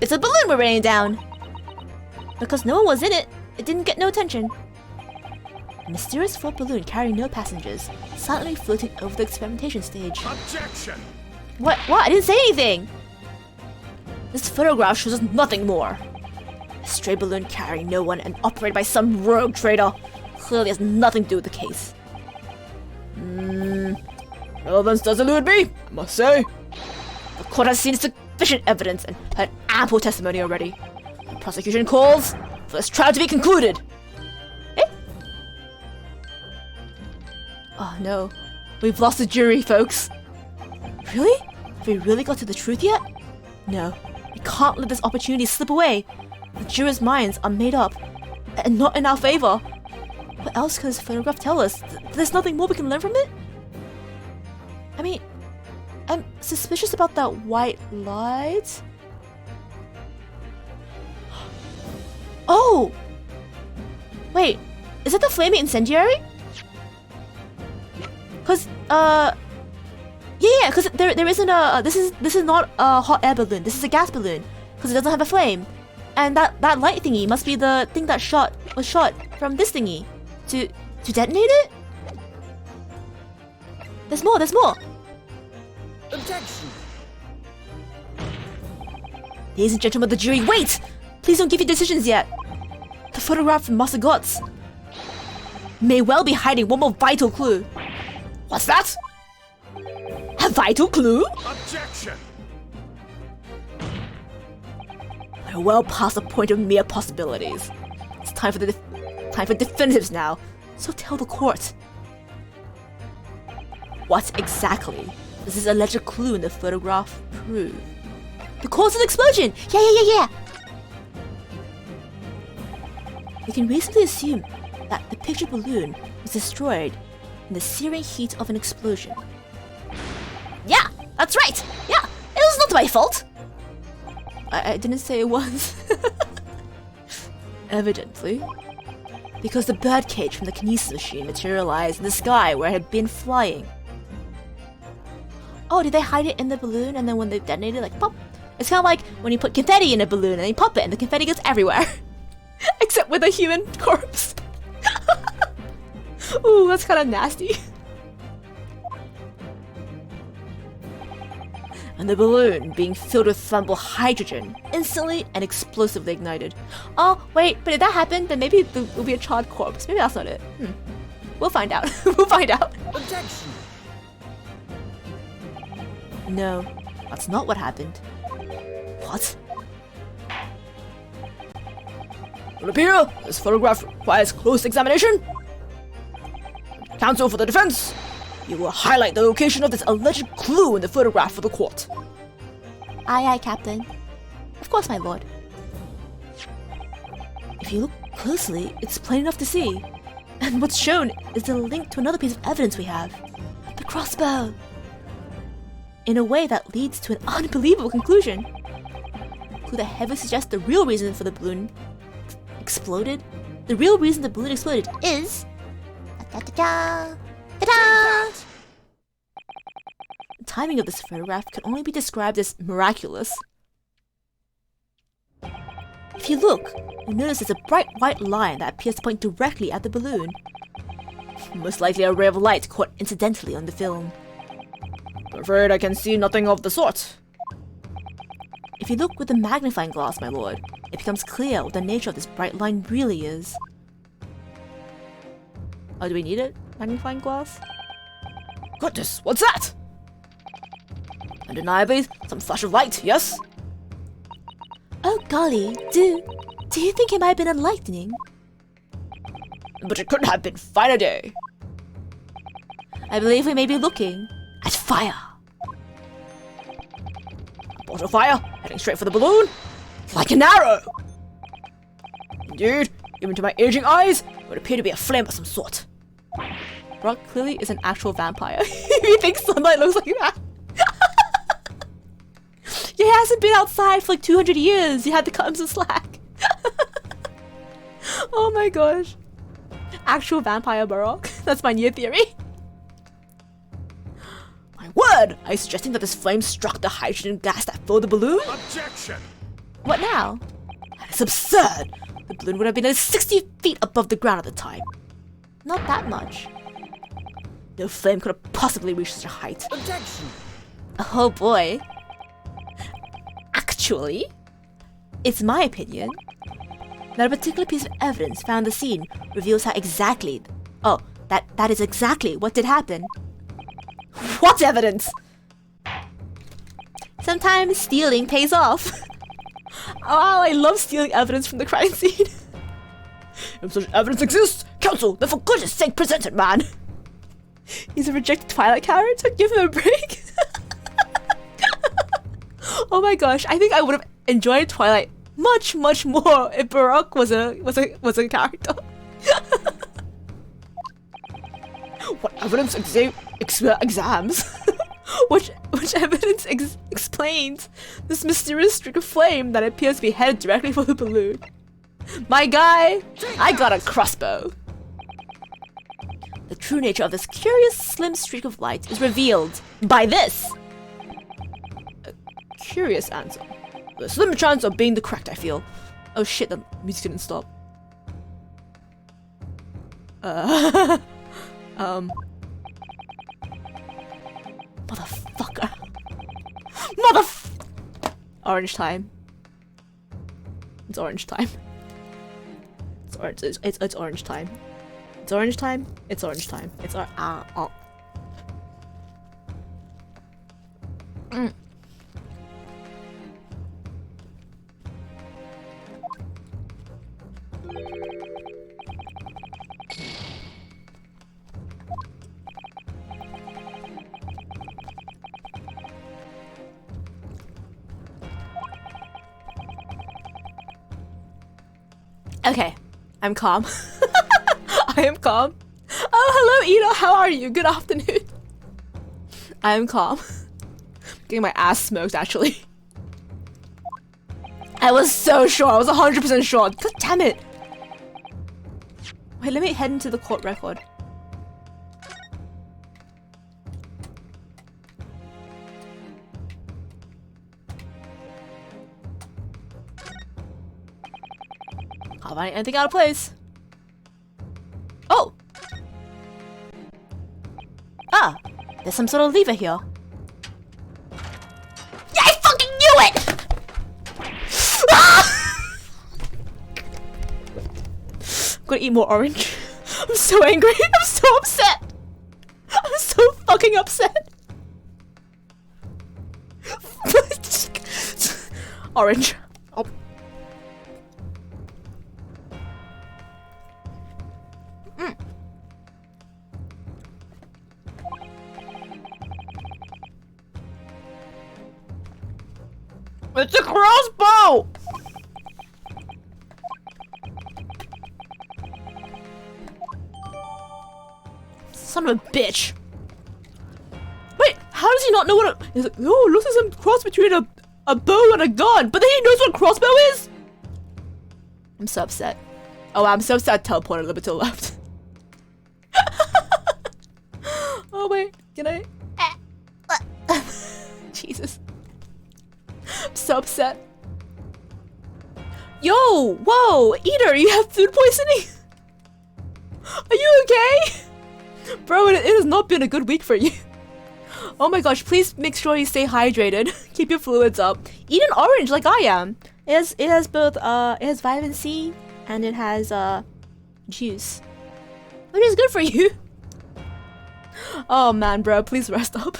It's a balloon we're raining down. Because no one was in it, it didn't get no attention. A mysterious fourth balloon carrying no passengers, silently floating over the experimentation stage. Objection! What? I didn't say anything! This photograph shows us nothing more. A stray balloon carrying no one and operated by some rogue trader clearly has nothing to do with the case. Relevance does elude me, I must say. The court has seen sufficient evidence and heard ample testimony already. The prosecution calls for this trial to be concluded. Eh? Oh no, we've lost the jury, folks. Really? Have we really got to the truth yet? No, we can't let this opportunity slip away. The jurors' minds are made up, and not in our favor. What else can this photograph tell us? There's nothing more we can learn from it? I mean, I'm suspicious about that white light. Oh! Wait, is that the flaming incendiary? Cause, yeah, cause there isn't a, this is not a hot air balloon, this is a gas balloon. Cause it doesn't have a flame. And that light thingy must be the thing that was shot from this thingy. To detonate it? There's more! Objection! Ladies and gentlemen of the jury, wait! Please don't give your decisions yet. The photograph from Master Gotts may well be hiding one more vital clue. What's that? A vital clue? Objection! We're well past the point of mere possibilities. It's time for definitives now. So tell the court. What exactly does this alleged clue in the photograph prove? The cause of the explosion! Yeah! We can reasonably assume that the pictured balloon was destroyed in the searing heat of an explosion. Yeah, that's right! Yeah, it was not my fault! I didn't say it was. Evidently. Because the birdcage from the kinesis machine materialized in the sky where it had been flying. Oh, did they hide it in the balloon and then when they detonated, like pop? It's kind of like when you put confetti in a balloon and you pop it and the confetti goes everywhere. Except with a human corpse. Ooh, that's kind of nasty. And the balloon being filled with flammable hydrogen, instantly and explosively ignited. Oh, wait, but if that happened, then maybe it will be a charred corpse. Maybe that's not it. We'll find out. We'll find out. Objection! No, that's not what happened. What? It would appear this photograph requires close examination. Counsel for the defense, you will highlight the location of this alleged clue in the photograph for the court. Aye, Captain. Of course, my lord. If you look closely, it's plain enough to see. And what's shown is the link to another piece of evidence we have. The crossbow. In a way that leads to an unbelievable conclusion. A clue that heavily suggests the real reason for the balloon exploded. The real reason the balloon exploded is... Da-da-da! Ta-da! The timing of this photograph can only be described as miraculous. If you look, you'll notice there's a bright white line that appears to point directly at the balloon. Most likely a ray of light caught incidentally on the film. I'm afraid I can see nothing of the sort. If you look with the magnifying glass, my lord, it becomes clear what the nature of this bright line really is. Oh, do we need it? Magnifying glass? Goodness, what's that? Undeniably, some flash of light, yes? Oh golly, do you think it might have been enlightening? But it couldn't have been finer day. I believe we may be looking at fire. A bolt of fire, heading straight for the balloon, like an arrow. Indeed, even to my aging eyes, it would appear to be a flame of some sort. Brock clearly is an actual vampire. He thinks sunlight looks like that. He hasn't been outside for like 200 years. You had to cut him some slack. Oh my gosh. Actual vampire Baroque. That's my new theory. My word! Are you suggesting that this flame struck the hydrogen gas that filled the balloon? Objection! What now? It's absurd! The balloon would have been at least 60 feet above the ground at the time. Not that much. No flame could have possibly reached such a height. Objection! Oh boy. Actually, It's my opinion that a particular piece of evidence found at the scene reveals how exactly... Oh, that is exactly what did happen. what evidence? Sometimes stealing pays off. Oh, I love stealing evidence from the crime scene. If such evidence exists, counsel, then for goodness sake present it, man! He's a rejected Twilight character. Give him a break. Oh my gosh, I think I would have enjoyed Twilight much more if Baroque was a character. What evidence exams? Which evidence explains this mysterious streak of flame that appears to be headed directly for the balloon. My guy, I got a crossbow. The true nature of this curious slim streak of light is revealed by this. A curious answer. The slim chance of being the correct, I feel. Oh shit, the music didn't stop. Motherfucker. Orange time. It's orange time. It's orange. It's orange time. It's orange time. It's orange time. It's Okay, I'm calm. I am calm. Oh, hello, Ida. How are you? Good afternoon. I am calm. Getting my ass smoked, actually. I was so sure. I was 100% sure. God damn it. Wait, let me head into the court record. Can't find anything out of place. Oh! Ah! There's some sort of lever here. Yeah, I fucking knew it! Ah! I'm gonna eat more orange. I'm so angry. I'm so upset. I'm so fucking upset. Orange. Oh. It's a crossbow! Son of a bitch. Wait, how does he not know what a... He's like, oh, it looks like some cross between a bow and a gun, but then he knows what a crossbow is? I'm so upset. Oh, I'm so upset I teleported a little bit to the left. Oh, wait, can I... Jesus. I'm so upset. Yo, whoa, Eater, you have food poisoning? Are you okay? Bro, it has not been a good week for you. Oh my gosh, please make sure you stay hydrated. Keep your fluids up. Eat an orange like I am. It has both it has vitamin C and it has juice. Which is good for you. Oh man, bro, please rest up.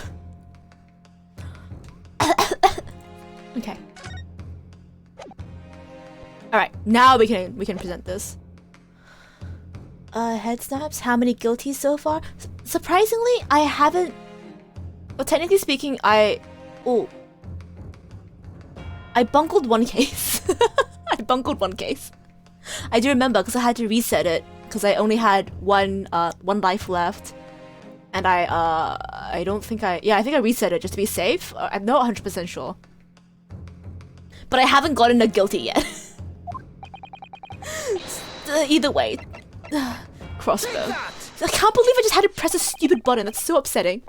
Okay. Alright, now we can present this. Head snaps, how many guilties so far? Surprisingly, I haven't. Well, technically speaking, I bungled one case. I bungled one case. I do remember because I had to reset it because I only had one life left, and I don't think I think I reset it just to be safe. I'm not 100% sure, but I haven't gotten a guilty yet. Either way, crossbow. I can't believe I just had to press a stupid button. That's so upsetting.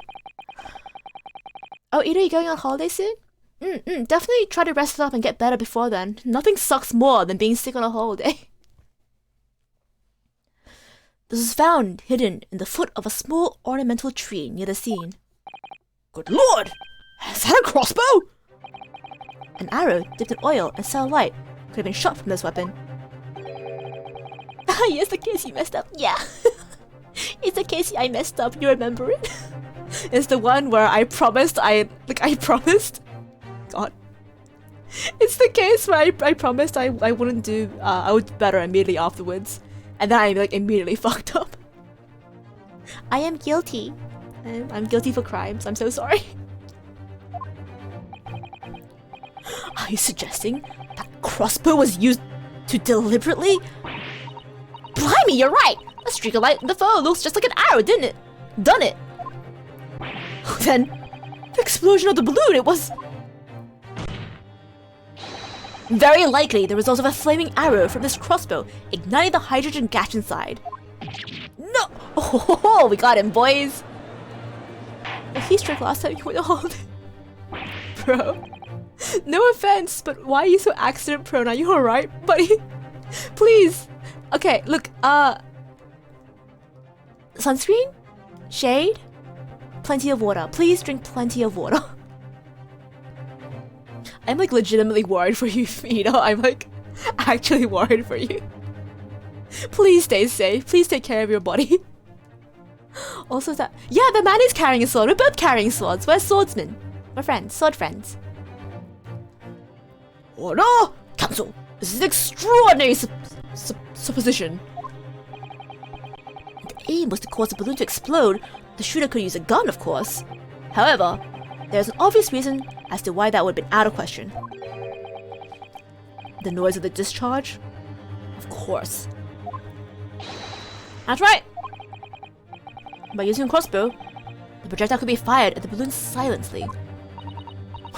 Oh, Ida, you going on holiday soon? Definitely try to rest up and get better before then. Nothing sucks more than being sick on a holiday. This was found hidden in the foot of a small ornamental tree near the scene. Good lord! Is that a crossbow? An arrow dipped in oil and satellite could have been shot from this weapon. Ah, yes, the case you messed up. Yeah. It's the case I messed up. You remember it? It's the one where I promised I promised. God. It's the case where I promised I wouldn't do I would do better immediately afterwards, and then I immediately fucked up. I am guilty. I'm guilty for crimes. I'm so sorry. Are you suggesting that crossbow was used to deliberately? Blimey, you're right. A streak of light in the foe looks just like an arrow, didn't it? Done it. Then, the explosion of the balloon, it was... Very likely the result of a flaming arrow from this crossbow igniting the hydrogen gas inside. No! Oh, we got him, boys! If he struck last time, you would hold. Bro. No offense, but why are you so accident prone? Are you alright, buddy? Please. Okay, look, sunscreen? Shade? Plenty of water. Please drink plenty of water. I'm legitimately worried for you, Ida. I'm actually worried for you. Please stay safe. Please take care of your body. Also that... Yeah, the man is carrying a sword. We're both carrying swords. We're swordsmen. We're friends. Sword friends. Order! Council! This is an extraordinary supposition. The aim was to cause the balloon to explode. The shooter could use a gun, of course. However, there's an obvious reason as to why that would have been out of question. The noise of the discharge? Of course. That's right! By using a crossbow, the projectile could be fired at the balloon silently.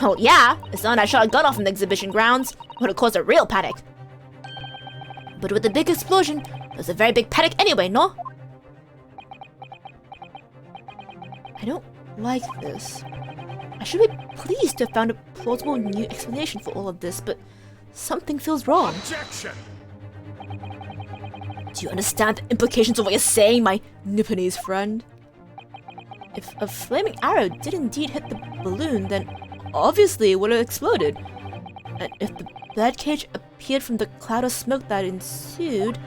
Well, yeah, if someone had shot a gun off in the exhibition grounds, it would have caused a real panic. But with the big explosion, there's a very big panic anyway, no? I don't like this. I should be pleased to have found a plausible new explanation for all of this, but something feels wrong. Objection! Do you understand the implications of what you're saying, my Nipponese friend? If a flaming arrow did indeed hit the balloon, then obviously it would have exploded. And if the birdcage appeared from the cloud of smoke that ensued...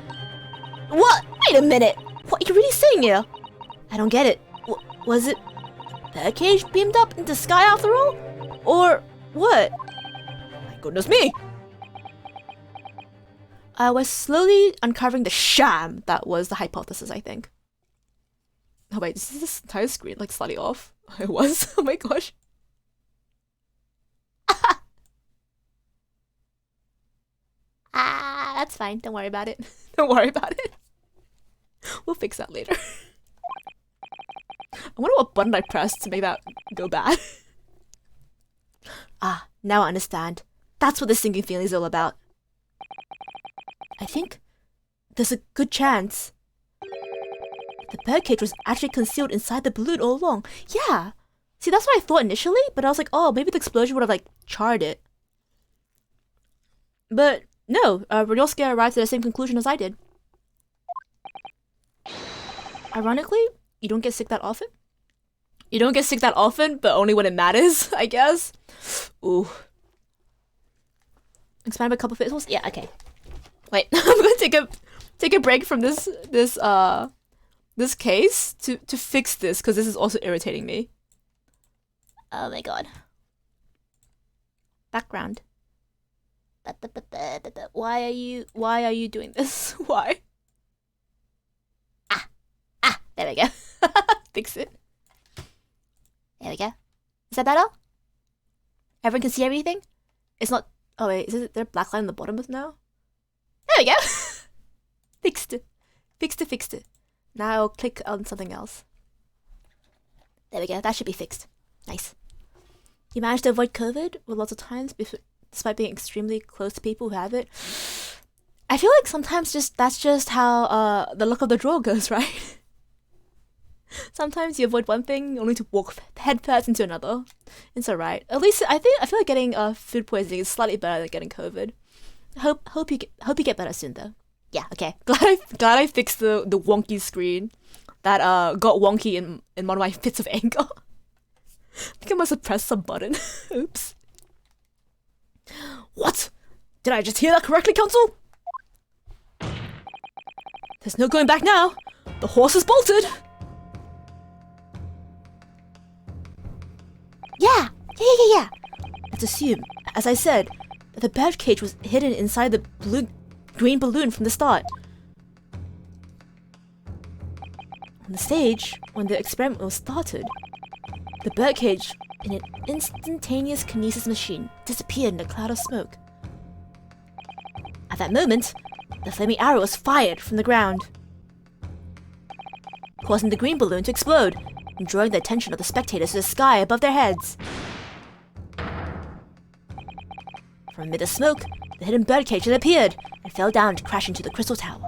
What? Wait a minute! What are you really saying here? I don't get it. Was it birdcage beamed up into the sky after all? Or what? My goodness me! I was slowly uncovering the sham that was the hypothesis, I think. Oh wait, is this entire screen slightly off? It was? Oh my gosh. That's fine. Don't worry about it. Don't worry about it. We'll fix that later. I wonder what button I pressed to make that go bad. Now I understand. That's what this sinking feeling is all about. I think there's a good chance the birdcage was actually concealed inside the balloon all along. Yeah. See, that's what I thought initially, but I was like, oh, maybe the explosion would have charred it. But no, Ryusuke arrived at the same conclusion as I did. Ironically, you don't get sick that often. You don't get sick that often, but only when it matters, I guess. Ooh. Expand by a couple pixels? Yeah, okay. Wait, I'm gonna take a break from this case to fix this, because this is also irritating me. Oh my god. Background. Why are you doing this? Why? There we go. Fix it. There we go. Is that better? Everyone can see everything? It's not. Oh wait, is there a black line on the bottom of now? There we go. Fixed it. Fixed it. Now I'll click on something else. There we go. That should be fixed. Nice. You managed to avoid COVID with lots of times despite being extremely close to people who have it. I feel like sometimes that's just how the luck of the draw goes, right? Sometimes you avoid one thing only to walk headfirst into another. It's alright. At least I feel like getting food poisoning is slightly better than getting COVID. Hope you get better soon though. Yeah, okay. Glad I fixed the wonky screen that got wonky in one of my fits of anger. I think I must have pressed some button. Oops. What? Did I just hear that correctly, Council? There's no going back now. The horse is bolted. Yeah. Let's assume, as I said, that the birdcage was hidden inside the green balloon from the start. On the stage, when the experiment was started, the birdcage, in an instantaneous kinesis machine, disappeared in a cloud of smoke. At that moment, the flaming arrow was fired from the ground, causing the green balloon to explode and drawing the attention of the spectators to the sky above their heads. From amid the smoke, the hidden birdcage had appeared and fell down to crash into the crystal tower.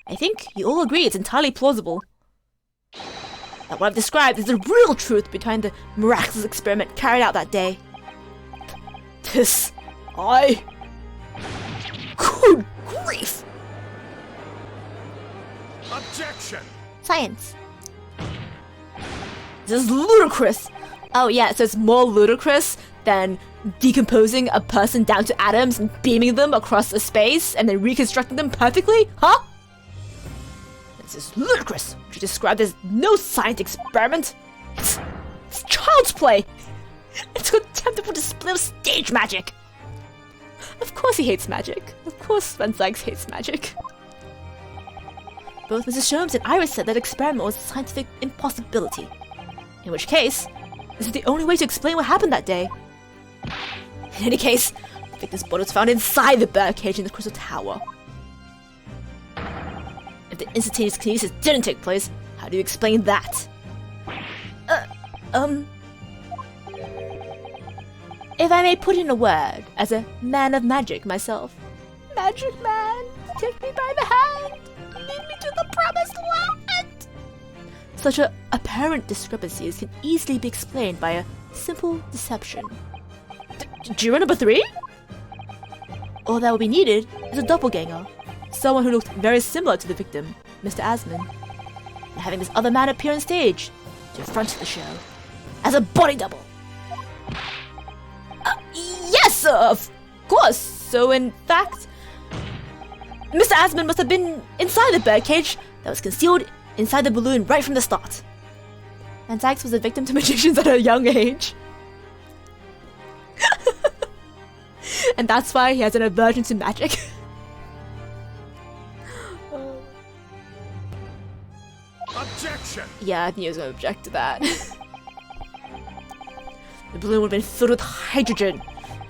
I think you all agree it's entirely plausible that what I've described is the real truth behind the miraculous experiment carried out that day. Good grief! Objection! Science. This is ludicrous! Oh yeah, so it's more ludicrous than decomposing a person down to atoms and beaming them across a space and then reconstructing them perfectly? Huh? This is ludicrous! What you described as no science experiment! It's child's play! It's a contemptible display of stage magic! Of course he hates magic. Of course Sven Sykes hates magic. Both Mrs. Sholmes and Iris said that experiment was a scientific impossibility. In which case, this is the only way to explain what happened that day. In any case, the victim's body was found inside the birdcage in the crystal tower. If the instantaneous kinesis didn't take place, how do you explain that? If I may put in a word, as a man of magic myself. Magic man, take me by the hand, lead me to the promised land! Such apparent discrepancies can easily be explained by a simple deception. Juror number 3? All that will be needed is a doppelganger, someone who looked very similar to the victim, Mr. Asman, and having this other man appear on stage to front the show as a body double. Yes, of course. So in fact, Mr. Asman must have been inside the birdcage that was concealed inside the balloon right from the start. And Sykes was a victim to magicians at a young age. And that's why he has an aversion to magic. Objection! Yeah, I think he was going to object to that. The balloon would have been filled with hydrogen.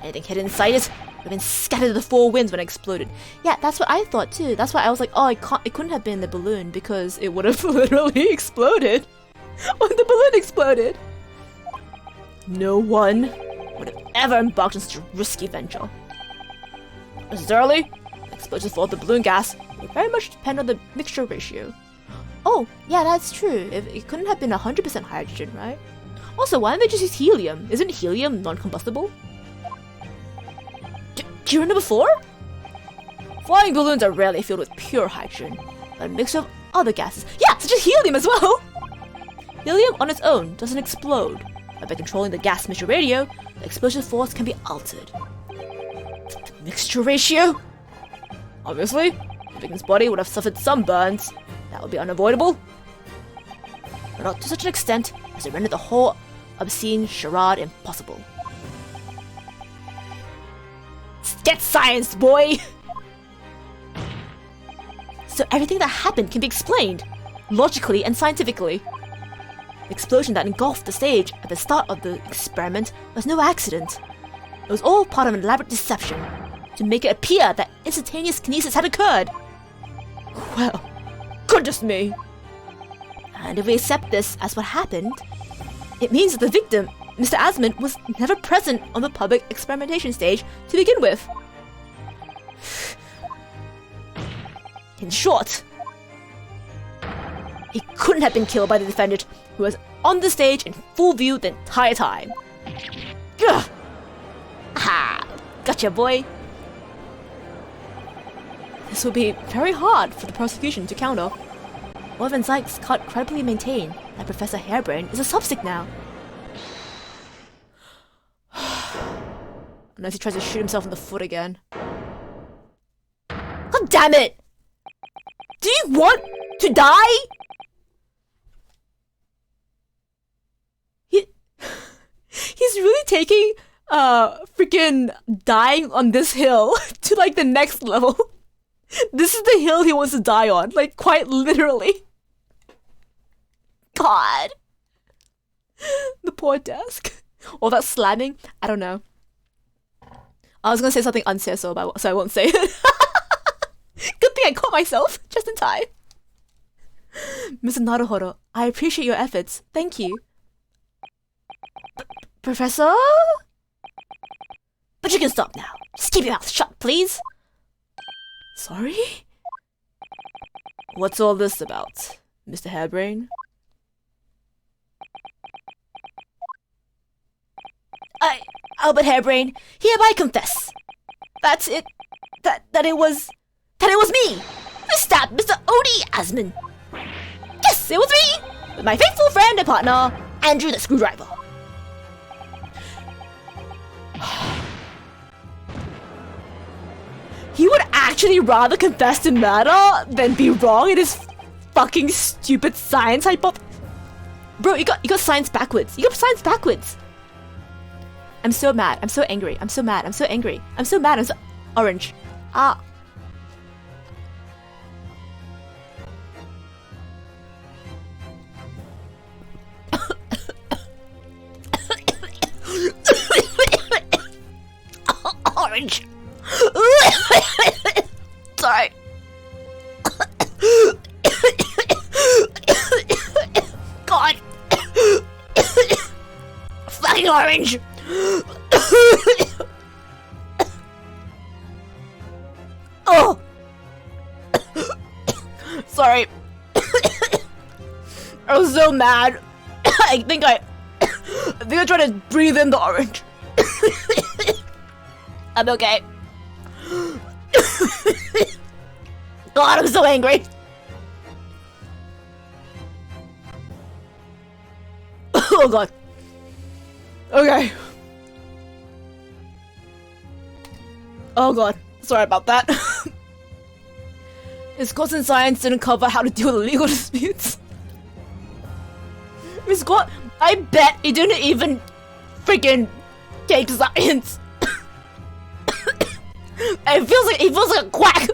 Anything hidden inside it would have been scattered to the four winds when it exploded. Yeah, that's what I thought too. That's why I was like, oh, it couldn't have been the balloon because it would have literally exploded when the balloon exploded. No one would have ever embarked on such a risky venture. Necessarily, the explosion for the balloon gas would very much depend on the mixture ratio. Oh, yeah, that's true. It couldn't have been 100% hydrogen, right? Also, why don't they just use helium? Isn't helium non-combustible? Juror number 4? Flying balloons are rarely filled with pure hydrogen, but a mixture of other gases. Yeah, such as helium as well! Helium on its own doesn't explode, but by controlling the gas mixture ratio, the explosion force can be altered. The mixture ratio? Obviously, the victim's body would have suffered some burns. That would be unavoidable. But not to such an extent as to render the whole obscene charade impossible. Get science, boy! So everything that happened can be explained, logically and scientifically. The explosion that engulfed the stage at the start of the experiment was no accident. It was all part of an elaborate deception to make it appear that instantaneous kinesis had occurred. Well, goodness me! And if we accept this as what happened, it means that the victim, Mr. Asmund, was never present on the public experimentation stage to begin with. In short, he couldn't have been killed by the defendant, who was on the stage in full view the entire time. Gah! Ha! Gotcha, boy! This will be very hard for the prosecution to counter. Wolf and Sykes can't credibly maintain that Professor Harebrain is a subject now. Unless he tries to shoot himself in the foot again. God damn it! Do you want to die? He's really taking freaking dying on this hill to like the next level. This is the hill he wants to die on, like quite literally. God. The poor desk. Or that slamming, I don't know. I was gonna say something unsaid, so I won't say it. Good thing I caught myself just in time. Mr. Naruhodo, I appreciate your efforts. Thank you. Professor? But you can stop now. Just keep your mouth shut, please. Sorry? What's all this about, Mr. Harebrain? Albert Harebrain, hereby confess. That's it. That it was me who stabbed Mr. Odie Asmund. Yes, it was me, with my faithful friend and partner, Andrew the Screwdriver. He would actually rather confess to murder than be wrong in his fucking stupid science hypothesis. Bro, you got science backwards. You got science backwards. I'm so mad. I'm so angry. I'm so mad. I'm so angry. I'm so mad. I'm so orange. Ah. Orange. Sorry. God. Fucking orange. Oh. Sorry. I was so mad. I think I tried to breathe in the orange. I'm okay. God, I'm so angry. Oh God. Okay. Oh God. Sorry about that. His course in science didn't cover how to deal with legal disputes. Miss God, I bet he didn't even freaking take science. It feels like a quack.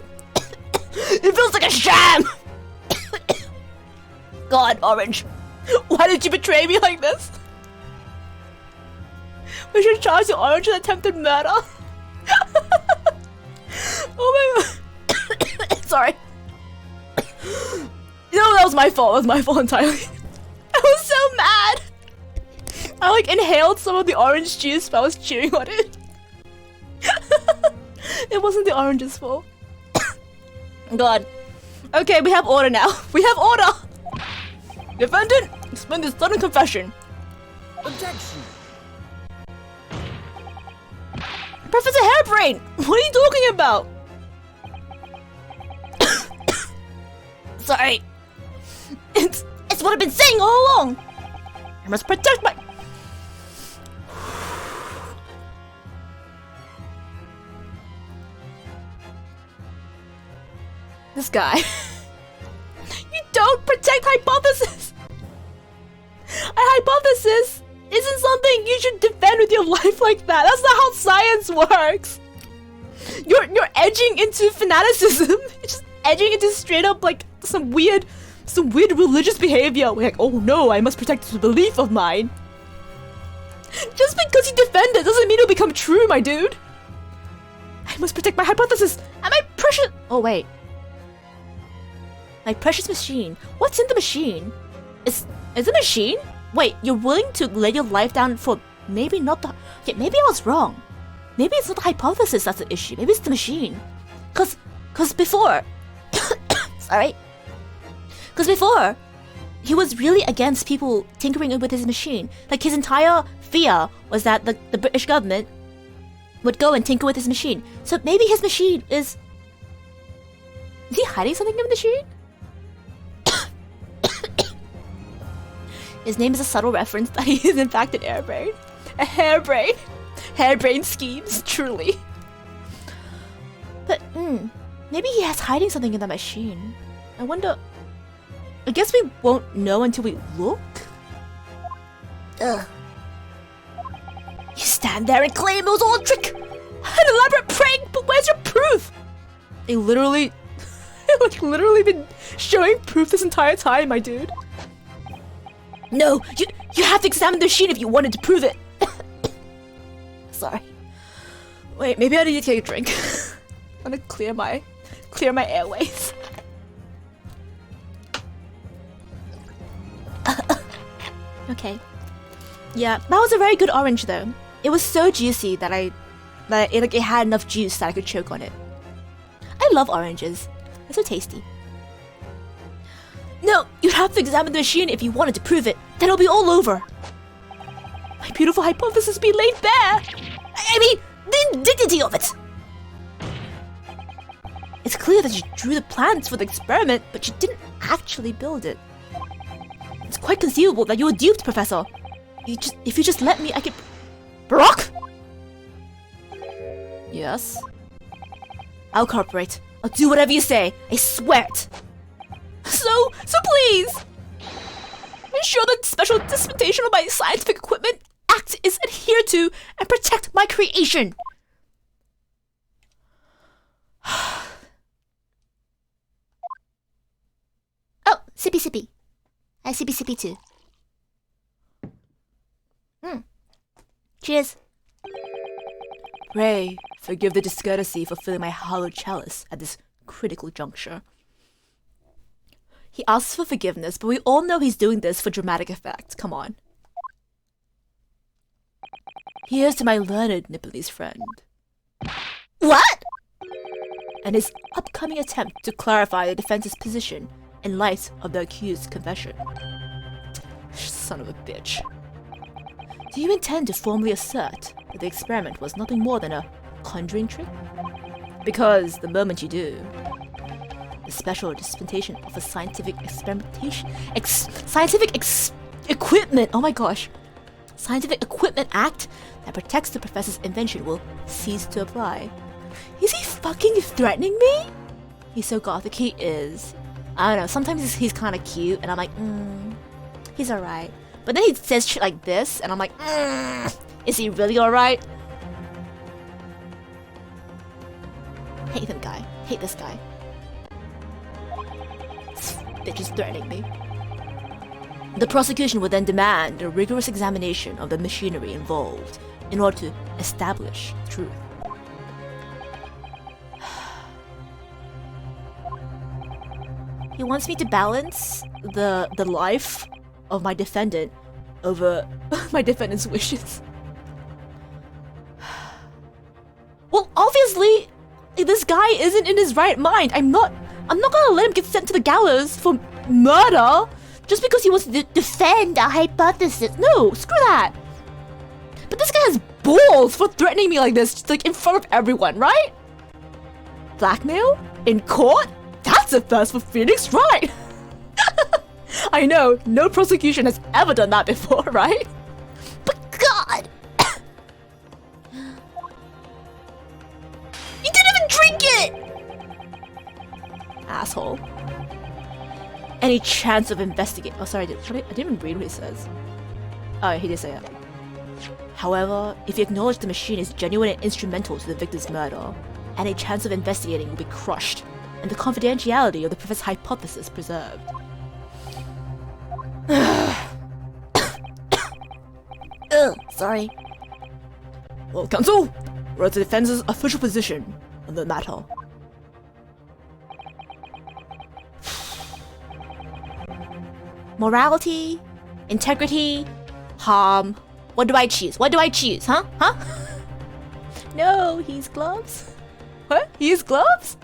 It feels like a sham. God, Orange, why did you betray me like this? We should charge the Orange with attempted murder. Oh my God. Sorry. You know, that was my fault. It was my fault entirely. I was so mad. I like inhaled some of the orange juice, but I was chewing on it. It wasn't the orange's fault. God. Okay, we have order now. We have order. Defendant, explain this sudden confession. Objection. Professor Harebrain, what are you talking about? Sorry. It's what I've been saying all along. I must protect my... This guy. You don't protect hypothesis. A hypothesis isn't something you should defend with your life like that. That's not how science works. You're edging into fanaticism. You're just edging into straight up like some weird religious behavior. We're like, oh no, I must protect this belief of mine. Just because you defend it doesn't mean it'll become true, my dude. I must protect my hypothesis and my precious... Oh wait. My precious machine. What's in the machine? Is the machine? Wait, you're willing to lay your life down for maybe not the... Okay, maybe I was wrong. Maybe it's not the hypothesis that's the issue. Maybe it's the machine. Cause before... Sorry. Cause before, he was really against people tinkering with his machine. Like, his entire fear was that the British government would go and tinker with his machine. So maybe his machine is... Is he hiding something in the machine? His name is a subtle reference that he is in fact an airbrain. A harebrain. Harebrain schemes, truly. But, maybe he has hiding something in that machine. I wonder... I guess we won't know until we look? Ugh. You stand there and claim it was all a trick! An elaborate prank, but where's your proof? They literally... I've literally been showing proof this entire time, my dude. No, you have to examine the machine if you wanted to prove it. Sorry. Wait, maybe I need to take a drink. I'm gonna clear my airways. Okay. Yeah, that was a very good orange though. It was so juicy that it had enough juice that I could choke on it. I love oranges. They're so tasty. No, you'd have to examine the machine if you wanted to prove it. Then it'll be all over. My beautiful hypothesis be laid bare. I mean, the indignity of it. It's clear that you drew the plans for the experiment, but you didn't actually build it. It's quite conceivable that you were duped, Professor. If you just let me, I could... Brock? Yes? I'll cooperate. I'll do whatever you say. I swear it. So please! Ensure that special dispensation of my scientific equipment act is adhered to and protect my creation. Oh, sippy sippy. I sippy sippy too. Cheers. Pray, forgive the discourtesy for filling my hollow chalice at this critical juncture. He asks for forgiveness, but we all know he's doing this for dramatic effect. Come on. Here's to my learned Nepalese friend. What? And his upcoming attempt to clarify the defense's position in light of the accused's confession. Son of a bitch. Do you intend to formally assert that the experiment was nothing more than a conjuring trick? Because the moment you do, the special dispensation of a scientific experimentation... equipment! Oh my gosh. Scientific Equipment Act that protects the professor's invention will cease to apply. Is he fucking threatening me? He's so gothic, he is. I don't know, sometimes he's kind of cute, and I'm like, he's alright. But then he says shit like this, and I'm like, is he really alright? Hate that guy. Hate this guy. This bitch is threatening me. The prosecution would then demand a rigorous examination of the machinery involved in order to establish truth. He wants me to balance the life of my defendant over my defendant's wishes. Well, obviously, this guy isn't in his right mind. I'm not gonna let him get sent to the gallows for murder just because he wants to defend a hypothesis. No, screw that. But this guy has balls for threatening me like this, just like in front of everyone, right? Blackmail? In court? That's a first for Phoenix, right? I know, no prosecution has ever done that before, right? But God! You didn't even drink it! Asshole. Any chance of investigate? Oh, sorry, I didn't even read what he says. Oh, he did say it. However, if you acknowledge the machine is genuine and instrumental to the victim's murder, any chance of investigating will be crushed, and the confidentiality of the professor's hypothesis preserved. Ugh, sorry. Well, counsel, what is the defense's official position on the matter? Morality, integrity, harm. What do I choose? What do I choose? Huh? Huh? No, he's gloves. What? He has gloves?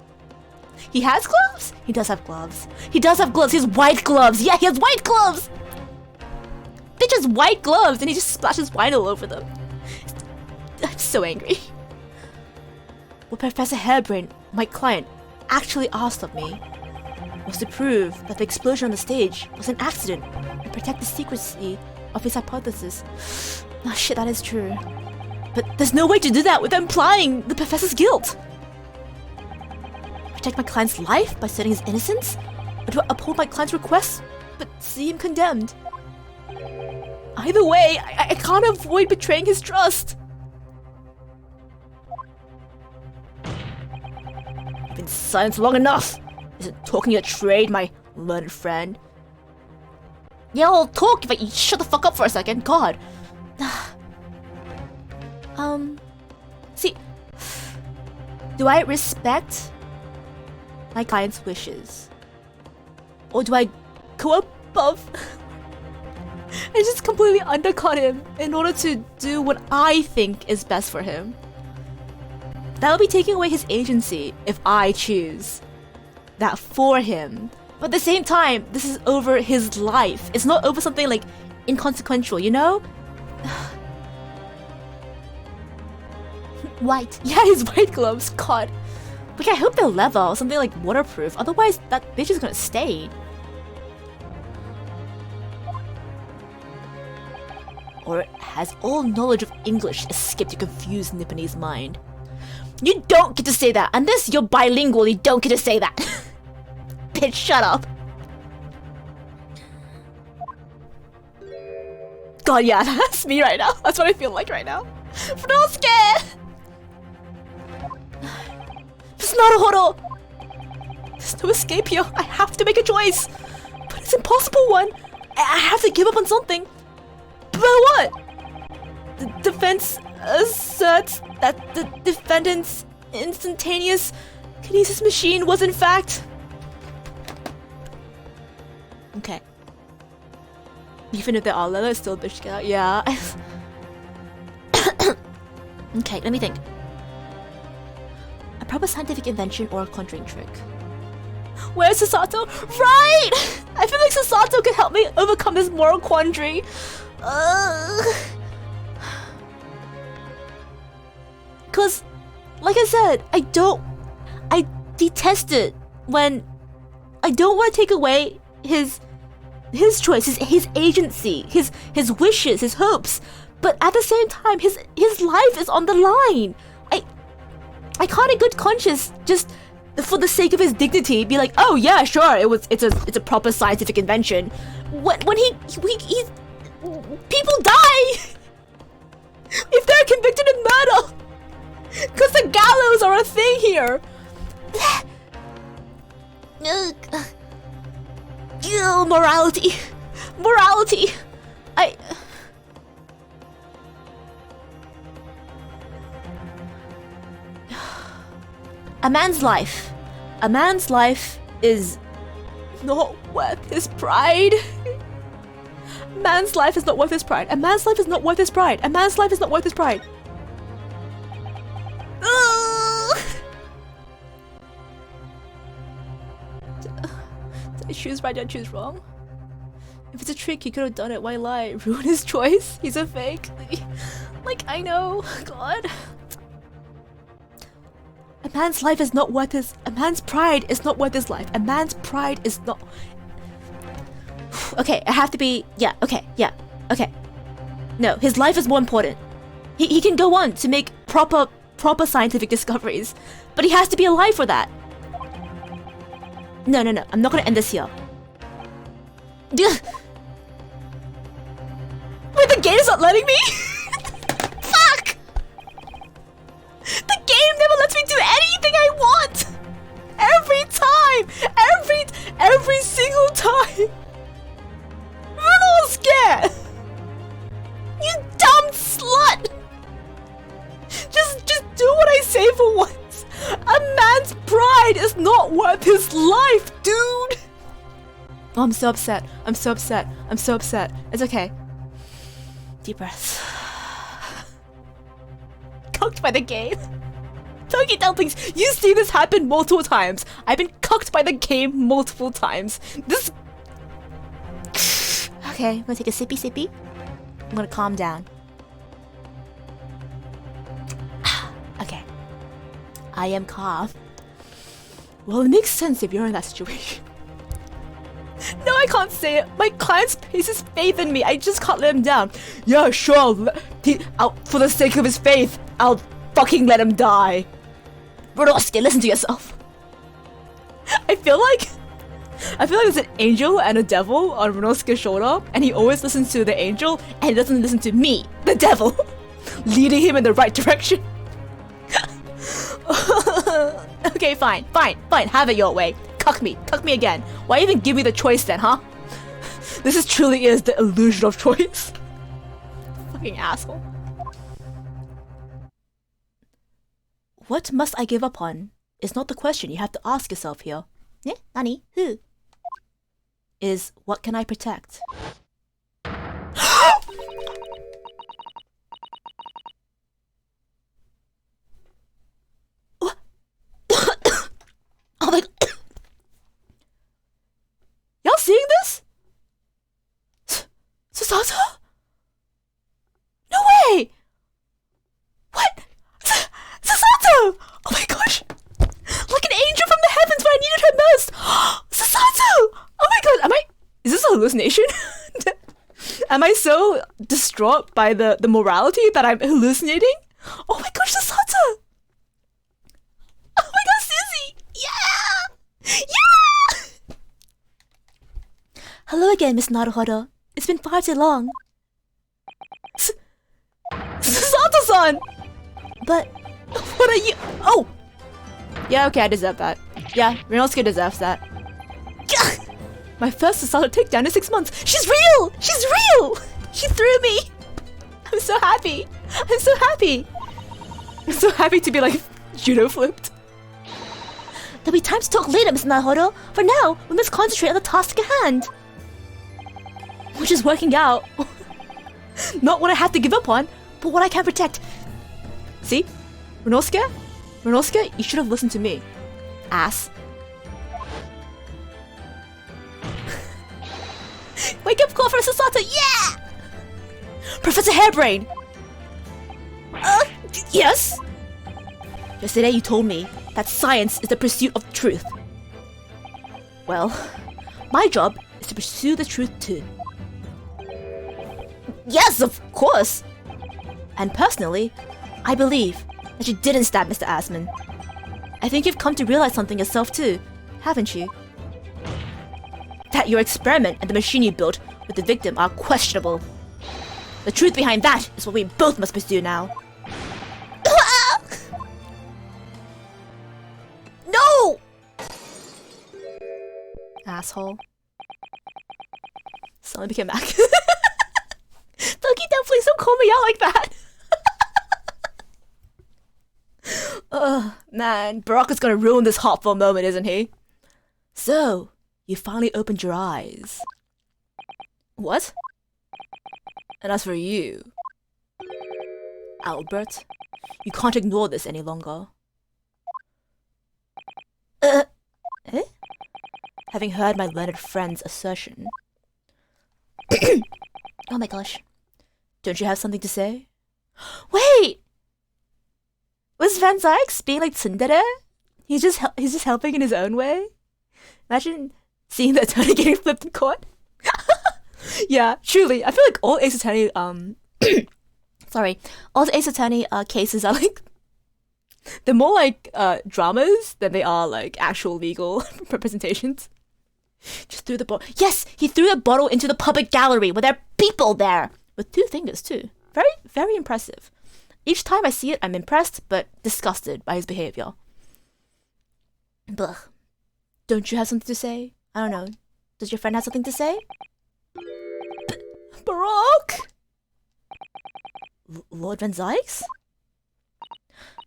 He has gloves? He does have gloves. He does have gloves. He has white gloves. Yeah, he has white gloves. Bitch has white gloves and he just splashes wine all over them. I'm so angry. What Professor Harebrain, my client, actually asked of me was to prove that the explosion on the stage was an accident and protect the secrecy of his hypothesis. Oh shit, that is true. But there's no way to do that without implying the professor's guilt. Protect my client's life by stating his innocence? Or to uphold my client's request but see him condemned? Either way, I can't avoid betraying his trust. You've been silent long enough. Isn't talking a trade, my learned friend? Yeah, I'll talk if you shut the fuck up for a second. God. See, do I respect my client's wishes? Or do I go above and just completely undercut him in order to do what I think is best for him? That would be taking away his agency if I choose that for him. But at the same time, this is over his life. It's not over something like inconsequential, you know? White. Yeah, his white gloves, God. Like, I hope they're leather or something like waterproof. Otherwise, that bitch is gonna stain. Or has all knowledge of English escaped your confused Nipponese mind? You don't get to say that. Unless you're bilingual, you don't get to say that. Bitch, shut up. God, yeah, that's me right now. That's what I feel like right now. Froske! It's not a horo. There's no escape here. I have to make a choice. But it's an impossible one. I have to give up on something. But what? The defense asserts that the defendant's instantaneous kinesis machine was in fact... Okay. Even if there are leather, it's still a bitch to get out. Yeah. Okay, let me think. A proper scientific invention or a conjuring trick. Where's Sasato? Right! I feel like Sasato could help me overcome this moral quandary. Cause, like I said, I detest it when I don't want to take away his choice, his agency, his wishes, his hopes, but at the same time, his life is on the line. I can't in good conscience just for the sake of his dignity be like, oh yeah, sure, it's a proper scientific invention. When he people die if they're convicted of murder, because the gallows are a thing here. Ew, morality. A man's life is not worth his pride. A man's life is not worth his pride. A man's life is not worth his pride. A man's life is not worth his pride. Did I choose right? Did I choose wrong? If it's a trick, he could have done it. Why lie? Ruin his choice? He's a fake. Like, I know. God. A man's life is not worth his... A man's pride is not worth his life. A man's pride is not... Okay, I have to be... Yeah, okay, yeah, okay. No, his life is more important. He can go on to make proper scientific discoveries, but he has to be alive for that. No, I'm not gonna end this here. Wait, the game's not letting me? Fuck! The game never lets me do anything I want! Every time! Every single time! Runosuke! You dumb slut! Just do what I say for once! A man's pride is not worth his life, dude! Oh, I'm so upset. I'm so upset. I'm so upset. It's okay. Deep breaths. Cucked by the game. Turkey dumplings, you see this happen multiple times. I've been cucked by the game multiple times. This... Okay, I'm gonna take a sippy. I'm gonna calm down. Okay. I am calm. Well, it makes sense if you're in that situation. No, I can't say it. My client's places faith in me. I just can't let him down. Yeah, sure. For the sake of his faith, I'll fucking let him die. Runosuke, listen to yourself. I feel like there's an angel and a devil on Runosuke's shoulder, and he always listens to the angel, and he doesn't listen to me, the devil, leading him in the right direction. Okay, fine. Have it your way. Cuck me again. Why even give me the choice then, huh? This truly is the illusion of choice. Fucking asshole. What must I give up on is not the question you have to ask yourself here. Eh? Nani? Who? Is what can I protect? What? Oh my god. Y'all seeing this? Susato? No way! What? Susato! Oh my gosh! Like an angel from the heavens when I needed her most! Susato! Oh my god, is this a hallucination? Am I so distraught by the morality that I'm hallucinating? Oh my gosh, Susato! Oh my god, Susie! Yeah! Yeah! Hello again, Miss Naruhodo. It's been far too long. Susato-san! But, what are you— Oh! Yeah, okay, I deserve that. Yeah, Rinosuke deserves that. My first Susato takedown in 6 months. She's real! She's real! She threw me! I'm so happy. I'm so happy. I'm so happy to be like judo flipped. There'll be time to talk later, Miss Naruhodo. For now, we must concentrate on the task at hand. Which is working out. Not what I have to give up on, but what I can protect. See? Rinosuke? Rinosuke, you should have listened to me. Ass. Wake up call for Susato, yeah! Professor Hairbrain! Yes? Yesterday you told me that science is the pursuit of truth. Well, my job is to pursue the truth too. Yes, of course! And personally, I believe that you didn't stab Mr. Asman. I think you've come to realize something yourself too, haven't you? That your experiment and the machine you built with the victim are questionable. The truth behind that is what we both must pursue now. No! Asshole. Suddenly became Mac. Ducky, please don't call me out like that. Man, Barack is gonna ruin this hot for a moment, isn't he? So, you finally opened your eyes. What? And as for you, Albert, you can't ignore this any longer. Eh? Having heard my learned friend's assertion. Oh my gosh. Don't you have something to say? Wait! Was Van Zykes being like tsundere? He's just helping in his own way? Imagine seeing the attorney getting flipped in court. Yeah, truly. I feel like all Ace Attorney sorry, all the Ace Attorney cases are like they're more like dramas than they are like actual legal representations. Just threw the bottle. Yes, he threw the bottle into the public gallery where there are people there with 2 fingers too. Very, very impressive. Each time I see it, I'm impressed but disgusted by his behavior. Blah. Don't you have something to say? I don't know. Does your friend have something to say? Baroque? Lord Van Zykes?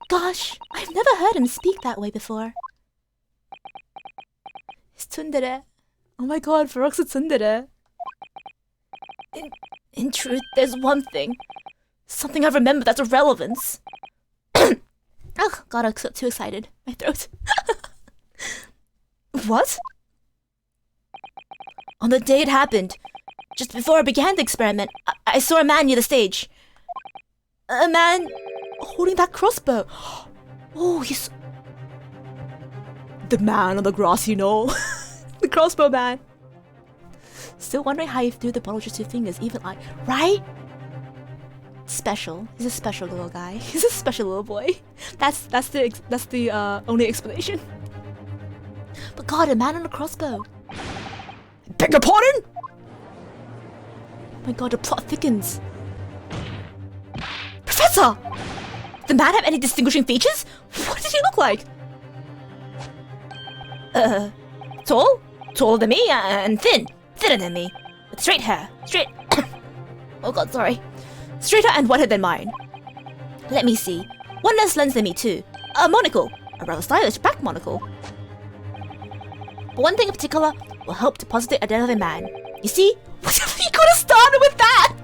Gosh, I've never heard him speak that way before. It's tsundere. Oh my god, Baroque's a tsundere. In truth, there's one thing. Something I remember that's of relevance. Oh god, I got too excited. My throat. What? On the day it happened, just before I began the experiment, I saw a man near the stage. A man holding that crossbow. Oh, he's... The man on the grassy knoll. The crossbow man. Still wondering how he threw the bottle with just 2 fingers, even like... Right? Special. He's a special little guy. He's a special little boy. That's the only explanation. But god, a man on a crossbow. Beg your pardon? Oh my god, the plot thickens. Professor! Did the man have any distinguishing features? What did he look like? Tall? Taller than me and thin. Thinner than me. With straight hair. Straight... Oh god, sorry. Straighter and whiter than mine. Let me see. One less lens than me too. A monocle. A rather stylish back monocle. But one thing in particular will help to positively identify the man. You see? You could have started with that!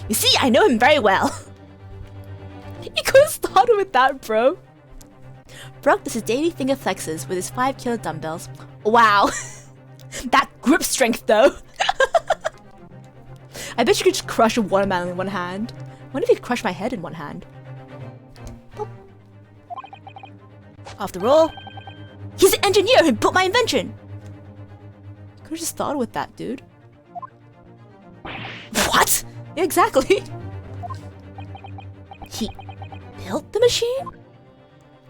You see, I know him very well. You could have started with that, bro. Brock does his daily finger flexes with his 5-kilo dumbbells. Wow. That grip strength though. I bet you could just crush a watermelon in one hand. What if you could crush my head in one hand? Boop. After all, he's the engineer who built my invention. Could have just started with that, dude. What? Yeah, exactly. He built the machine?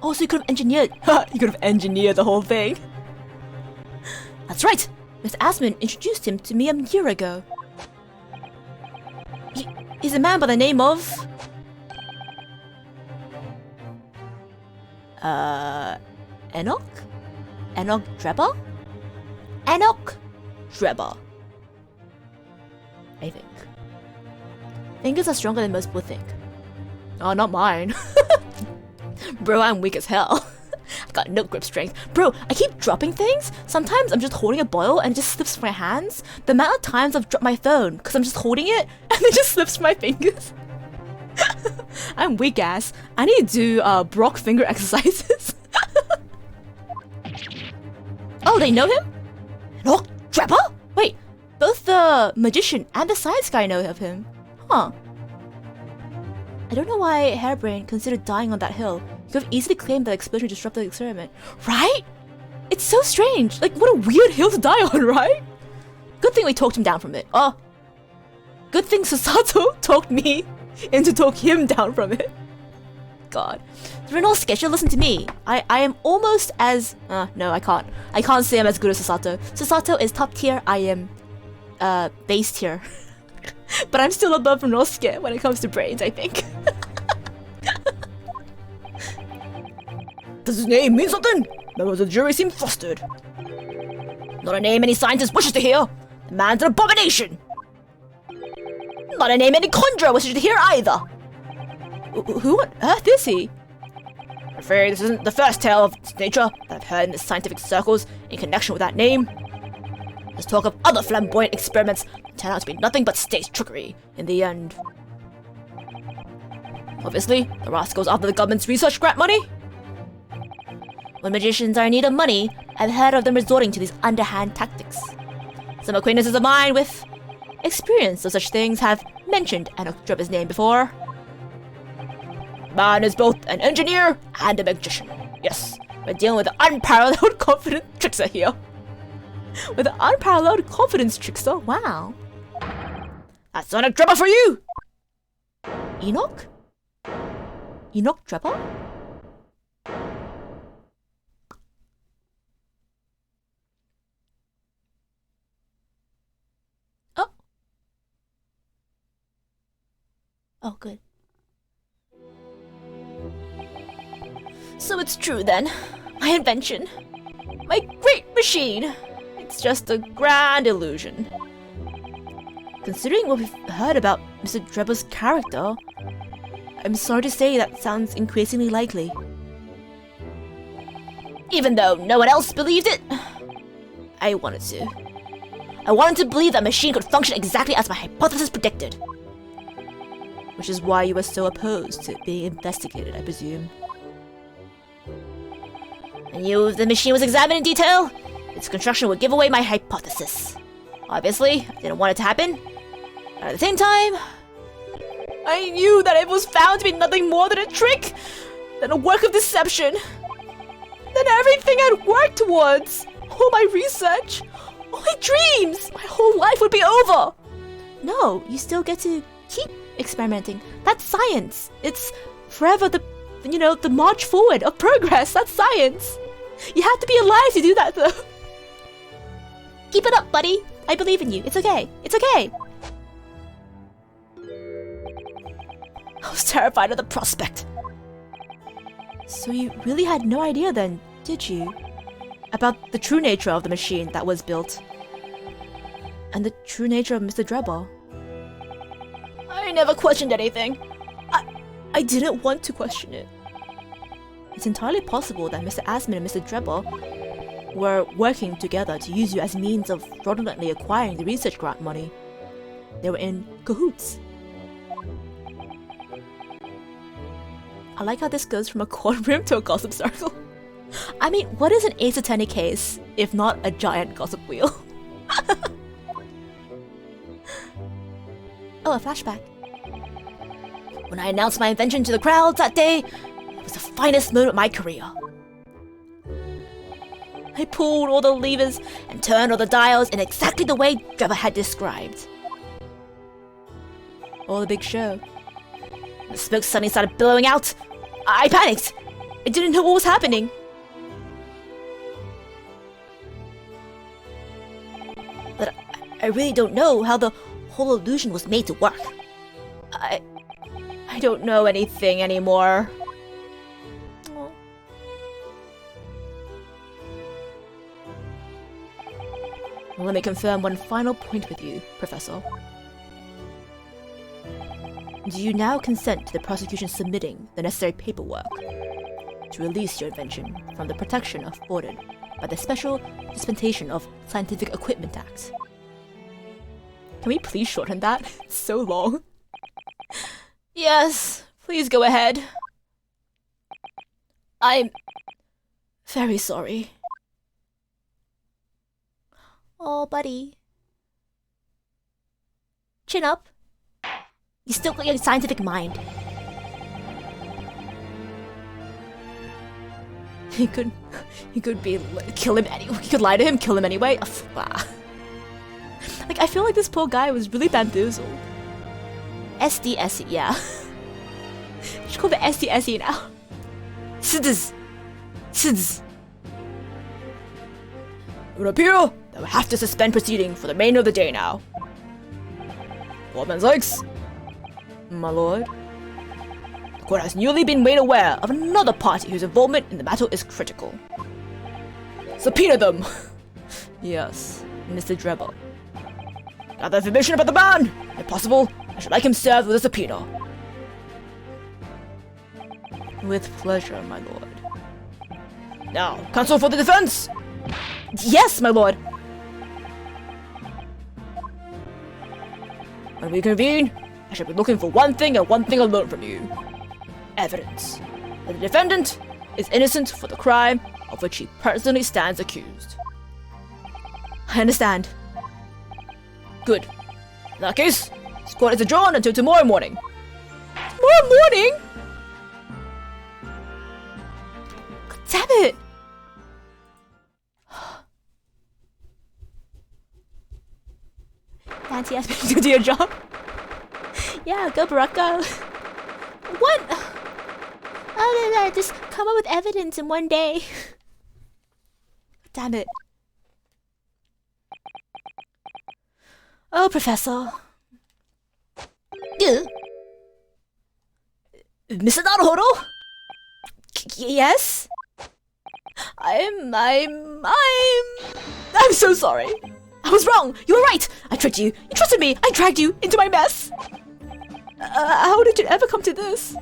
Oh, so you could have engineered. You could have engineered the whole thing. That's right. Mr. Asman introduced him to me a year ago. He's a man by the name of... Enoch? Enoch Drebber? Enoch Drebber. I think. Fingers are stronger than most people think. Oh, not mine. Bro, I'm weak as hell. I've got no grip strength. Bro, I keep dropping things. Sometimes I'm just holding a bottle and it just slips from my hands. The amount of times I've dropped my phone because I'm just holding it and it just slips from my fingers. I'm weak ass. I need to do Brock finger exercises. Oh, they know him? Enoch Drebber? Wait, both the magician and the science guy know of him. Huh. I don't know why Hairbrain considered dying on that hill. He could have easily claimed that explosion disrupted the experiment. Right? It's so strange. Like, what a weird hill to die on, right? Good thing we talked him down from it. Oh. Good thing Sasato talked me into talk him down from it. God. Renault sketcher, listen to me. I am almost as... no, I can't. I can't say I'm as good as Sasato. Sasato is top tier. I am... base tier. But I'm still above Renosuke when it comes to brains, I think. Does his name mean something? Members of the jury seem flustered. Not a name any scientist wishes to hear. The man's an abomination. Not a name any conjurer wishes to hear either. Who on earth is he? I'm afraid this isn't the first tale of this nature that I've heard in the scientific circles in connection with that name. There's talk of other flamboyant experiments that turn out to be nothing but stage trickery in the end. Obviously, the rascals after the government's research grant money. When magicians are in need of money, I've heard of them resorting to these underhand tactics. Some acquaintances of mine with experience of such things have mentioned Enoch Drebber's name before. The man is both an engineer and a magician. Yes, we're dealing with an unparalleled confident trickster here. With an unparalleled confidence trickster? Wow. That's Sonic Drebber for you! Enoch? Enoch Drebber? Oh. Oh, good. So it's true then. My invention. My great machine. It's just a grand illusion. Considering what we've heard about Mr. Drebber's character, I'm sorry to say that sounds increasingly likely. Even though no one else believed it, I wanted to. I wanted to believe that machine could function exactly as my hypothesis predicted. Which is why you were so opposed to it being investigated, I presume. I knew if the machine was examined in detail, its construction would give away my hypothesis. Obviously, I didn't want it to happen. But at the same time, I knew that it was found to be nothing more than a trick, than a work of deception. Then everything I'd worked towards, all my research, all my dreams, my whole life would be over. No, you still get to keep experimenting. That's science. It's forever the march forward of progress. That's science. You have to be alive to do that, though. Keep it up, buddy. I believe in you. It's okay. It's okay. I was terrified of the prospect. So you really had no idea then, did you? About the true nature of the machine that was built. And the true nature of Mr. Drebber. I never questioned anything. I didn't want to question it. It's entirely possible that Mr. Asman and Mr. Drebber were working together to use you as means of fraudulently acquiring the research grant money. They were in cahoots. I like how this goes from a courtroom to a gossip circle. I mean, what is an Ace Attorney case if not a giant gossip wheel? Oh, a flashback. When I announced my invention to the crowd that day, it was the finest moment of my career. I pulled all the levers and turned all the dials in exactly the way Drebber had described. All the big show. The smoke suddenly started billowing out. I panicked. I didn't know what was happening. But I really don't know how the whole illusion was made to work. I don't know anything anymore. Well, let me confirm one final point with you, Professor. Do you now consent to the prosecution submitting the necessary paperwork to release your invention from the protection afforded by the Special Dispensation of Scientific Equipment Act? Can we please shorten that? It's so long. Yes, please go ahead. I'm very sorry. Oh, buddy. Chin up. You still got your scientific mind. He could kill him anyway. He could lie to him, kill him anyway. Like, I feel like this poor guy was really bamboozled. SDSE, yeah. You should call it SDSE now. Sids. It would appear that we have to suspend proceeding for the remainder of the day now. Foreman Sykes. My lord. The court has newly been made aware of another party whose involvement in the matter is critical. Subpoena them! Yes, Mr. Drebber. Gather information about the man! If possible, I should like him served with a subpoena. With pleasure, my lord. Now, counsel for the defense! Yes, my lord! When we convene, I shall be looking for one thing and one thing alone from you. Evidence that the defendant is innocent for the crime of which he personally stands accused. I understand. Good. In that case, this court is adjourned until tomorrow morning. Tomorrow morning? Damn it! Fancy ass You do your job. Yeah, go Barack, go. What? Oh, no, just come up with evidence in one day. Damn it. Oh, Professor. Yeah. Mr. Naruhodo? Yes? I'm so sorry. I was wrong. You were right. I tricked you. You trusted me. I dragged you into my mess. How did you ever come to this?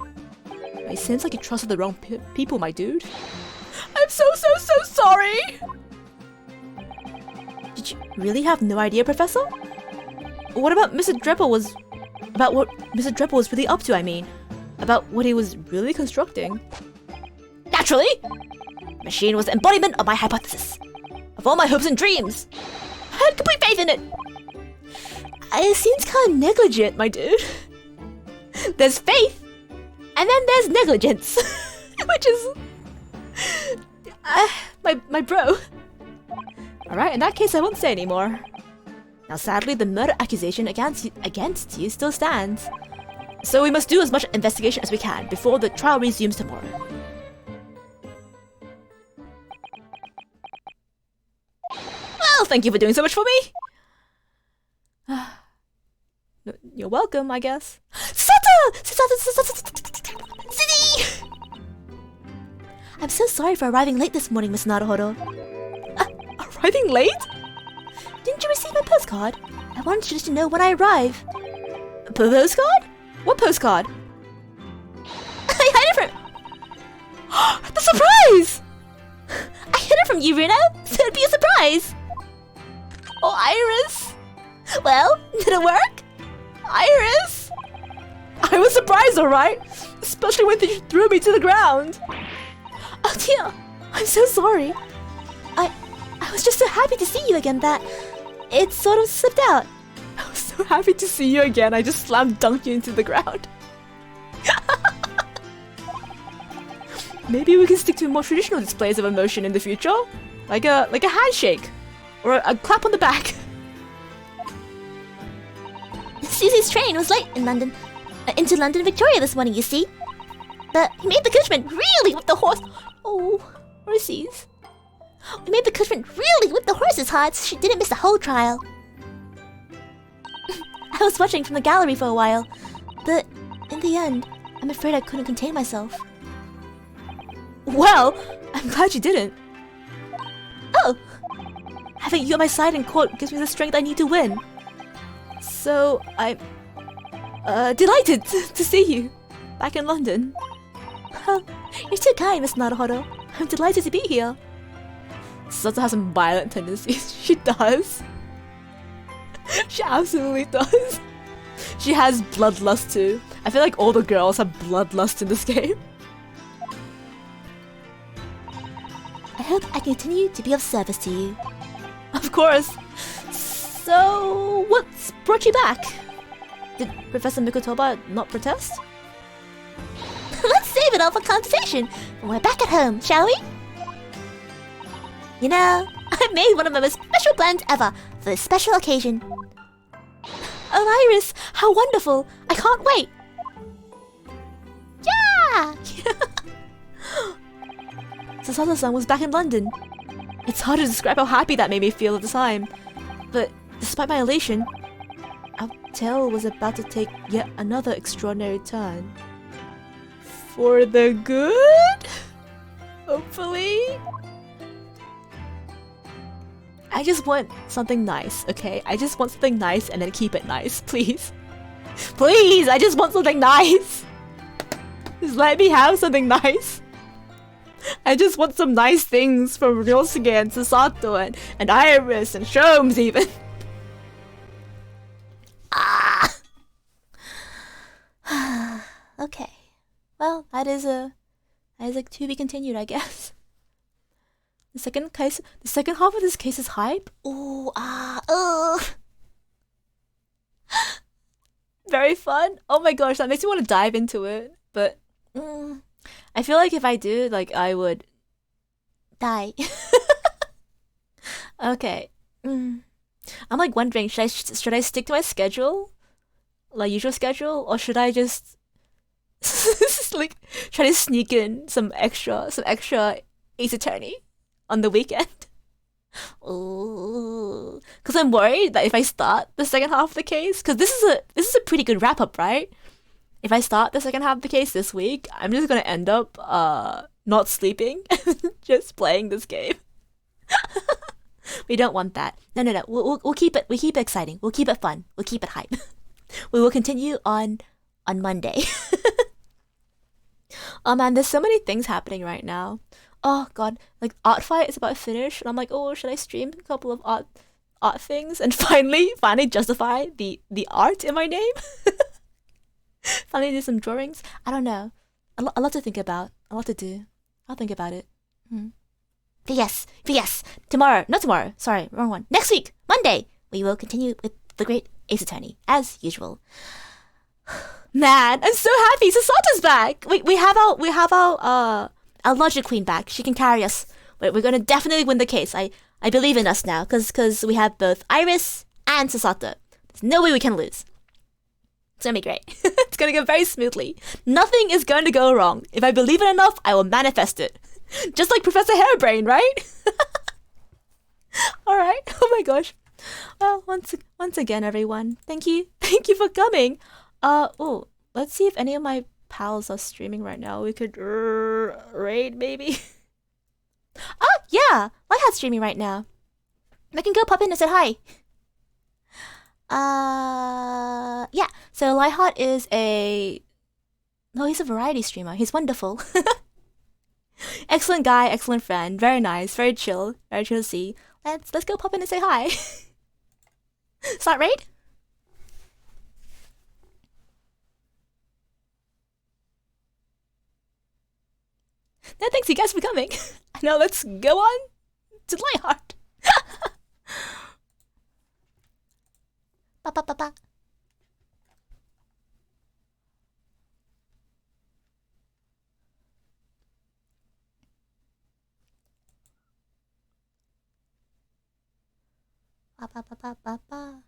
It seems like you trusted the wrong people, my dude. I'm so sorry. Did you really have no idea, Professor? What about Mr. Dreadful was... About what Mr. Dreadful was really up to, I mean. About what he was really constructing. Naturally. The machine was the embodiment of my hypothesis. Of all my hopes and dreams. I had complete faith in it. It seems kind of negligent, my dude. There's faith, and then there's negligence. Which is... my bro. Alright, in that case I won't say anymore. Now sadly, the murder accusation against you still stands. So we must do as much investigation as we can before the trial resumes tomorrow. Well, thank you for doing so much for me. You're welcome, I guess. City! I'm so sorry for arriving late this morning, Miss Naruhodo. Arriving late? Didn't you receive my postcard? I wanted you to know when I arrive. Postcard? What postcard? I hid it from... The surprise! I hid it from you, Runo, so it'd be a surprise. Oh, Iris! Well, did it work? Iris! I was surprised, alright? Especially when you threw me to the ground. Oh dear, I'm so sorry. I was just so happy to see you again that it sort of slipped out. I was so happy to see you again, I just slam dunked you into the ground. Maybe we can stick to more traditional displays of emotion in the future? Like a handshake. Or a clap on the back. Susie's train was late in London, into London Victoria this morning, you see. But he made the coachman really whip the horse. Oh, horses. We made the coachman really whip the horses hard so she didn't miss the whole trial. I was watching from the gallery for a while, but in the end, I'm afraid I couldn't contain myself. Well, I'm glad you didn't. Oh! Having you on my side in court gives me the strength I need to win. So, I'm... delighted to see you back in London. Oh, you're too kind, Miss Naruhodo. I'm delighted to be here. Sota has some violent tendencies. She does. She absolutely does. She has bloodlust too. I feel like all the girls have bloodlust in this game. I hope I continue to be of service to you. Of course. So, what's brought you back? Did Professor Mikotoba not protest? Let's save it all for conversation when we're back at home, shall we? You know, I made one of my most special plans ever for this special occasion. Oh, Iris, how wonderful! I can't wait! Yeah! Sasada-san was back in London. It's hard to describe how happy that made me feel at the time. But despite my elation, our tale was about to take yet another extraordinary turn. For the good? Hopefully? I just want something nice, okay? I just want something nice and then keep it nice, please. Please, I just want something nice! Just let me have something nice. I just want some nice things from Ryosuke and Sasato and Iris and Sholmes even. Ah! Okay. Well, that is like to be continued, I guess. The second half of this case is hype. Ooh, Very fun. Oh my gosh, that makes me want to dive into it. But I feel like if I do, like I would die. Okay. I'm like wondering, should I stick to my schedule like usual schedule, or should I just like try to sneak in some extra Ace Attorney on the weekend? Oh, because I'm worried that if I start the second half of the case, because this is a pretty good wrap up, right? If I start the second half of the case this week, I'm just gonna end up not sleeping, just playing this game. We don't want that. No. We'll keep it. We keep it exciting. We'll keep it fun. We'll keep it hype. We will continue on Monday. Oh man, there's so many things happening right now. Oh god, like Art Fight is about to finish, and I'm like, oh, should I stream a couple of art things and finally justify the art in my name? Finally do some drawings. I don't know. A lot to think about. A lot to do. I'll think about it. But yes, not tomorrow, sorry, wrong one. Next week, Monday, we will continue with the Great Ace Attorney, as usual. Man, I'm so happy. Sasato's back. We have our Logic Queen back. She can carry us. We're gonna definitely win the case. I believe in us now, cause we have both Iris and Sasato. There's no way we can lose. It's gonna be great. It's gonna go very smoothly. Nothing is going to go wrong. If I believe it enough, I will manifest it. Just like Professor Hairbrain, right? Alright. Oh my gosh. Well, once again, everyone, thank you for coming. Oh, let's see if any of my pals are streaming right now. We could raid maybe. Oh yeah, Lightheart's streaming right now. I can go pop in and say hi. Yeah. So Lightheart is he's a variety streamer. He's wonderful. Excellent guy, excellent friend, very nice, very chill to see. Let's go pop in and say hi. Start raid? No, thanks you guys for coming. Now let's go on to Lightheart. Ba ba ba ba. Ba ba ba ba ba ba.